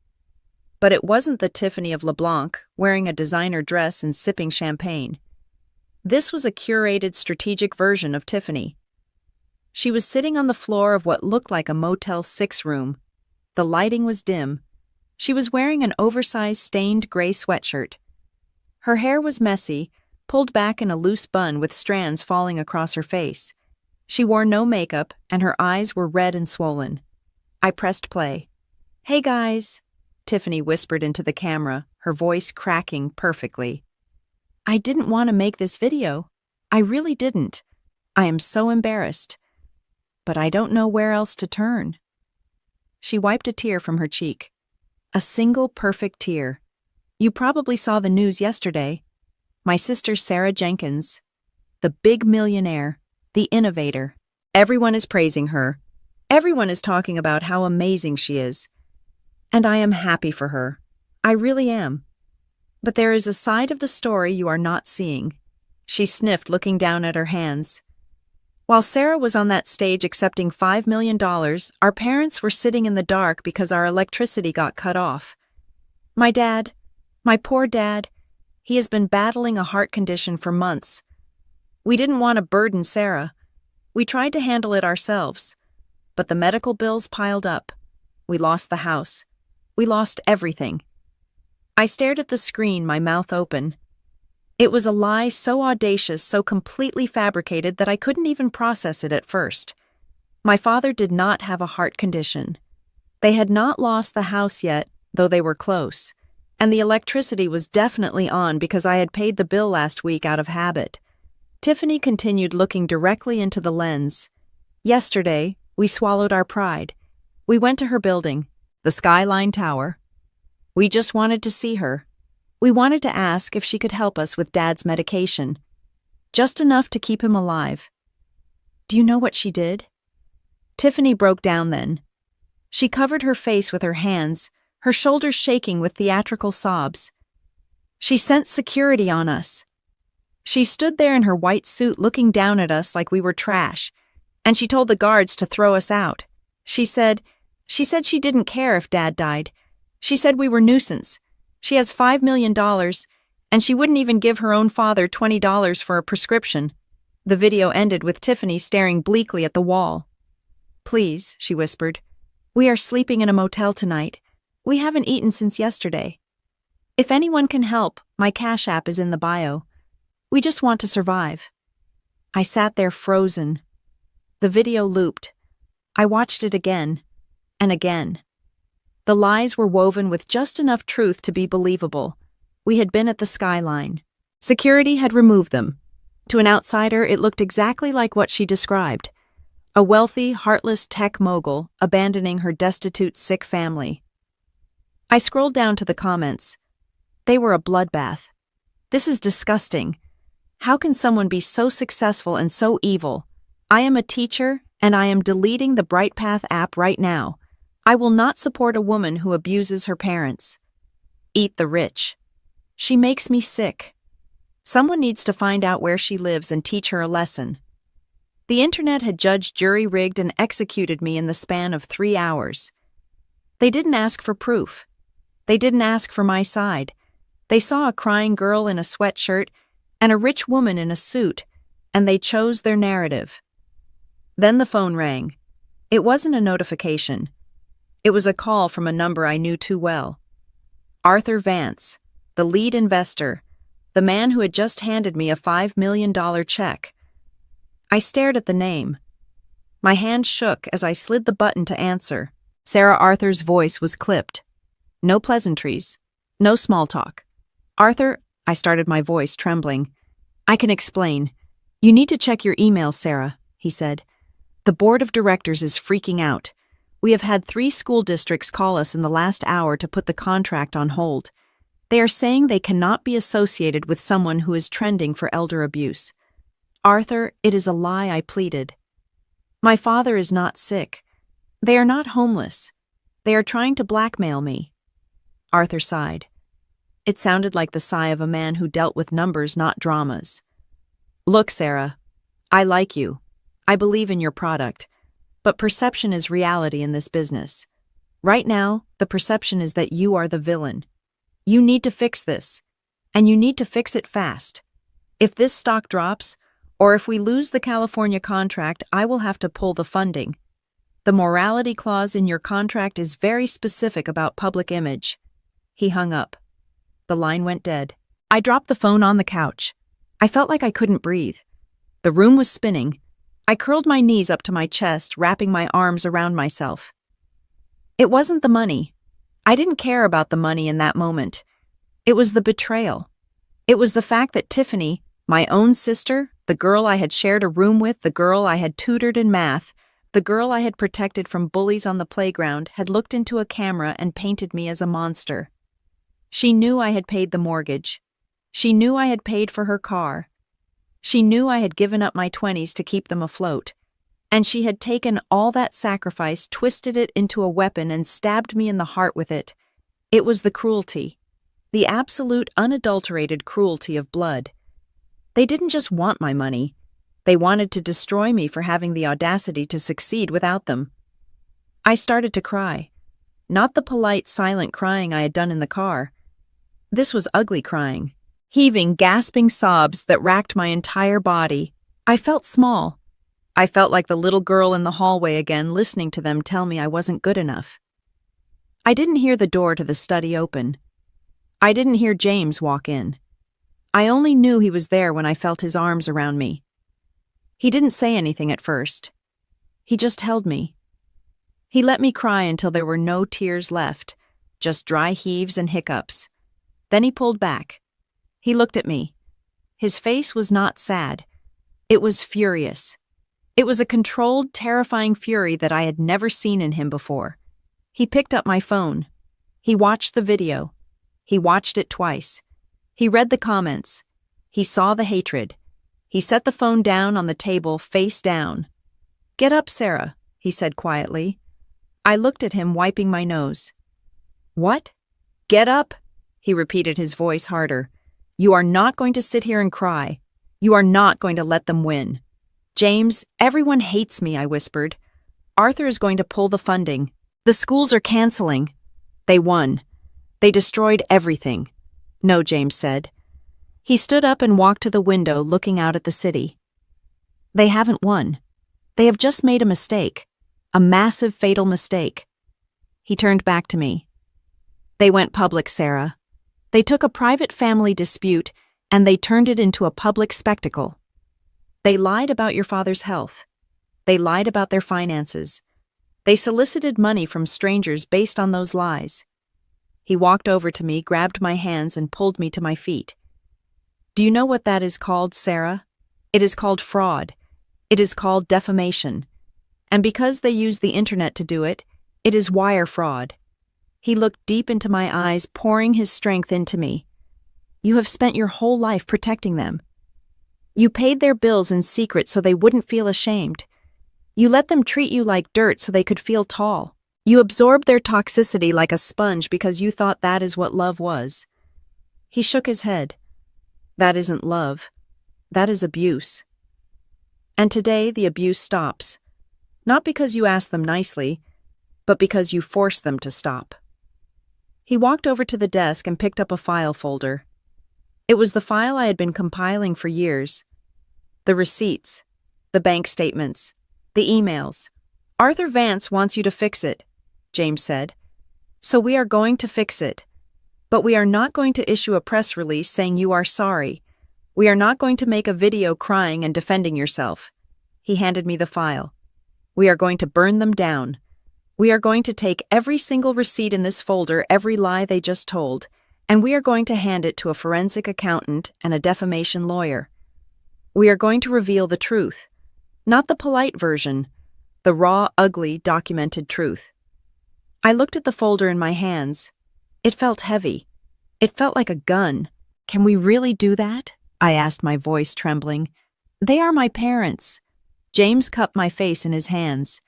S1: But it wasn't the Tiffany of LeBlanc, wearing a designer dress and sipping champagne. This was a curated, strategic version of Tiffany. She was sitting on the floor of what looked like a Motel 6 room. The lighting was dim. She was wearing an oversized, stained gray sweatshirt. Her hair was messy, pulled back in a loose bun with strands falling across her face. She wore no makeup, and her eyes were red and swollen. I pressed play. "Hey guys," Tiffany whispered into the camera, her voice cracking perfectly. "I didn't want to make this video. I really didn't. I am so embarrassed. But I don't know where else to turn." She wiped a tear from her cheek. A single perfect tear. "You probably saw the news yesterday. My sister Sarah Jenkins. The big millionaire. The innovator. Everyone is praising her. Everyone is talking about how amazing she is. And I am happy for her. I really am. But there is a side of the story you are not seeing." She sniffed, looking down at her hands. "While Sarah was on that stage accepting $5 million, our parents were sitting in the dark because our electricity got cut off. My dad, my poor dad, he has been battling a heart condition for months. We didn't want to burden Sarah. We tried to handle it ourselves. But the medical bills piled up. We lost the house. We lost everything." I stared at the screen, my mouth open. It was a lie so audacious, so completely fabricated that I couldn't even process it at first. My father did not have a heart condition. They had not lost the house yet, though they were close. And the electricity was definitely on because I had paid the bill last week out of habit. Tiffany continued, looking directly into the lens. "Yesterday, we swallowed our pride. We went to her building, the Skyline Tower. We just wanted to see her. We wanted to ask if she could help us with Dad's medication. Just enough to keep him alive. Do you know what she did?" Tiffany broke down then. She covered her face with her hands, her shoulders shaking with theatrical sobs. "She sent security on us. She stood there in her white suit looking down at us like we were trash, and she told the guards to throw us out. She said she didn't care if Dad died. She said we were nuisance. She has $5 million, and she wouldn't even give her own father $20 for a prescription. The video ended with Tiffany staring bleakly at the wall. "Please," she whispered. "We are sleeping in a motel tonight. We haven't eaten since yesterday. If anyone can help, my Cash App is in the bio. We just want to survive." I sat there frozen. The video looped. I watched it again and again. The lies were woven with just enough truth to be believable. We had been at the skyline. Security had removed them. To an outsider, it looked exactly like what she described. A wealthy, heartless tech mogul abandoning her destitute, sick family. I scrolled down to the comments. They were a bloodbath. "This is disgusting. How can someone be so successful and so evil? I am a teacher, and I am deleting the BrightPath app right now. I will not support a woman who abuses her parents. Eat the rich. She makes me sick. Someone needs to find out where she lives and teach her a lesson." The internet had judged, jury-rigged, and executed me in the span of 3 hours. They didn't ask for proof. They didn't ask for my side. They saw a crying girl in a sweatshirt and a rich woman in a suit, and they chose their narrative. Then the phone rang. It wasn't a notification. It was a call from a number I knew too well. Arthur Vance, the lead investor, the man who had just handed me a $5 million check. I stared at the name. My hand shook as I slid the button to answer. Sarah Arthur's voice was clipped. No pleasantries. No small talk. "Arthur," I started, my voice trembling. "I can explain. You need to check your email, Sarah," he said. "The board of directors is freaking out. We have had 3 school districts call us in the last hour to put the contract on hold. They are saying they cannot be associated with someone who is trending for elder abuse." "Arthur, it is a lie," I pleaded. "My father is not sick. They are not homeless. They are trying to blackmail me." Arthur sighed. It sounded like the sigh of a man who dealt with numbers, not dramas. "Look, Sarah, I like you. I believe in your product. But perception is reality in this business. Right now, the perception is that you are the villain. You need to fix this, and you need to fix it fast. If this stock drops, or if we lose the California contract, I will have to pull the funding. The morality clause in your contract is very specific about public image." He hung up. The line went dead. I dropped the phone on the couch. I felt like I couldn't breathe. The room was spinning. I curled my knees up to my chest, wrapping my arms around myself. It wasn't the money. I didn't care about the money in that moment. It was the betrayal. It was the fact that Tiffany, my own sister, the girl I had shared a room with, the girl I had tutored in math, the girl I had protected from bullies on the playground, had looked into a camera and painted me as a monster. She knew I had paid the mortgage. She knew I had paid for her car. She knew I had given up my 20s to keep them afloat. And she had taken all that sacrifice, twisted it into a weapon, and stabbed me in the heart with it. It was the cruelty. The absolute, unadulterated cruelty of blood. They didn't just want my money. They wanted to destroy me for having the audacity to succeed without them. I started to cry. Not the polite, silent crying I had done in the car. This was ugly crying. Heaving, gasping sobs that racked my entire body. I felt small. I felt like the little girl in the hallway again, listening to them tell me I wasn't good enough. I didn't hear the door to the study open. I didn't hear James walk in. I only knew he was there when I felt his arms around me. He didn't say anything at first. He just held me. He let me cry until there were no tears left, just dry heaves and hiccups. Then he pulled back. He looked at me. His face was not sad. It was furious. It was a controlled, terrifying fury that I had never seen in him before. He picked up my phone. He watched the video. He watched it twice. He read the comments. He saw the hatred. He set the phone down on the table, face down. "Get up, Sarah," he said quietly. I looked at him, wiping my nose. "What?" "Get up," he repeated, his voice harder. "You are not going to sit here and cry. You are not going to let them win." "James, everyone hates me," I whispered. "Arthur is going to pull the funding. The schools are canceling." They won. They destroyed everything. No, James said. He stood up and walked to the window, looking out at the city. They haven't won. They have just made a mistake. A massive, fatal mistake. He turned back to me. They went public, Sarah. They took a private family dispute and they turned it into a public spectacle. They lied about your father's health. They lied about their finances. They solicited money from strangers based on those lies. He walked over to me, grabbed my hands, and pulled me to my feet. Do you know what that is called, Sarah? It is called fraud. It is called defamation. And because they use the internet to do it, it is wire fraud. He looked deep into my eyes, pouring his strength into me. You have spent your whole life protecting them. You paid their bills in secret so they wouldn't feel ashamed. You let them treat you like dirt so they could feel tall. You absorbed their toxicity like a sponge because you thought that is what love was. He shook his head. That isn't love. That is abuse. And today the abuse stops. Not because you asked them nicely, but because you forced them to stop. He walked over to the desk and picked up a file folder. It was the file I had been compiling for years. The receipts, the bank statements, the emails. Arthur Vance wants you to fix it, James said. So we are going to fix it. But we are not going to issue a press release saying you are sorry. We are not going to make a video crying and defending yourself. He handed me the file. We are going to burn them down. We are going to take every single receipt in this folder, every lie they just told, and we are going to hand it to a forensic accountant and a defamation lawyer. We are going to reveal the truth, not the polite version, the raw, ugly, documented truth. I looked at the folder in my hands. It felt heavy. It felt like a gun. Can we really do that? I asked, my voice trembling. They are my parents. James cupped my face in his hands.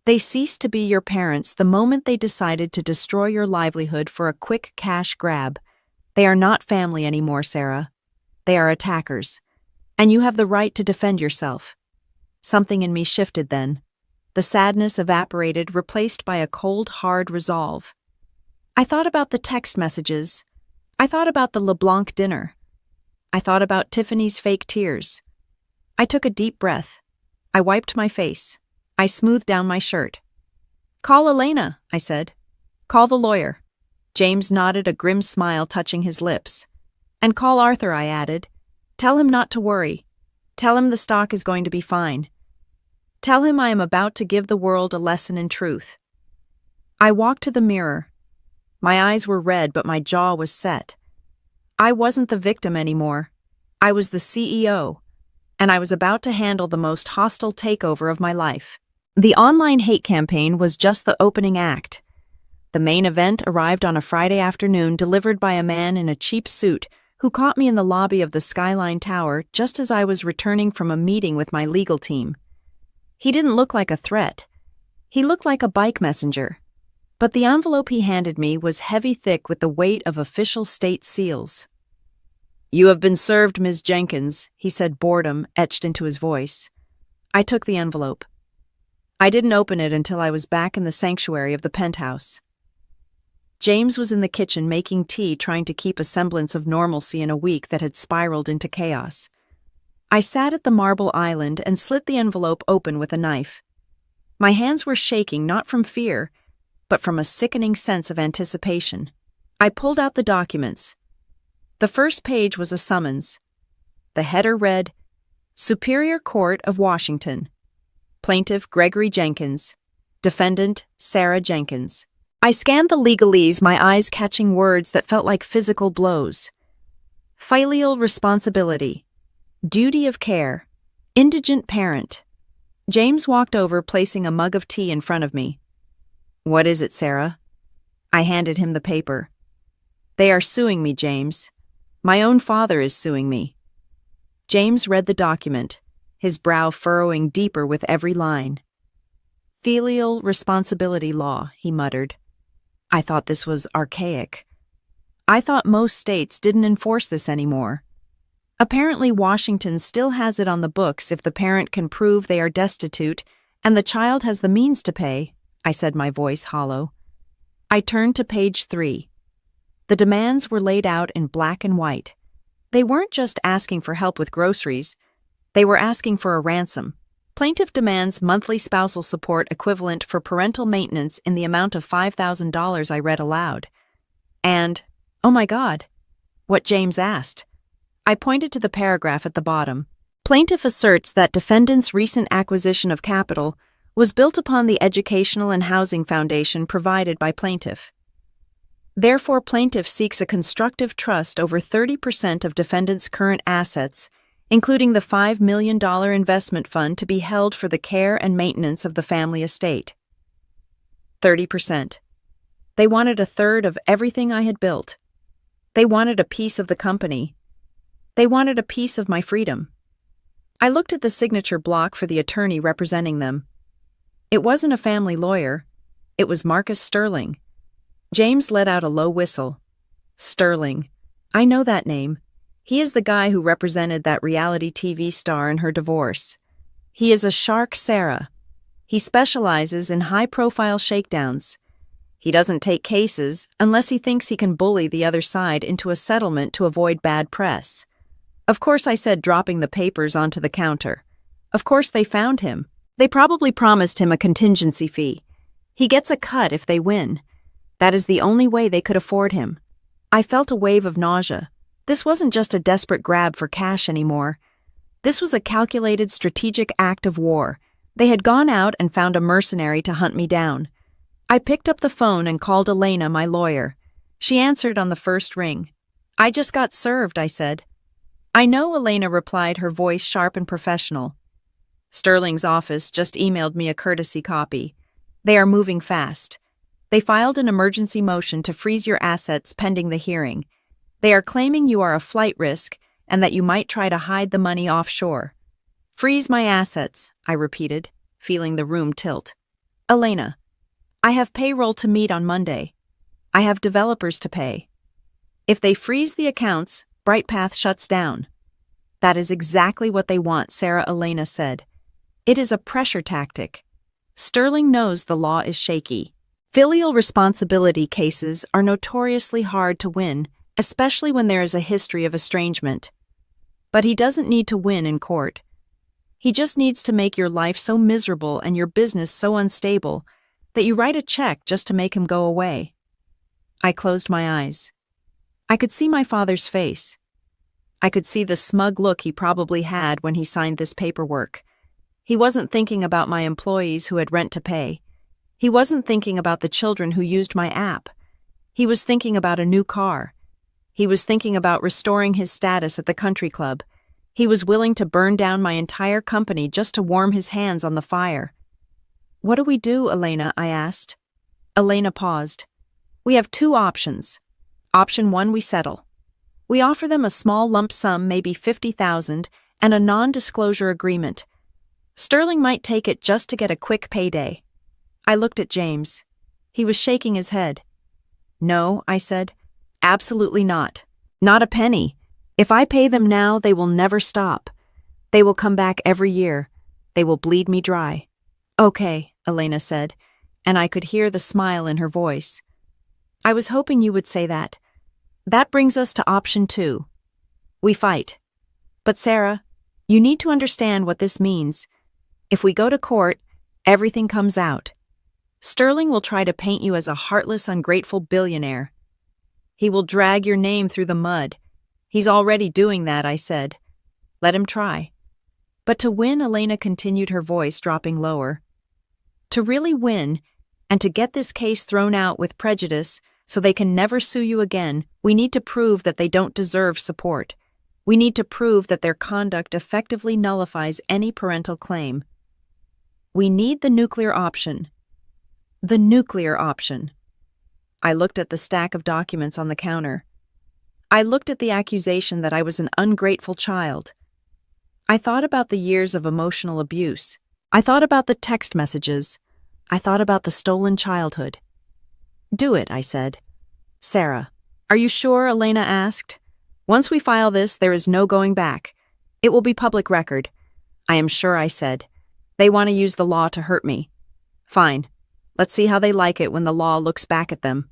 S1: They ceased to be your parents the moment they decided to destroy your livelihood for a quick cash grab. They are not family anymore, Sarah. They are attackers. And you have the right to defend yourself. Something in me shifted then. The sadness evaporated, replaced by a cold, hard resolve. I thought about the text messages. I thought about the LeBlanc dinner. I thought about Tiffany's fake tears. I took a deep breath. I wiped my face. I smoothed down my shirt. Call Elena, I said. Call the lawyer. James nodded, a grim smile touching his lips. And call Arthur, I added. Tell him not to worry. Tell him the stock is going to be fine. Tell him I am about to give the world a lesson in truth. I walked to the mirror. My eyes were red, but my jaw was set. I wasn't the victim anymore. I was the CEO, and I was about to handle the most hostile takeover of my life. The online hate campaign was just the opening act. The main event arrived on a Friday afternoon, delivered by a man in a cheap suit who caught me in the lobby of the Skyline Tower just as I was returning from a meeting with my legal team. He didn't look like a threat. He looked like a bike messenger. But the envelope he handed me was heavy, thick with the weight of official state seals. You have been served, Ms. Jenkins, he said, boredom etched into his voice. I took the envelope. I didn't open it until I was back in the sanctuary of the penthouse. James was in the kitchen making tea, trying to keep a semblance of normalcy in a week that had spiraled into chaos. I sat at the marble island and slit the envelope open with a knife. My hands were shaking, not from fear, but from a sickening sense of anticipation. I pulled out the documents. The first page was a summons. The header read, Superior Court of Washington. Plaintiff Gregory Jenkins. Defendant Sarah Jenkins. I scanned the legalese, my eyes catching words that felt like physical blows. Filial responsibility. Duty of care. Indigent parent. James walked over, placing a mug of tea in front of me. What is it, Sarah? I handed him the paper. They are suing me, James. My own father is suing me. James read the document, his brow furrowing deeper with every line. Filial responsibility law, he muttered. I thought this was archaic. I thought most states didn't enforce this anymore. Apparently, Washington still has it on the books if the parent can prove they are destitute and the child has the means to pay, I said, my voice hollow. I turned to page 3. The demands were laid out in black and white. They weren't just asking for help with groceries. They were asking for a ransom. Plaintiff demands monthly spousal support equivalent for parental maintenance in the amount of $5,000, I read aloud. And, oh my God, what James asked. I pointed to the paragraph at the bottom. Plaintiff asserts that defendant's recent acquisition of capital was built upon the educational and housing foundation provided by plaintiff. Therefore, plaintiff seeks a constructive trust over 30% of defendant's current assets, including the $5 million investment fund to be held for the care and maintenance of the family estate. 30%. They wanted a third of everything I had built. They wanted a piece of the company. They wanted a piece of my freedom. I looked at the signature block for the attorney representing them. It wasn't a family lawyer. It was Marcus Sterling. James let out a low whistle. Sterling. I know that name. He is the guy who represented that reality TV star in her divorce. He is a shark Sarah. He specializes in high-profile shakedowns. He doesn't take cases unless he thinks he can bully the other side into a settlement to avoid bad press. Of course, I said, dropping the papers onto the counter. Of course they found him. They probably promised him a contingency fee. He gets a cut if they win. That is the only way they could afford him. I felt a wave of nausea. This wasn't just a desperate grab for cash anymore. This was a calculated, strategic act of war. They had gone out and found a mercenary to hunt me down. I picked up the phone and called Elena, my lawyer. She answered on the first ring. I just got served, I said. I know, Elena replied, her voice sharp and professional. Sterling's office just emailed me a courtesy copy. They are moving fast. They filed an emergency motion to freeze your assets pending the hearing. They are claiming you are a flight risk and that you might try to hide the money offshore. Freeze my assets, I repeated, feeling the room tilt. Elena, I have payroll to meet on Monday. I have developers to pay. If they freeze the accounts, BrightPath shuts down. That is exactly what they want, Sarah Elena said. It is a pressure tactic. Sterling knows the law is shaky. Filial responsibility cases are notoriously hard to win, especially when there is a history of estrangement. But he doesn't need to win in court. He just needs to make your life so miserable and your business so unstable that you write a check just to make him go away. I closed my eyes. I could see my father's face. I could see the smug look he probably had when he signed this paperwork. He wasn't thinking about my employees who had rent to pay. He wasn't thinking about the children who used my app. He was thinking about a new car. He was thinking about restoring his status at the country club. He was willing to burn down my entire company just to warm his hands on the fire. What do we do, Elena? I asked. Elena paused. We have two options. Option 1, we settle. We offer them a small lump sum, maybe $50,000, and a non-disclosure agreement. Sterling might take it just to get a quick payday. I looked at James. He was shaking his head. No, I said. Absolutely not. Not a penny. If I pay them now, they will never stop. They will come back every year. They will bleed me dry. Okay, Elena said, and I could hear the smile in her voice. I was hoping you would say that. That brings us to option 2. We fight. But Sarah, you need to understand what this means. If we go to court, everything comes out. Sterling will try to paint you as a heartless, ungrateful billionaire. He will drag your name through the mud. He's already doing that, I said. Let him try. But to win, Elena continued, her voice dropping lower. To really win, and to get this case thrown out with prejudice so they can never sue you again, we need to prove that they don't deserve support. We need to prove that their conduct effectively nullifies any parental claim. We need the nuclear option. The nuclear option. I looked at the stack of documents on the counter. I looked at the accusation that I was an ungrateful child. I thought about the years of emotional abuse. I thought about the text messages. I thought about the stolen childhood. Do it, I said. Sarah, are you sure? Elena asked. Once we file this, there is no going back. It will be public record. I am sure, I said. They want to use the law to hurt me. Fine. Let's see how they like it when the law looks back at them.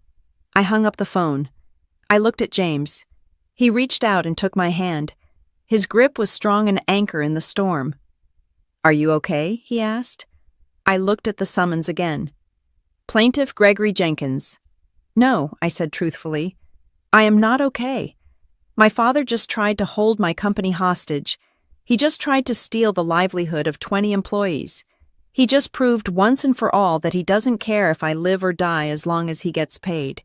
S1: I hung up the phone. I looked at James. He reached out and took my hand. His grip was strong an anchor in the storm. "Are you okay?" he asked. I looked at the summons again. "Plaintiff Gregory Jenkins." "No," I said truthfully. "I am not okay. My father just tried to hold my company hostage. He just tried to steal the livelihood of 20 employees. He just proved once and for all that he doesn't care if I live or die as long as he gets paid."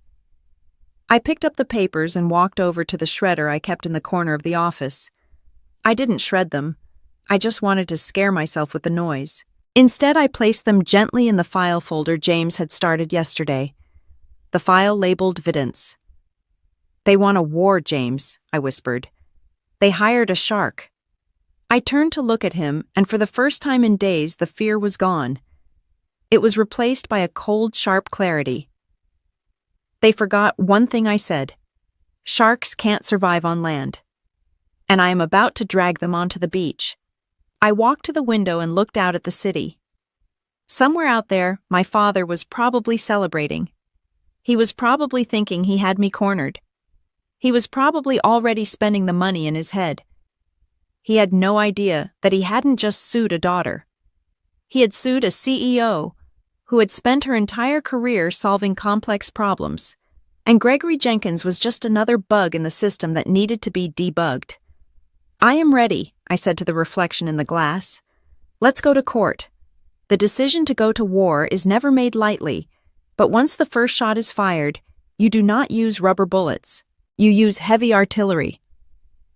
S1: I picked up the papers and walked over to the shredder I kept in the corner of the office. I didn't shred them. I just wanted to scare myself with the noise. Instead, I placed them gently in the file folder James had started yesterday. The file labeled Vidence. "They want a war, James," I whispered. "They hired a shark." I turned to look at him, and for the first time in days, the fear was gone. It was replaced by a cold, sharp clarity. "They forgot one thing I said. Sharks can't survive on land. And I am about to drag them onto the beach." I walked to the window and looked out at the city. Somewhere out there, my father was probably celebrating. He was probably thinking he had me cornered. He was probably already spending the money in his head. He had no idea that he hadn't just sued a daughter. He had sued a CEO who had spent her entire career solving complex problems, and Gregory Jenkins was just another bug in the system that needed to be debugged. "I am ready," I said to the reflection in the glass. "Let's go to court. The decision to go to war is never made lightly, but once the first shot is fired, you do not use rubber bullets. You use heavy artillery."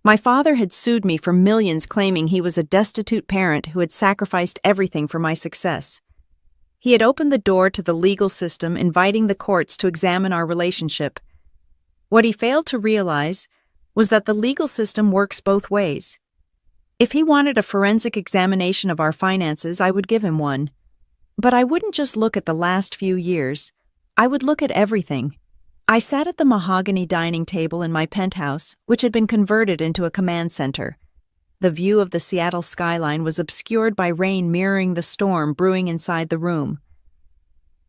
S1: My father had sued me for millions, claiming he was a destitute parent who had sacrificed everything for my success. He had opened the door to the legal system, inviting the courts to examine our relationship. What he failed to realize was that the legal system works both ways. If he wanted a forensic examination of our finances, I would give him one. But I wouldn't just look at the last few years. I would look at everything. I sat at the mahogany dining table in my penthouse, which had been converted into a command center. The view of the Seattle skyline was obscured by rain mirroring the storm brewing inside the room.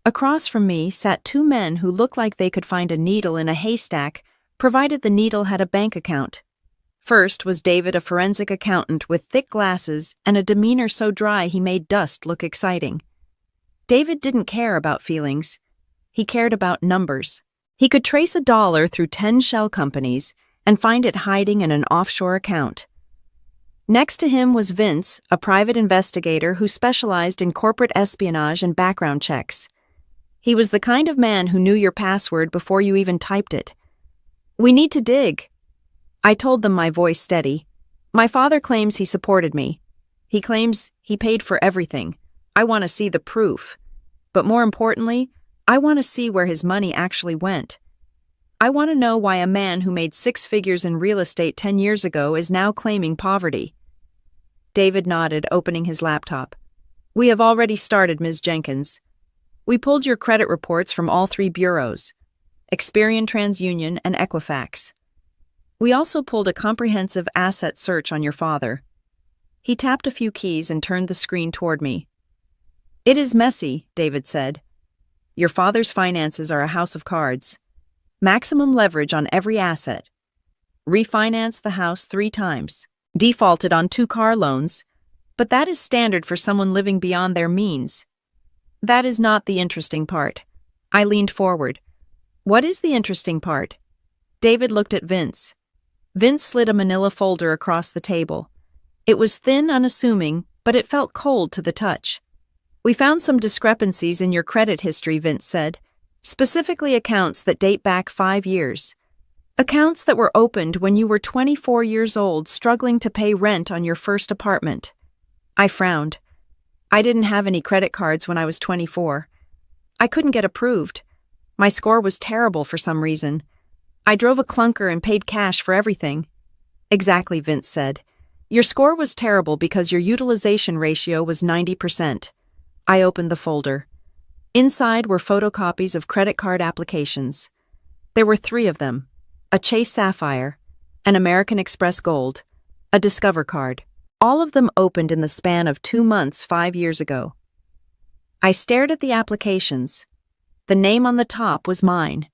S1: Across from me sat two men who looked like they could find a needle in a haystack, provided the needle had a bank account. First was David, a forensic accountant with thick glasses and a demeanor so dry he made dust look exciting. David didn't care about feelings. He cared about numbers. He could trace a dollar through 10 shell companies and find it hiding in an offshore account. Next to him was Vince, a private investigator who specialized in corporate espionage and background checks. He was the kind of man who knew your password before you even typed it. "We need to dig." I told them, my voice steady. "My father claims he supported me. He claims he paid for everything. I want to see the proof. But more importantly, I want to see where his money actually went. I want to know why a man who made 6 figures in real estate 10 years ago is now claiming poverty." David nodded, opening his laptop. "We have already started, Ms. Jenkins. We pulled your credit reports from all 3 bureaus, Experian, TransUnion, and Equifax. We also pulled a comprehensive asset search on your father." He tapped a few keys and turned the screen toward me. "It is messy," David said. "Your father's finances are a house of cards. Maximum leverage on every asset. Refinanced the house 3 times. Defaulted on 2 car loans. But that is standard for someone living beyond their means. That is not the interesting part." I leaned forward. "What is the interesting part?" David looked at Vince. Vince slid a manila folder across the table. It was thin, unassuming, but it felt cold to the touch. "We found some discrepancies in your credit history," Vince said. "Specifically accounts that date back 5 years. Accounts that were opened when you were 24 years old, struggling to pay rent on your first apartment." I frowned. I didn't have any credit cards when I was 24. I couldn't get approved. My score was terrible for some reason. I drove a clunker and paid cash for everything. "Exactly," Vince said. "Your score was terrible because your utilization ratio was 90%. I opened the folder. Inside were photocopies of credit card applications. There were 3 of them: a Chase Sapphire, an American Express Gold, a Discover card. All of them opened in the span of 2 months 5 years ago. I stared at the applications. The name on the top was mine.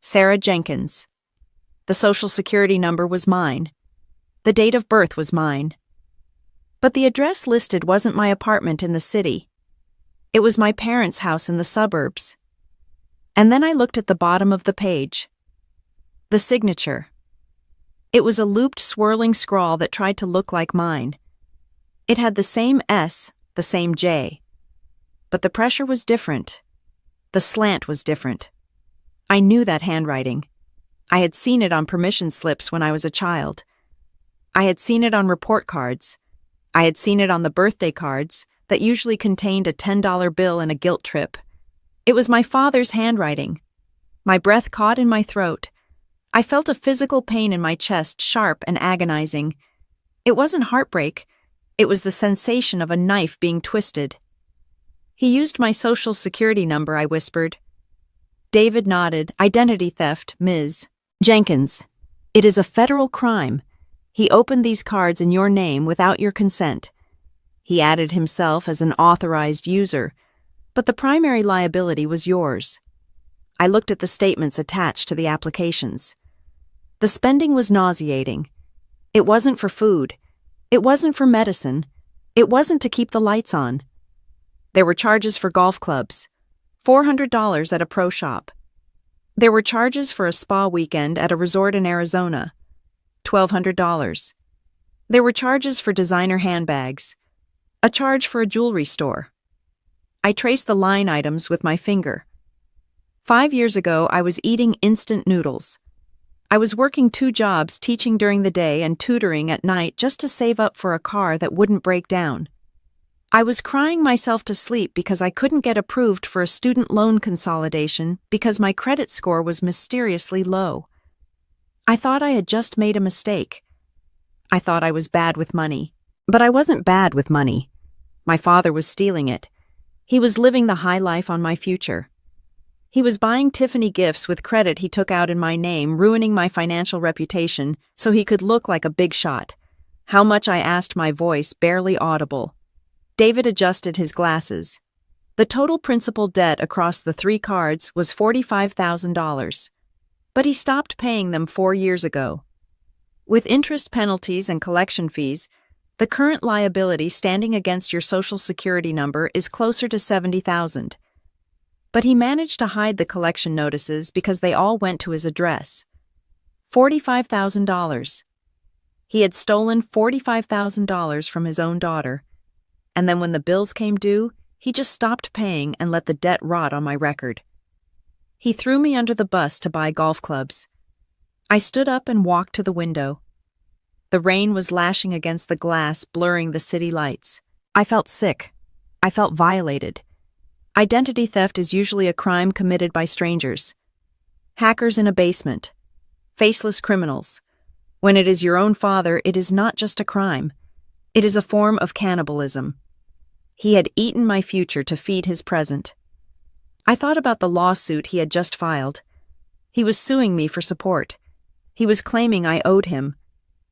S1: Sarah Jenkins. The social security number was mine. The date of birth was mine. But the address listed wasn't my apartment in the city. It was my parents' house in the suburbs. And then I looked at the bottom of the page. The signature. It was a looped, swirling scrawl that tried to look like mine. It had the same S, the same J. But the pressure was different. The slant was different. I knew that handwriting. I had seen it on permission slips when I was a child. I had seen it on report cards. I had seen it on the birthday cards that usually contained a $10 bill and a guilt trip. It was my father's handwriting. My breath caught in my throat. I felt a physical pain in my chest, sharp and agonizing. It wasn't heartbreak. It was the sensation of a knife being twisted. "He used my social security number," I whispered. David nodded. "Identity theft, Ms. Jenkins. It is a federal crime. He opened these cards in your name without your consent. He added himself as an authorized user, but the primary liability was yours." I looked at the statements attached to the applications. The spending was nauseating. It wasn't for food. It wasn't for medicine. It wasn't to keep the lights on. There were charges for golf clubs, $400 at a pro shop. There were charges for a spa weekend at a resort in Arizona, $1,200. There were charges for designer handbags, a charge for a jewelry store. I traced the line items with my finger. 5 years ago, I was eating instant noodles. I was working 2 jobs, teaching during the day and tutoring at night just to save up for a car that wouldn't break down. I was crying myself to sleep because I couldn't get approved for a student loan consolidation because my credit score was mysteriously low. I thought I had just made a mistake. I thought I was bad with money. But I wasn't bad with money. My father was stealing it. He was living the high life on my future. He was buying Tiffany gifts with credit he took out in my name, ruining my financial reputation so he could look like a big shot. How much, I asked, my voice barely audible. David adjusted his glasses. The total principal debt across the 3 cards was $45,000. But he stopped paying them 4 years ago. With interest penalties and collection fees, the current liability standing against your social security number is closer to $70,000. But he managed to hide the collection notices because they all went to his address. $45,000. He had stolen $45,000 from his own daughter. And then when the bills came due, he just stopped paying and let the debt rot on my record. He threw me under the bus to buy golf clubs. I stood up and walked to the window. The rain was lashing against the glass, blurring the city lights. I felt sick. I felt violated. Identity theft is usually a crime committed by strangers. Hackers in a basement. Faceless criminals. When it is your own father, it is not just a crime. It is a form of cannibalism. He had eaten my future to feed his present. I thought about the lawsuit he had just filed. He was suing me for support. He was claiming I owed him.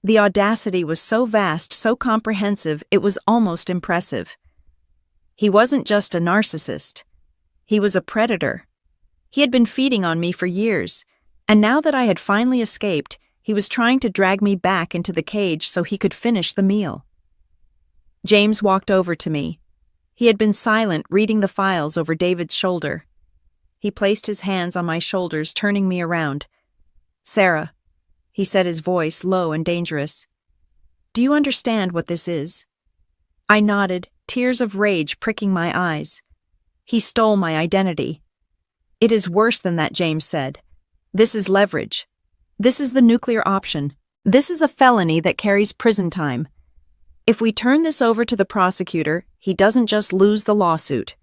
S1: The audacity was so vast, so comprehensive, it was almost impressive. He wasn't just a narcissist. He was a predator. He had been feeding on me for years, and now that I had finally escaped, he was trying to drag me back into the cage so he could finish the meal. James walked over to me. He had been silent, reading the files over David's shoulder. He placed his hands on my shoulders, turning me around. "Sarah," he said, his voice low and dangerous. "Do you understand what this is?" I nodded, tears of rage pricking my eyes. He stole my identity. "It is worse than that," James said. "This is leverage. This is the nuclear option. This is a felony that carries prison time. If we turn this over to the prosecutor, he doesn't just lose the lawsuit.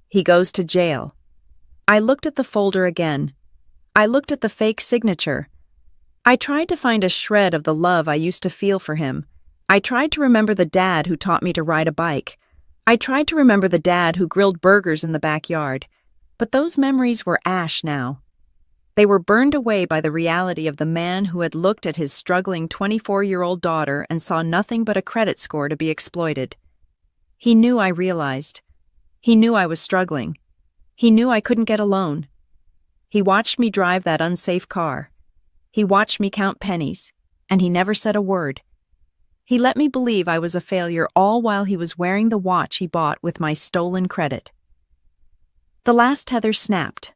S1: He goes to jail." I looked at the folder again. I looked at the fake signature. I tried to find a shred of the love I used to feel for him. I tried to remember the dad who taught me to ride a bike. I tried to remember the dad who grilled burgers in the backyard. But those memories were ash now. They were burned away by the reality of the man who had looked at his struggling 24-year-old daughter and saw nothing but a credit score to be exploited. He knew I realized. He knew I was struggling. He knew I couldn't get a loan. He watched me drive that unsafe car. He watched me count pennies, and he never said a word. He let me believe I was a failure all while he was wearing the watch he bought with my stolen credit. The last tether snapped.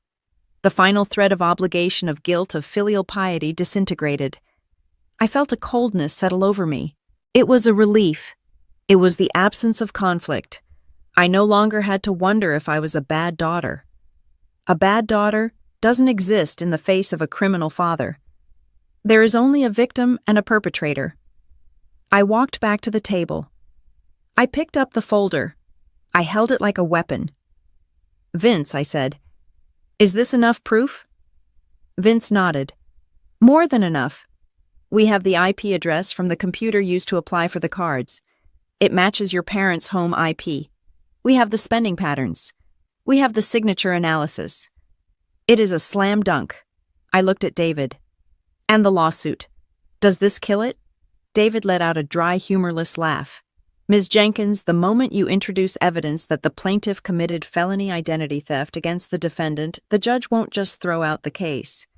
S1: The final thread of obligation, of guilt, of filial piety disintegrated. I felt a coldness settle over me. It was a relief. It was the absence of conflict. I no longer had to wonder if I was a bad daughter. A bad daughter doesn't exist in the face of a criminal father. There is only a victim and a perpetrator. I walked back to the table. I picked up the folder. I held it like a weapon. "Vince," I said, "is this enough proof?" Vince nodded. "More than enough. We have the IP address from the computer used to apply for the cards. It matches your parents' home IP. We have the spending patterns. We have the signature analysis. It is a slam dunk." I looked at David. "And the lawsuit. Does this kill it?" David let out a dry, humorless laugh. "Ms. Jenkins, the moment you introduce evidence that the plaintiff committed felony identity theft against the defendant, the judge won't just throw out the case.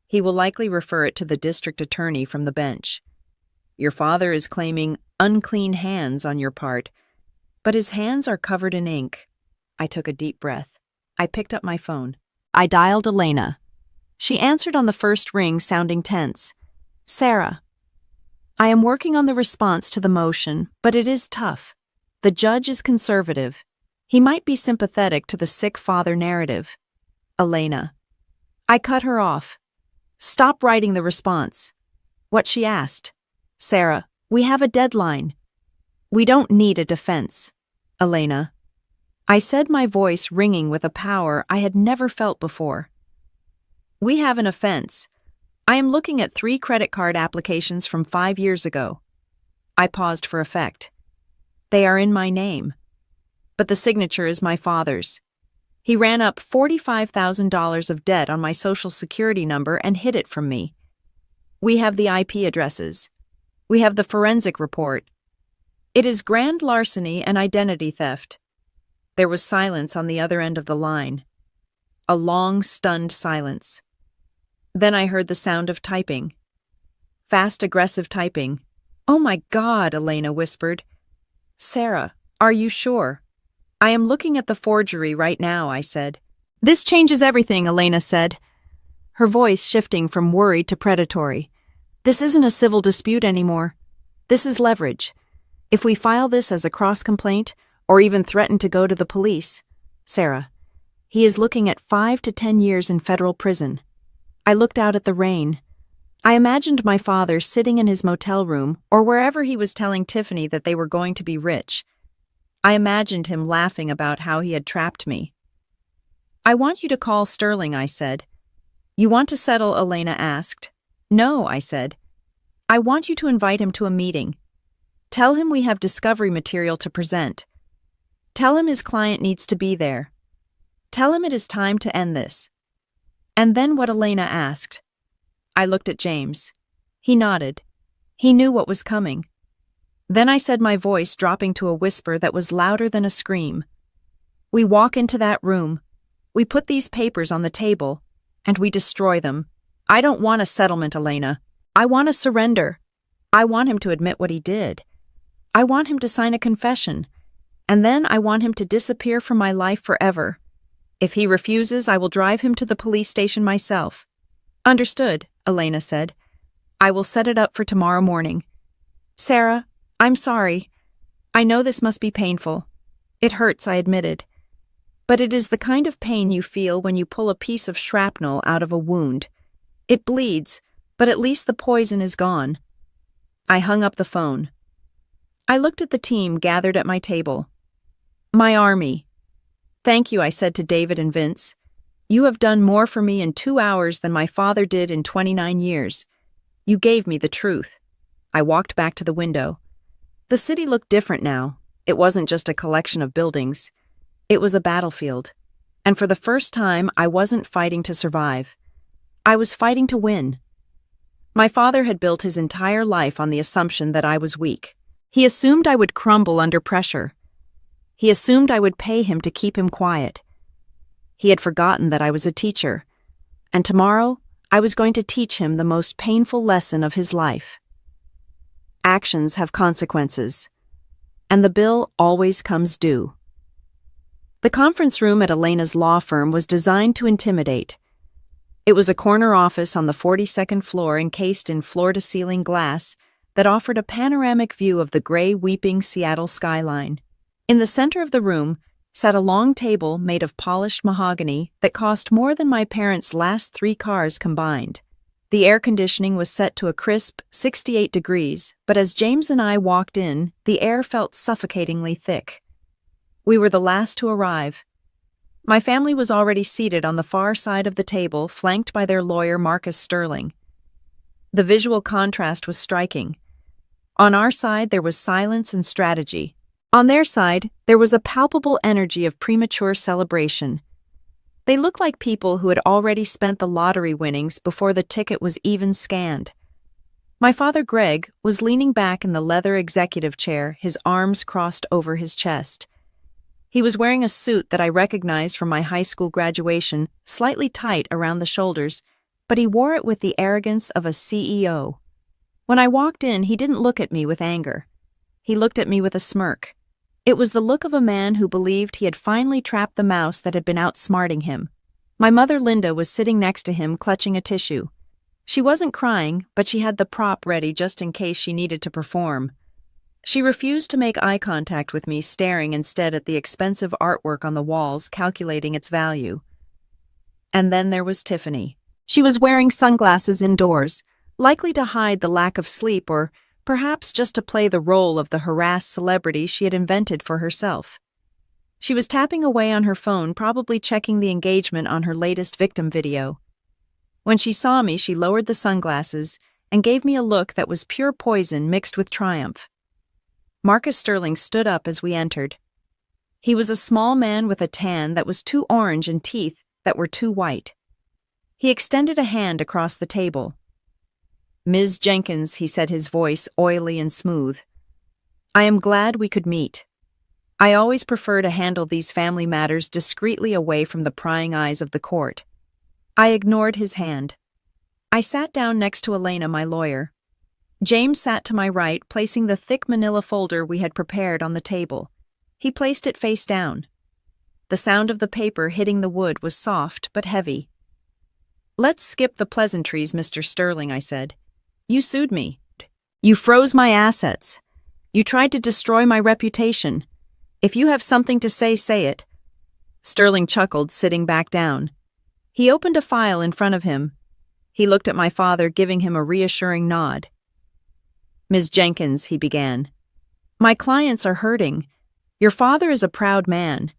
S1: He will likely refer it to the district attorney from the bench. Your father is claiming unclean hands on your part, but his hands are covered in ink." I took a deep breath. I picked up my phone. I dialed Elena. She answered on the first ring, sounding tense. "Sarah, I am working on the response to the motion, but it is tough. The judge is conservative. He might be sympathetic to the sick father narrative." Elena. I cut her off. "Stop writing the response." What she asked. "Sarah, we have a deadline." "We don't need a defense." Elena. I said, my voice ringing with a power I had never felt before. "We have an offense. I am looking at 3 credit card applications from 5 years ago." I paused for effect. "They are in my name. But the signature is my father's. He ran up $45,000 of debt on my Social Security number and hid it from me. We have the IP addresses. We have the forensic report. It is grand larceny and identity theft." There was silence on the other end of the line. A long, stunned silence. Then I heard the sound of typing. Fast, aggressive typing. "Oh my God," Elena whispered. "Sarah, are you sure?" "I am looking at the forgery right now," I said. "This changes everything," Elena said, her voice shifting from worried to predatory. "This isn't a civil dispute anymore. This is leverage. If we file this as a cross-complaint, or even threaten to go to the police, Sarah, he is looking at 5 to 10 years in federal prison." I looked out at the rain. I imagined my father sitting in his motel room or wherever he was telling Tiffany that they were going to be rich. I imagined him laughing about how he had trapped me. "I want you to call Sterling," I said. "You want to settle?" Elena asked. "No," I said. "I want you to invite him to a meeting. Tell him we have discovery material to present. Tell him his client needs to be there. Tell him it is time to end this." And then what Elena asked. I looked at James. He nodded. He knew what was coming. Then I said, my voice dropping to a whisper that was louder than a scream. "We walk into that room. We put these papers on the table, and we destroy them. I don't want a settlement, Elena. I want a surrender. I want him to admit what he did. I want him to sign a confession. And then I want him to disappear from my life forever. If he refuses, I will drive him to the police station myself." "Understood," Elena said. "I will set it up for tomorrow morning." "Sarah, I'm sorry. I know this must be painful. It hurts," I admitted. "But it is the kind of pain you feel when you pull a piece of shrapnel out of a wound. It bleeds, but at least the poison is gone." I hung up the phone. I looked at the team gathered at my table. My army. "Thank you," I said to David and Vince. "You have done more for me in 2 hours than my father did in 29 years. You gave me the truth." I walked back to the window. The city looked different now. It wasn't just a collection of buildings. It was a battlefield. And for the first time, I wasn't fighting to survive. I was fighting to win. My father had built his entire life on the assumption that I was weak. He assumed I would crumble under pressure. He assumed I would pay him to keep him quiet. He had forgotten that I was a teacher, and tomorrow I was going to teach him the most painful lesson of his life. Actions have consequences, and the bill always comes due. The conference room at Elena's law firm was designed to intimidate. It was a corner office on the 42nd floor encased in floor-to-ceiling glass that offered a panoramic view of the gray, weeping Seattle skyline. In the center of the room sat a long table made of polished mahogany that cost more than my parents' last 3 cars combined. The air conditioning was set to a crisp 68 degrees, but as James and I walked in, the air felt suffocatingly thick. We were the last to arrive. My family was already seated on the far side of the table, flanked by their lawyer Marcus Sterling. The visual contrast was striking. On our side, there was silence and strategy. On their side, there was a palpable energy of premature celebration. They looked like people who had already spent the lottery winnings before the ticket was even scanned. My father, Greg, was leaning back in the leather executive chair, his arms crossed over his chest. He was wearing a suit that I recognized from my high school graduation, slightly tight around the shoulders, but he wore it with the arrogance of a CEO. When I walked in, he didn't look at me with anger. He looked at me with a smirk. It was the look of a man who believed he had finally trapped the mouse that had been outsmarting him. My mother, Linda, was sitting next to him, clutching a tissue. She wasn't crying, but she had the prop ready just in case she needed to perform. She refused to make eye contact with me, staring instead at the expensive artwork on the walls, calculating its value. And then there was Tiffany. She was wearing sunglasses indoors, likely to hide the lack of sleep or perhaps just to play the role of the harassed celebrity she had invented for herself. She was tapping away on her phone, probably checking the engagement on her latest victim video. When she saw me, she lowered the sunglasses and gave me a look that was pure poison mixed with triumph. Marcus Sterling stood up as we entered. He was a small man with a tan that was too orange and teeth that were too white. He extended a hand across the table. "Ms. Jenkins," he said, his voice oily and smooth. "I am glad we could meet. I always prefer to handle these family matters discreetly away from the prying eyes of the court." I ignored his hand. I sat down next to Elena, my lawyer. James sat to my right, placing the thick manila folder we had prepared on the table. He placed it face down. The sound of the paper hitting the wood was soft but heavy. "Let's skip the pleasantries, Mr. Sterling," I said. "You sued me. You froze my assets. You tried to destroy my reputation. If you have something to say, say it." Sterling chuckled, sitting back down. He opened a file in front of him. He looked at my father, giving him a reassuring nod. "Ms. Jenkins," he began, "my clients are hurting. Your father is a proud man.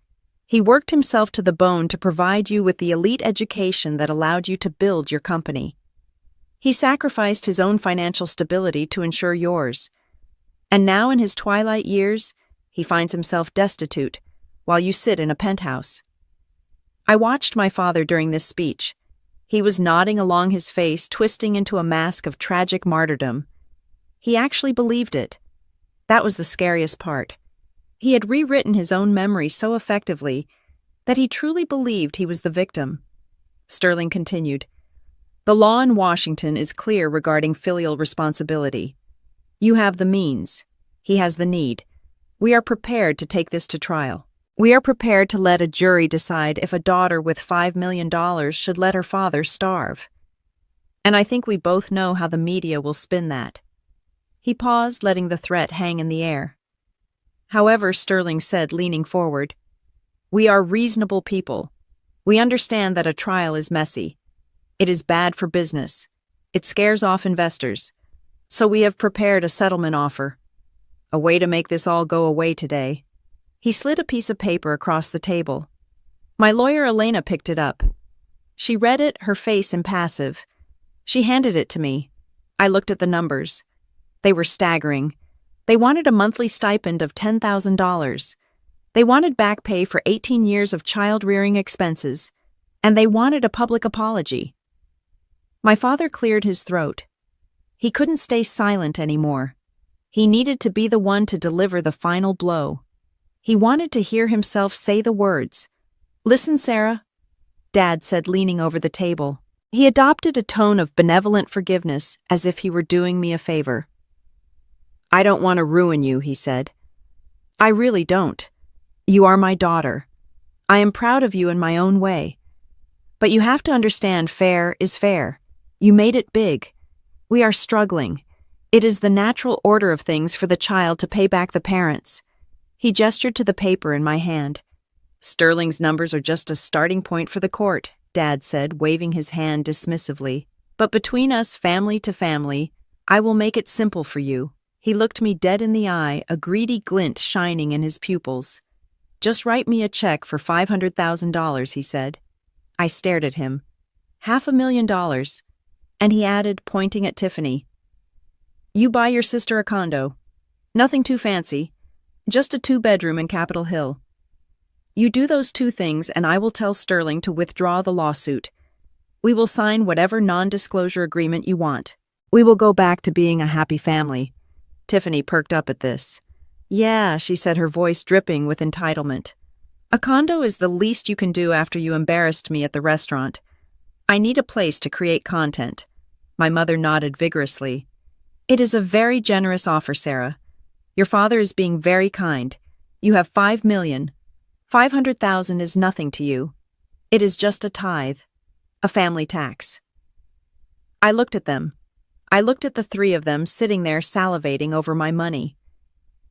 S1: He worked himself to the bone to provide you with the elite education that allowed you to build your company. He sacrificed his own financial stability to ensure yours. And now in his twilight years, he finds himself destitute, while you sit in a penthouse." I watched my father during this speech. He was nodding along his face, twisting into a mask of tragic martyrdom. He actually believed it. That was the scariest part. He had rewritten his own memory so effectively that he truly believed he was the victim. Sterling continued, "The law in Washington is clear regarding filial responsibility. You have the means. He has the need. We are prepared to take this to trial. We are prepared to let a jury decide if a daughter with $5 million should let her father starve. And I think we both know how the media will spin that." He paused, letting the threat hang in the air. "However," Sterling said, leaning forward, "we are reasonable people. We understand that a trial is messy. It is bad for business. It scares off investors. So we have prepared a settlement offer. A way to make this all go away today." He slid a piece of paper across the table. My lawyer Elena picked it up. She read it, her face impassive. She handed it to me. I looked at the numbers. They were staggering. They wanted a monthly stipend of $10,000. They wanted back pay for 18 years of child-rearing expenses. And they wanted a public apology. My father cleared his throat. He couldn't stay silent anymore. He needed to be the one to deliver the final blow. He wanted to hear himself say the words. "Listen, Sarah," Dad said, leaning over the table. He adopted a tone of benevolent forgiveness as if he were doing me a favor. "I don't want to ruin you," he said. "I really don't. You are my daughter. I am proud of you in my own way. But you have to understand fair is fair. You made it big. We are struggling. It is the natural order of things for the child to pay back the parents." He gestured to the paper in my hand. "Sterling's numbers are just a starting point for the court," Dad said, waving his hand dismissively. "But between us, family to family, I will make it simple for you." He looked me dead in the eye, a greedy glint shining in his pupils. "Just write me a check for $500,000, he said. I stared at him. $500,000. And he added, pointing at Tiffany, "You buy your sister a condo. Nothing too fancy. Just a 2-bedroom in Capitol Hill. You do those 2 things and I will tell Sterling to withdraw the lawsuit. We will sign whatever non-disclosure agreement you want. We will go back to being a happy family." Tiffany perked up at this. "Yeah," she said, her voice dripping with entitlement. "A condo is the least you can do after you embarrassed me at the restaurant. I need a place to create content." My mother nodded vigorously. "It is a very generous offer, Sarah. Your father is being very kind. You have $5 million. $500,000 is nothing to you. It is just a tithe, a family tax." I looked at them. I looked at the 3 of them sitting there salivating over my money.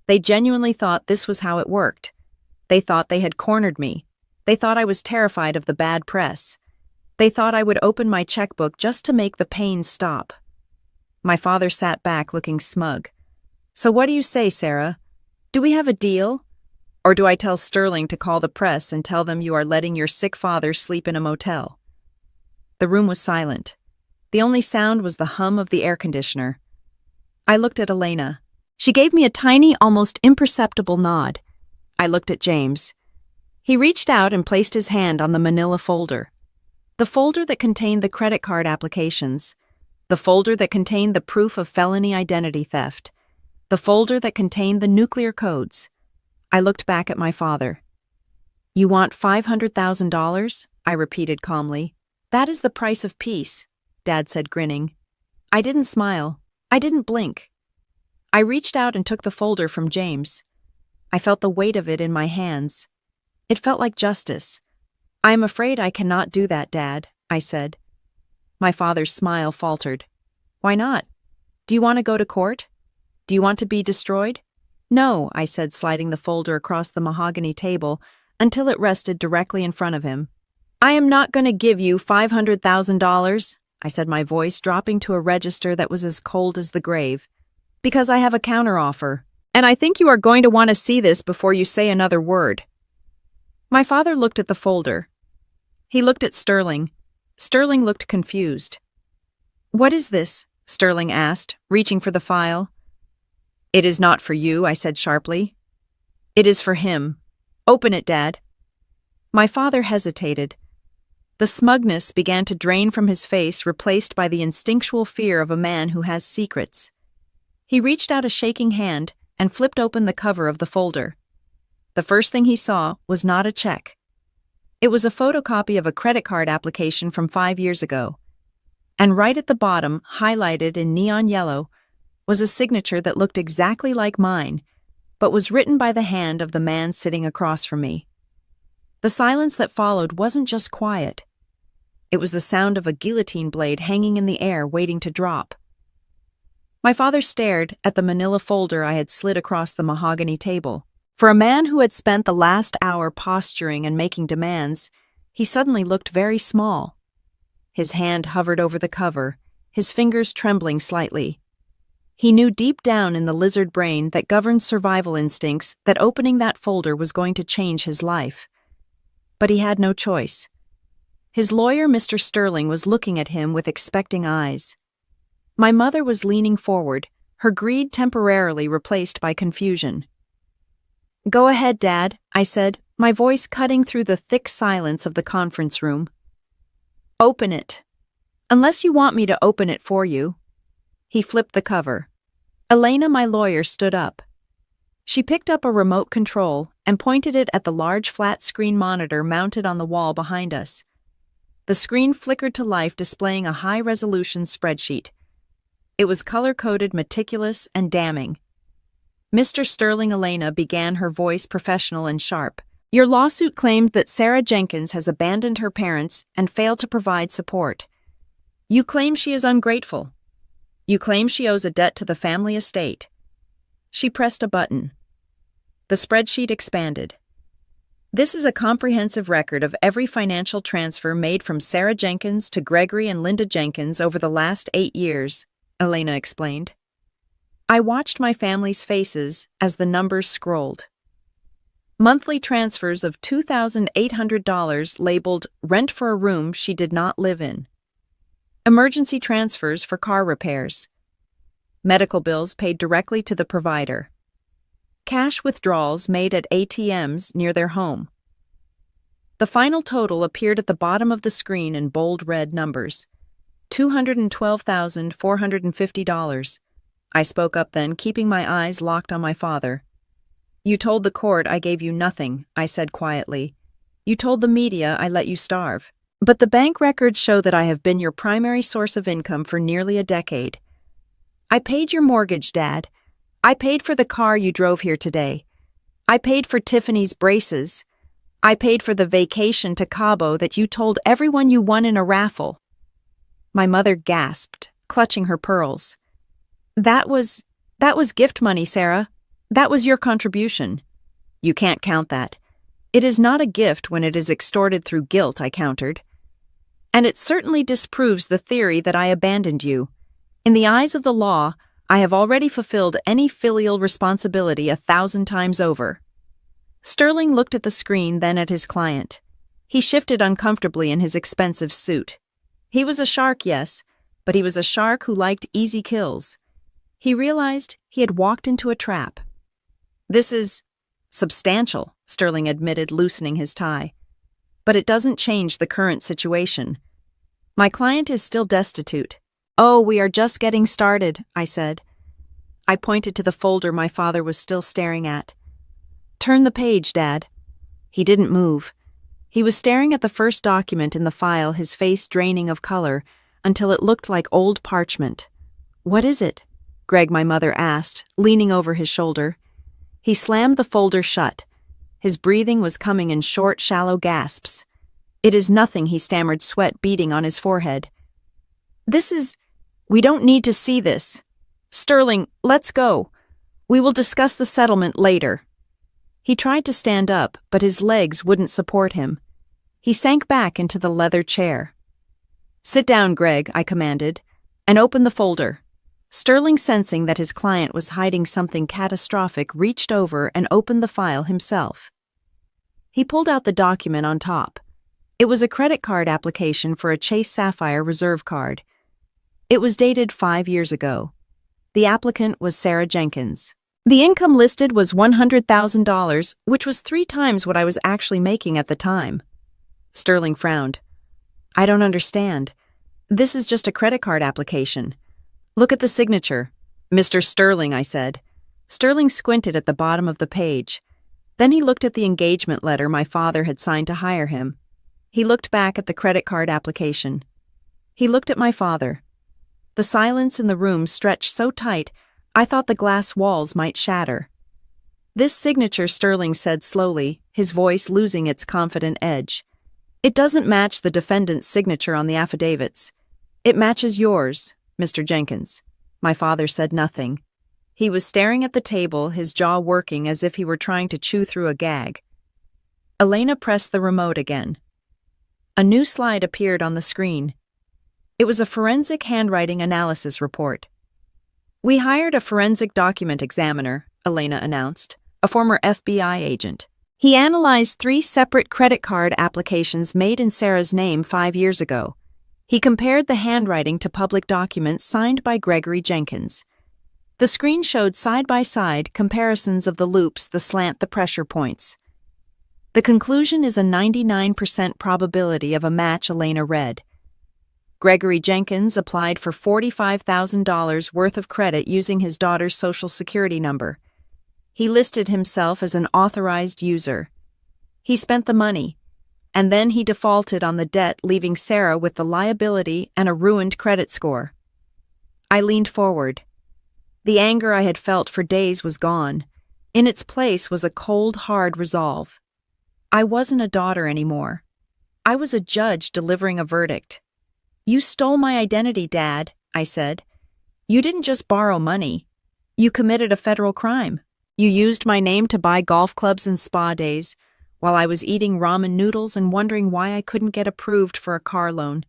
S1: They genuinely thought this was how it worked. They thought they had cornered me. They thought I was terrified of the bad press. They thought I would open my checkbook just to make the pain stop. My father sat back looking smug. "So what do you say, Sarah? Do we have a deal? Or do I tell Sterling to call the press and tell them you are letting your sick father sleep in a motel?" The room was silent. The only sound was the hum of the air conditioner. I looked at Elena. She gave me a tiny, almost imperceptible nod. I looked at James. He reached out and placed his hand on the manila folder. The folder that contained the credit card applications. The folder that contained the proof of felony identity theft. The folder that contained the nuclear codes. I looked back at my father. "You want $500,000? I repeated calmly. "That is the price of peace," Dad said, grinning. I didn't smile. I didn't blink. I reached out and took the folder from James. I felt the weight of it in my hands. It felt like justice. "I am afraid I cannot do that, Dad," I said. My father's smile faltered. "Why not? Do you want to go to court? Do you want to be destroyed?" "No," I said, sliding the folder across the mahogany table until it rested directly in front of him. "I am not going to give you $500,000, I said, my voice dropping to a register that was as cold as the grave, "because I have a counteroffer, and I think you are going to want to see this before you say another word." My father looked at the folder. He looked at Sterling. Sterling looked confused. "What is this?" Sterling asked, reaching for the file. "It is not for you," I said sharply. "It is for him. Open it, Dad." My father hesitated. The smugness began to drain from his face, replaced by the instinctual fear of a man who has secrets. He reached out a shaking hand and flipped open the cover of the folder. The first thing he saw was not a check. It was a photocopy of a credit card application from 5 years ago. And right at the bottom, highlighted in neon yellow, was a signature that looked exactly like mine, but was written by the hand of the man sitting across from me. The silence that followed wasn't just quiet. It was the sound of a guillotine blade hanging in the air waiting to drop. My father stared at the manila folder I had slid across the mahogany table. For a man who had spent the last hour posturing and making demands, he suddenly looked very small. His hand hovered over the cover, his fingers trembling slightly. He knew deep down in the lizard brain that governed survival instincts that opening that folder was going to change his life. But he had no choice. His lawyer, Mr. Sterling, was looking at him with expecting eyes. My mother was leaning forward, her greed temporarily replaced by confusion. "Go ahead, Dad," I said, my voice cutting through the thick silence of the conference room. "Open it. Unless you want me to open it for you." He flipped the cover. Elena, my lawyer, stood up. She picked up a remote control and pointed it at the large flat-screen monitor mounted on the wall behind us. The screen flickered to life, displaying a high-resolution spreadsheet. It was color-coded, meticulous, and damning. Mr. Sterling, Elena began, her voice professional and sharp. Your lawsuit claimed that Sarah Jenkins has abandoned her parents and failed to provide support. You claim she is ungrateful. You claim she owes a debt to the family estate. She pressed a button. The spreadsheet expanded. This is a comprehensive record of every financial transfer made from Sarah Jenkins to Gregory and Linda Jenkins over the last 8 years, Elena explained. I watched my family's faces as the numbers scrolled. Monthly transfers of $2,800 labeled rent for a room she did not live in. Emergency transfers for car repairs. Medical bills paid directly to the provider. Cash withdrawals made at ATMs near their home. The final total appeared at the bottom of the screen in bold red numbers. $212,450. I spoke up then, keeping my eyes locked on my father. You told the court I gave you nothing, I said quietly. You told the media I let you starve. But the bank records show that I have been your primary source of income for nearly a decade. I paid your mortgage, Dad. I paid for the car you drove here today. I paid for Tiffany's braces. I paid for the vacation to Cabo that you told everyone you won in a raffle. My mother gasped, clutching her pearls. That was gift money, Sarah. That was your contribution. You can't count that. It is not a gift when it is extorted through guilt, I countered. And it certainly disproves the theory that I abandoned you. In the eyes of the law, I have already fulfilled any filial responsibility 1,000 times over. Sterling looked at the screen, then at his client. He shifted uncomfortably in his expensive suit. He was a shark, yes, but he was a shark who liked easy kills. He realized he had walked into a trap. This is substantial, Sterling admitted, loosening his tie. But it doesn't change the current situation. My client is still destitute. Oh, we are just getting started, I said. I pointed to the folder my father was still staring at. Turn the page, Dad. He didn't move. He was staring at the first document in the file, his face draining of color, until it looked like old parchment. What is it? Greg, my mother asked, leaning over his shoulder. He slammed the folder shut. His breathing was coming in short, shallow gasps. It is nothing, he stammered, sweat beading on his forehead. We don't need to see this. Sterling, let's go. We will discuss the settlement later. He tried to stand up, but his legs wouldn't support him. He sank back into the leather chair. Sit down, Greg, I commanded, and open the folder. Sterling, sensing that his client was hiding something catastrophic, reached over and opened the file himself. He pulled out the document on top. It was a credit card application for a Chase Sapphire Reserve card. It was dated 5 years ago. The applicant was Sarah Jenkins. The income listed was $100,000, which was 3 times what I was actually making at the time. Sterling frowned. I don't understand. This is just a credit card application. Look at the signature. Mr. Sterling, I said. Sterling squinted at the bottom of the page. Then he looked at the engagement letter my father had signed to hire him. He looked back at the credit card application. He looked at my father. The silence in the room stretched so tight, I thought the glass walls might shatter. This signature, Sterling said slowly, his voice losing its confident edge. It doesn't match the defendant's signature on the affidavits. It matches yours, Mr. Jenkins. My father said nothing. He was staring at the table, his jaw working as if he were trying to chew through a gag. Elena pressed the remote again. A new slide appeared on the screen. It was a forensic handwriting analysis report. We hired a forensic document examiner, Elena announced, a former FBI agent. He analyzed 3 separate credit card applications made in Sarah's name 5 years ago. He compared the handwriting to public documents signed by Gregory Jenkins. The screen showed side-by-side comparisons of the loops, the slant, the pressure points. The conclusion is a 99% probability of a match, Elena read. Gregory Jenkins applied for $45,000 worth of credit using his daughter's Social Security number. He listed himself as an authorized user. He spent the money. And then he defaulted on the debt, leaving Sarah with the liability and a ruined credit score. I leaned forward. The anger I had felt for days was gone. In its place was a cold, hard resolve. I wasn't a daughter anymore. I was a judge delivering a verdict. "You stole my identity, Dad," I said. "You didn't just borrow money. You committed a federal crime. You used my name to buy golf clubs and spa days, while I was eating ramen noodles and wondering why I couldn't get approved for a car loan.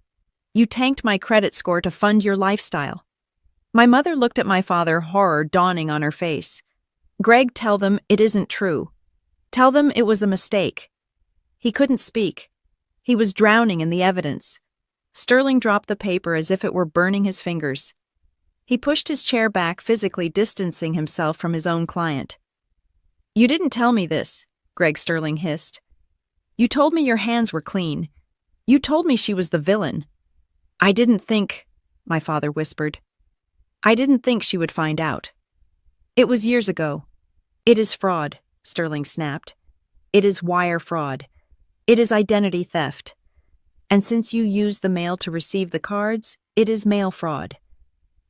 S1: You tanked my credit score to fund your lifestyle." My mother looked at my father, horror dawning on her face. "Greg, tell them it isn't true. Tell them it was a mistake." He couldn't speak. He was drowning in the evidence. Sterling dropped the paper as if it were burning his fingers. He pushed his chair back, physically distancing himself from his own client. "You didn't tell me this," Greg Sterling hissed. "You told me your hands were clean. You told me she was the villain." "I didn't think," my father whispered. "I didn't think she would find out. It was years ago." "It is fraud," Sterling snapped. "It is wire fraud. It is identity theft. And since you used the mail to receive the cards, it is mail fraud.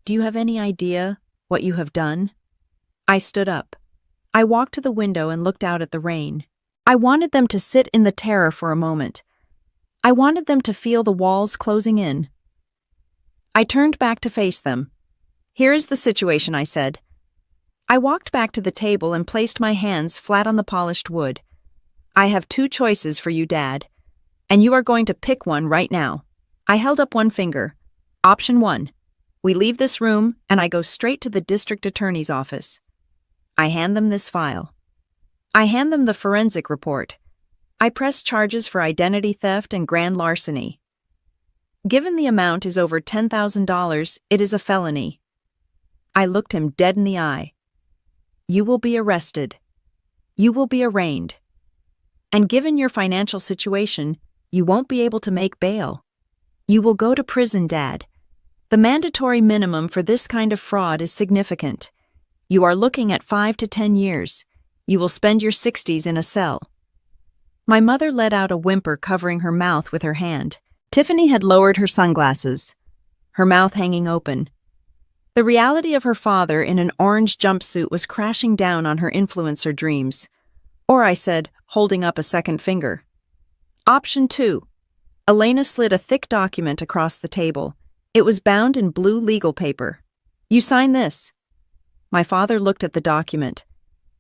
S1: Do you have any idea what you have done?" I stood up. I walked to the window and looked out at the rain. I wanted them to sit in the terror for a moment. I wanted them to feel the walls closing in. I turned back to face them. "Here is the situation," I said. I walked back to the table and placed my hands flat on the polished wood. "I have two choices for you, Dad, and you are going to pick one right now." I held up one finger. "Option 1. We leave this room and I go straight to the district attorney's office. I hand them this file. I hand them the forensic report. I press charges for identity theft and grand larceny. Given the amount is over $10,000, it is a felony." I looked him dead in the eye. "You will be arrested. You will be arraigned. And given your financial situation, you won't be able to make bail. You will go to prison, Dad. The mandatory minimum for this kind of fraud is significant. You are looking at 5 to 10 years. You will spend your 60s in a cell." My mother let out a whimper, covering her mouth with her hand. Tiffany had lowered her sunglasses, her mouth hanging open. The reality of her father in an orange jumpsuit was crashing down on her influencer dreams. Or, I said, holding up a second finger. "Option 2. Elena slid a thick document across the table. It was bound in blue legal paper. "You sign this." My father looked at the document.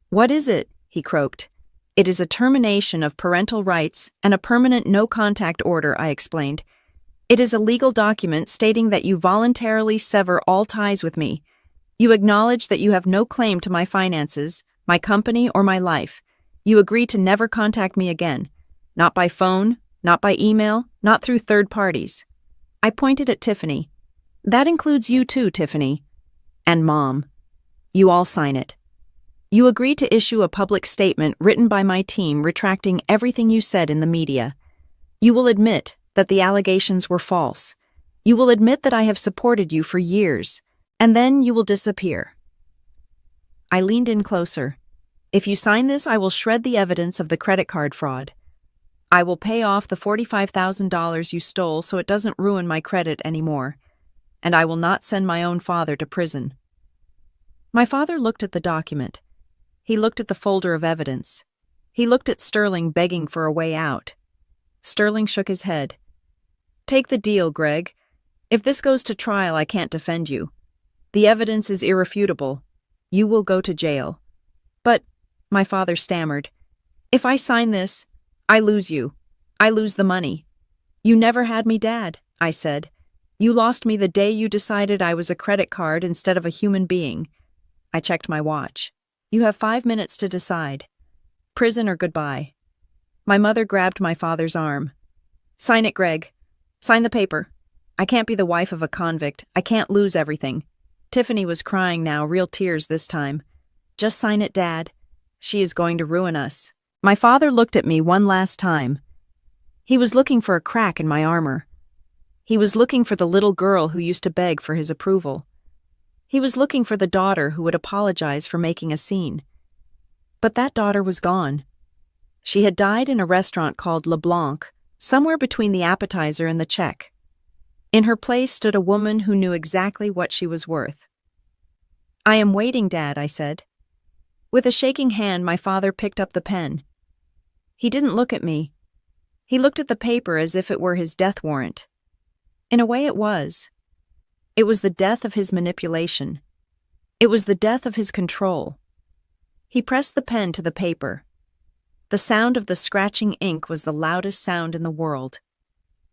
S1: "What is it?" he croaked. "It is a termination of parental rights and a permanent no-contact order," I explained. "It is a legal document stating that you voluntarily sever all ties with me. You acknowledge that you have no claim to my finances, my company, or my life. You agree to never contact me again. Not by phone, not by email, not through third parties." I pointed at Tiffany. "That includes you too, Tiffany. And Mom. You all sign it. You agree to issue a public statement written by my team retracting everything you said in the media. You will admit that the allegations were false. You will admit that I have supported you for years, and then you will disappear." I leaned in closer. "If you sign this, I will shred the evidence of the credit card fraud. I will pay off the $45,000 you stole so it doesn't ruin my credit anymore. And I will not send my own father to prison." My father looked at the document. He looked at the folder of evidence. He looked at Sterling begging for a way out. Sterling shook his head. "Take the deal, Greg. If this goes to trial, I can't defend you. The evidence is irrefutable. You will go to jail." "But," my father stammered, "if I sign this, I lose you. I lose the money." "You never had me, Dad," I said. "You lost me the day you decided I was a credit card instead of a human being." I checked my watch. "You have 5 minutes to decide. Prison or goodbye." My mother grabbed my father's arm. "Sign it, Greg. Sign the paper. I can't be the wife of a convict. I can't lose everything." Tiffany was crying now, real tears this time. "Just sign it, Dad. She is going to ruin us." My father looked at me one last time. He was looking for a crack in my armor. He was looking for the little girl who used to beg for his approval. He was looking for the daughter who would apologize for making a scene. But that daughter was gone. She had died in a restaurant called Le Blanc, somewhere between the appetizer and the check. In her place stood a woman who knew exactly what she was worth. "I am waiting, Dad," I said. With a shaking hand, my father picked up the pen. He didn't look at me. He looked at the paper as if it were his death warrant. In a way, it was. It was the death of his manipulation. It was the death of his control. He pressed the pen to the paper. The sound of the scratching ink was the loudest sound in the world.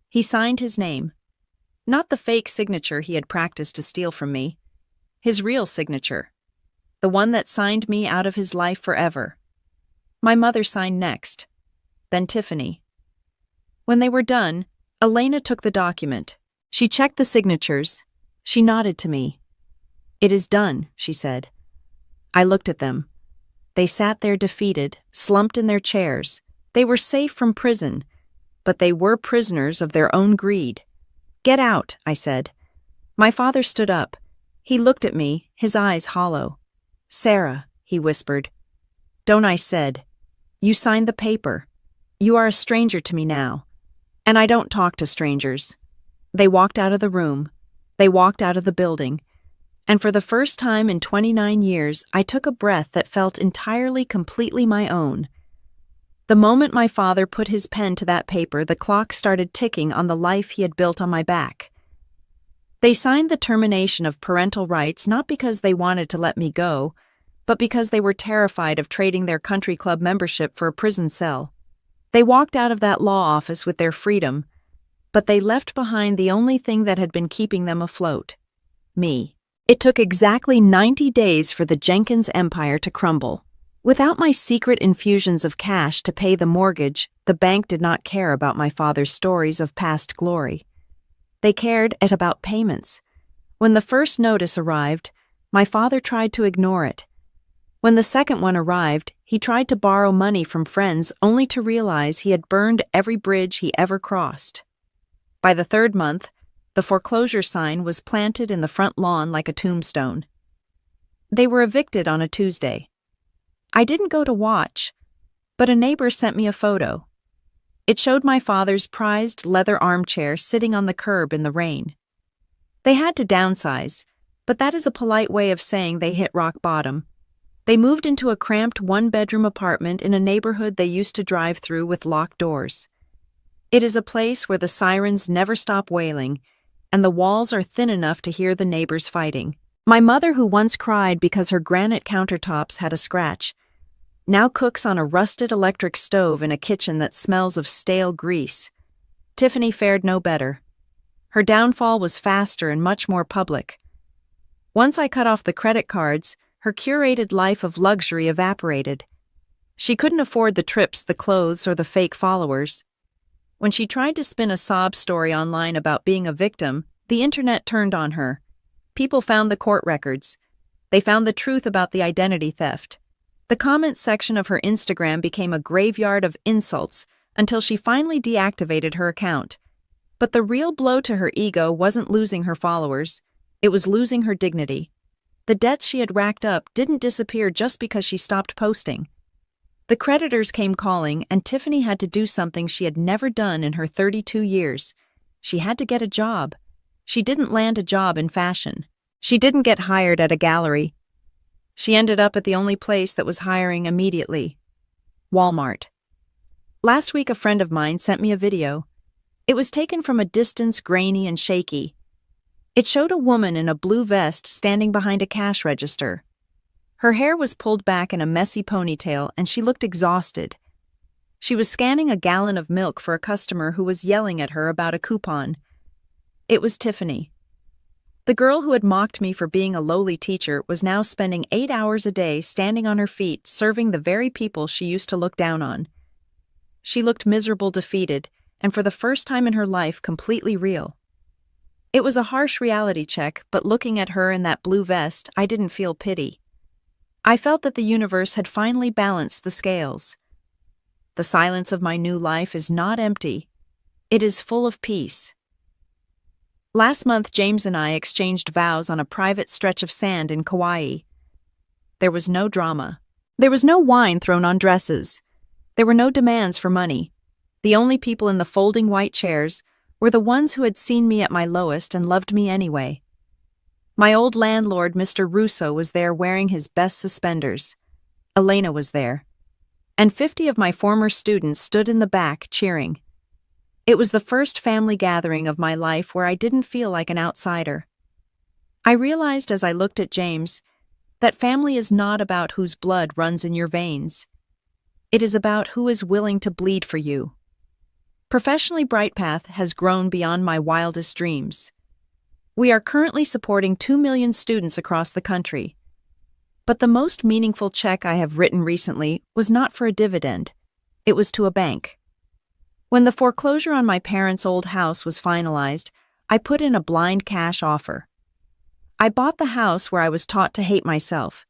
S1: He signed his name. Not the fake signature he had practiced to steal from me. His real signature. The one that signed me out of his life forever. My mother signed next. Then Tiffany. When they were done, Elena took the document. She checked the signatures. She nodded to me. "It is done," she said. I looked at them. They sat there defeated, slumped in their chairs. They were safe from prison, but they were prisoners of their own greed. "Get out," I said. My father stood up. He looked at me, his eyes hollow. "Sarah," he whispered. "Don't," I said. "You signed the paper. You are a stranger to me now. And I don't talk to strangers." They walked out of the room. They walked out of the building. And for the first time in 29 years, I took a breath that felt entirely, completely my own. The moment my father put his pen to that paper, the clock started ticking on the life he had built on my back. They signed the termination of parental rights not because they wanted to let me go, but because they were terrified of trading their country club membership for a prison cell. They walked out of that law office with their freedom, but they left behind the only thing that had been keeping them afloat: me. It took exactly 90 days for the Jenkins empire to crumble. Without my secret infusions of cash to pay the mortgage, the bank did not care about my father's stories of past glory. They cared about payments. When the first notice arrived, my father tried to ignore it. When the second one arrived, he tried to borrow money from friends only to realize he had burned every bridge he ever crossed. By the third month, the foreclosure sign was planted in the front lawn like a tombstone. They were evicted on a Tuesday. I didn't go to watch, but a neighbor sent me a photo. It showed my father's prized leather armchair sitting on the curb in the rain. They had to downsize, but that is a polite way of saying they hit rock bottom. They moved into a cramped one-bedroom apartment in a neighborhood they used to drive through with locked doors. It is a place where the sirens never stop wailing, and the walls are thin enough to hear the neighbors fighting. My mother, who once cried because her granite countertops had a scratch, now cooks on a rusted electric stove in a kitchen that smells of stale grease. Tiffany fared no better. Her downfall was faster and much more public. Once I cut off the credit cards, her curated life of luxury evaporated. She couldn't afford the trips, the clothes, or the fake followers. When she tried to spin a sob story online about being a victim, the internet turned on her. People found the court records. They found the truth about the identity theft. The comments section of her Instagram became a graveyard of insults until she finally deactivated her account. But the real blow to her ego wasn't losing her followers. It was losing her dignity. The debts she had racked up didn't disappear just because she stopped posting. The creditors came calling, and Tiffany had to do something she had never done in her 32 years. She had to get a job. She didn't land a job in fashion. She didn't get hired at a gallery. She ended up at the only place that was hiring immediately: Walmart. Last week, a friend of mine sent me a video. It was taken from a distance, grainy and shaky. It showed a woman in a blue vest standing behind a cash register. Her hair was pulled back in a messy ponytail, and she looked exhausted. She was scanning a gallon of milk for a customer who was yelling at her about a coupon. It was Tiffany. The girl who had mocked me for being a lowly teacher was now spending 8 hours a day standing on her feet, serving the very people she used to look down on. She looked miserable, defeated, and for the first time in her life, completely real. It was a harsh reality check, but looking at her in that blue vest, I didn't feel pity. I felt that the universe had finally balanced the scales. The silence of my new life is not empty. It is full of peace. Last month, James and I exchanged vows on a private stretch of sand in Kauai. There was no drama. There was no wine thrown on dresses. There were no demands for money. The only people in the folding white chairs were the ones who had seen me at my lowest and loved me anyway. My old landlord, Mr. Russo, was there wearing his best suspenders. Elena was there. And 50 of my former students stood in the back cheering. It was the first family gathering of my life where I didn't feel like an outsider. I realized as I looked at James that family is not about whose blood runs in your veins. It is about who is willing to bleed for you. Professionally, Brightpath has grown beyond my wildest dreams. We are currently supporting 2 million students across the country. But the most meaningful check I have written recently was not for a dividend. It was to a bank. When the foreclosure on my parents' old house was finalized, I put in a blind cash offer. I bought the house where I was taught to hate myself,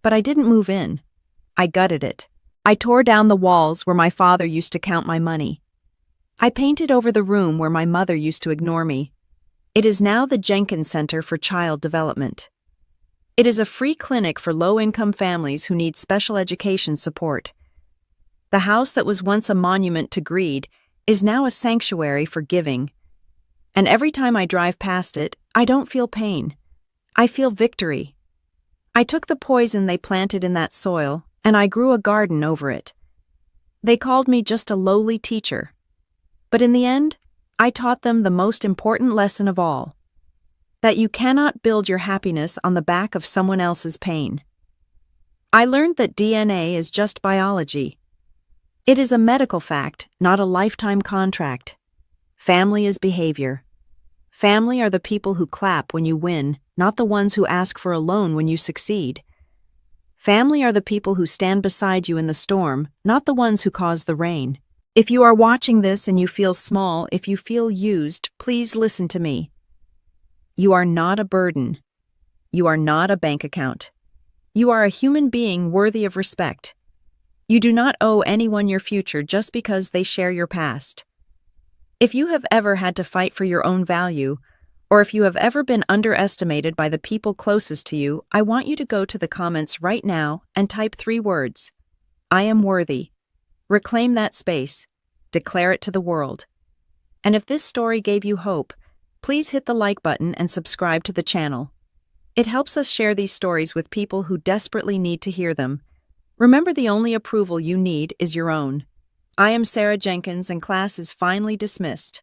S1: but I didn't move in. I gutted it. I tore down the walls where my father used to count my money. I painted over the room where my mother used to ignore me. It is now the Jenkins Center for Child Development. It is a free clinic for low-income families who need special education support. The house that was once a monument to greed is now a sanctuary for giving. And every time I drive past it, I don't feel pain. I feel victory. I took the poison they planted in that soil, and I grew a garden over it. They called me just a lowly teacher. But in the end, I taught them the most important lesson of all: that you cannot build your happiness on the back of someone else's pain. I learned that DNA is just biology. It is a medical fact, not a lifetime contract. Family is behavior. Family are the people who clap when you win, not the ones who ask for a loan when you succeed. Family are the people who stand beside you in the storm, not the ones who cause the rain. If you are watching this and you feel small, if you feel used, please listen to me. You are not a burden. You are not a bank account. You are a human being worthy of respect. You do not owe anyone your future just because they share your past. If you have ever had to fight for your own value, or if you have ever been underestimated by the people closest to you, I want you to go to the comments right now and type 3 words. I am worthy. Reclaim that space. Declare it to the world. And if this story gave you hope, please hit the like button and subscribe to the channel. It helps us share these stories with people who desperately need to hear them. Remember, the only approval you need is your own. I am Sarah Jenkins, and class is finally dismissed.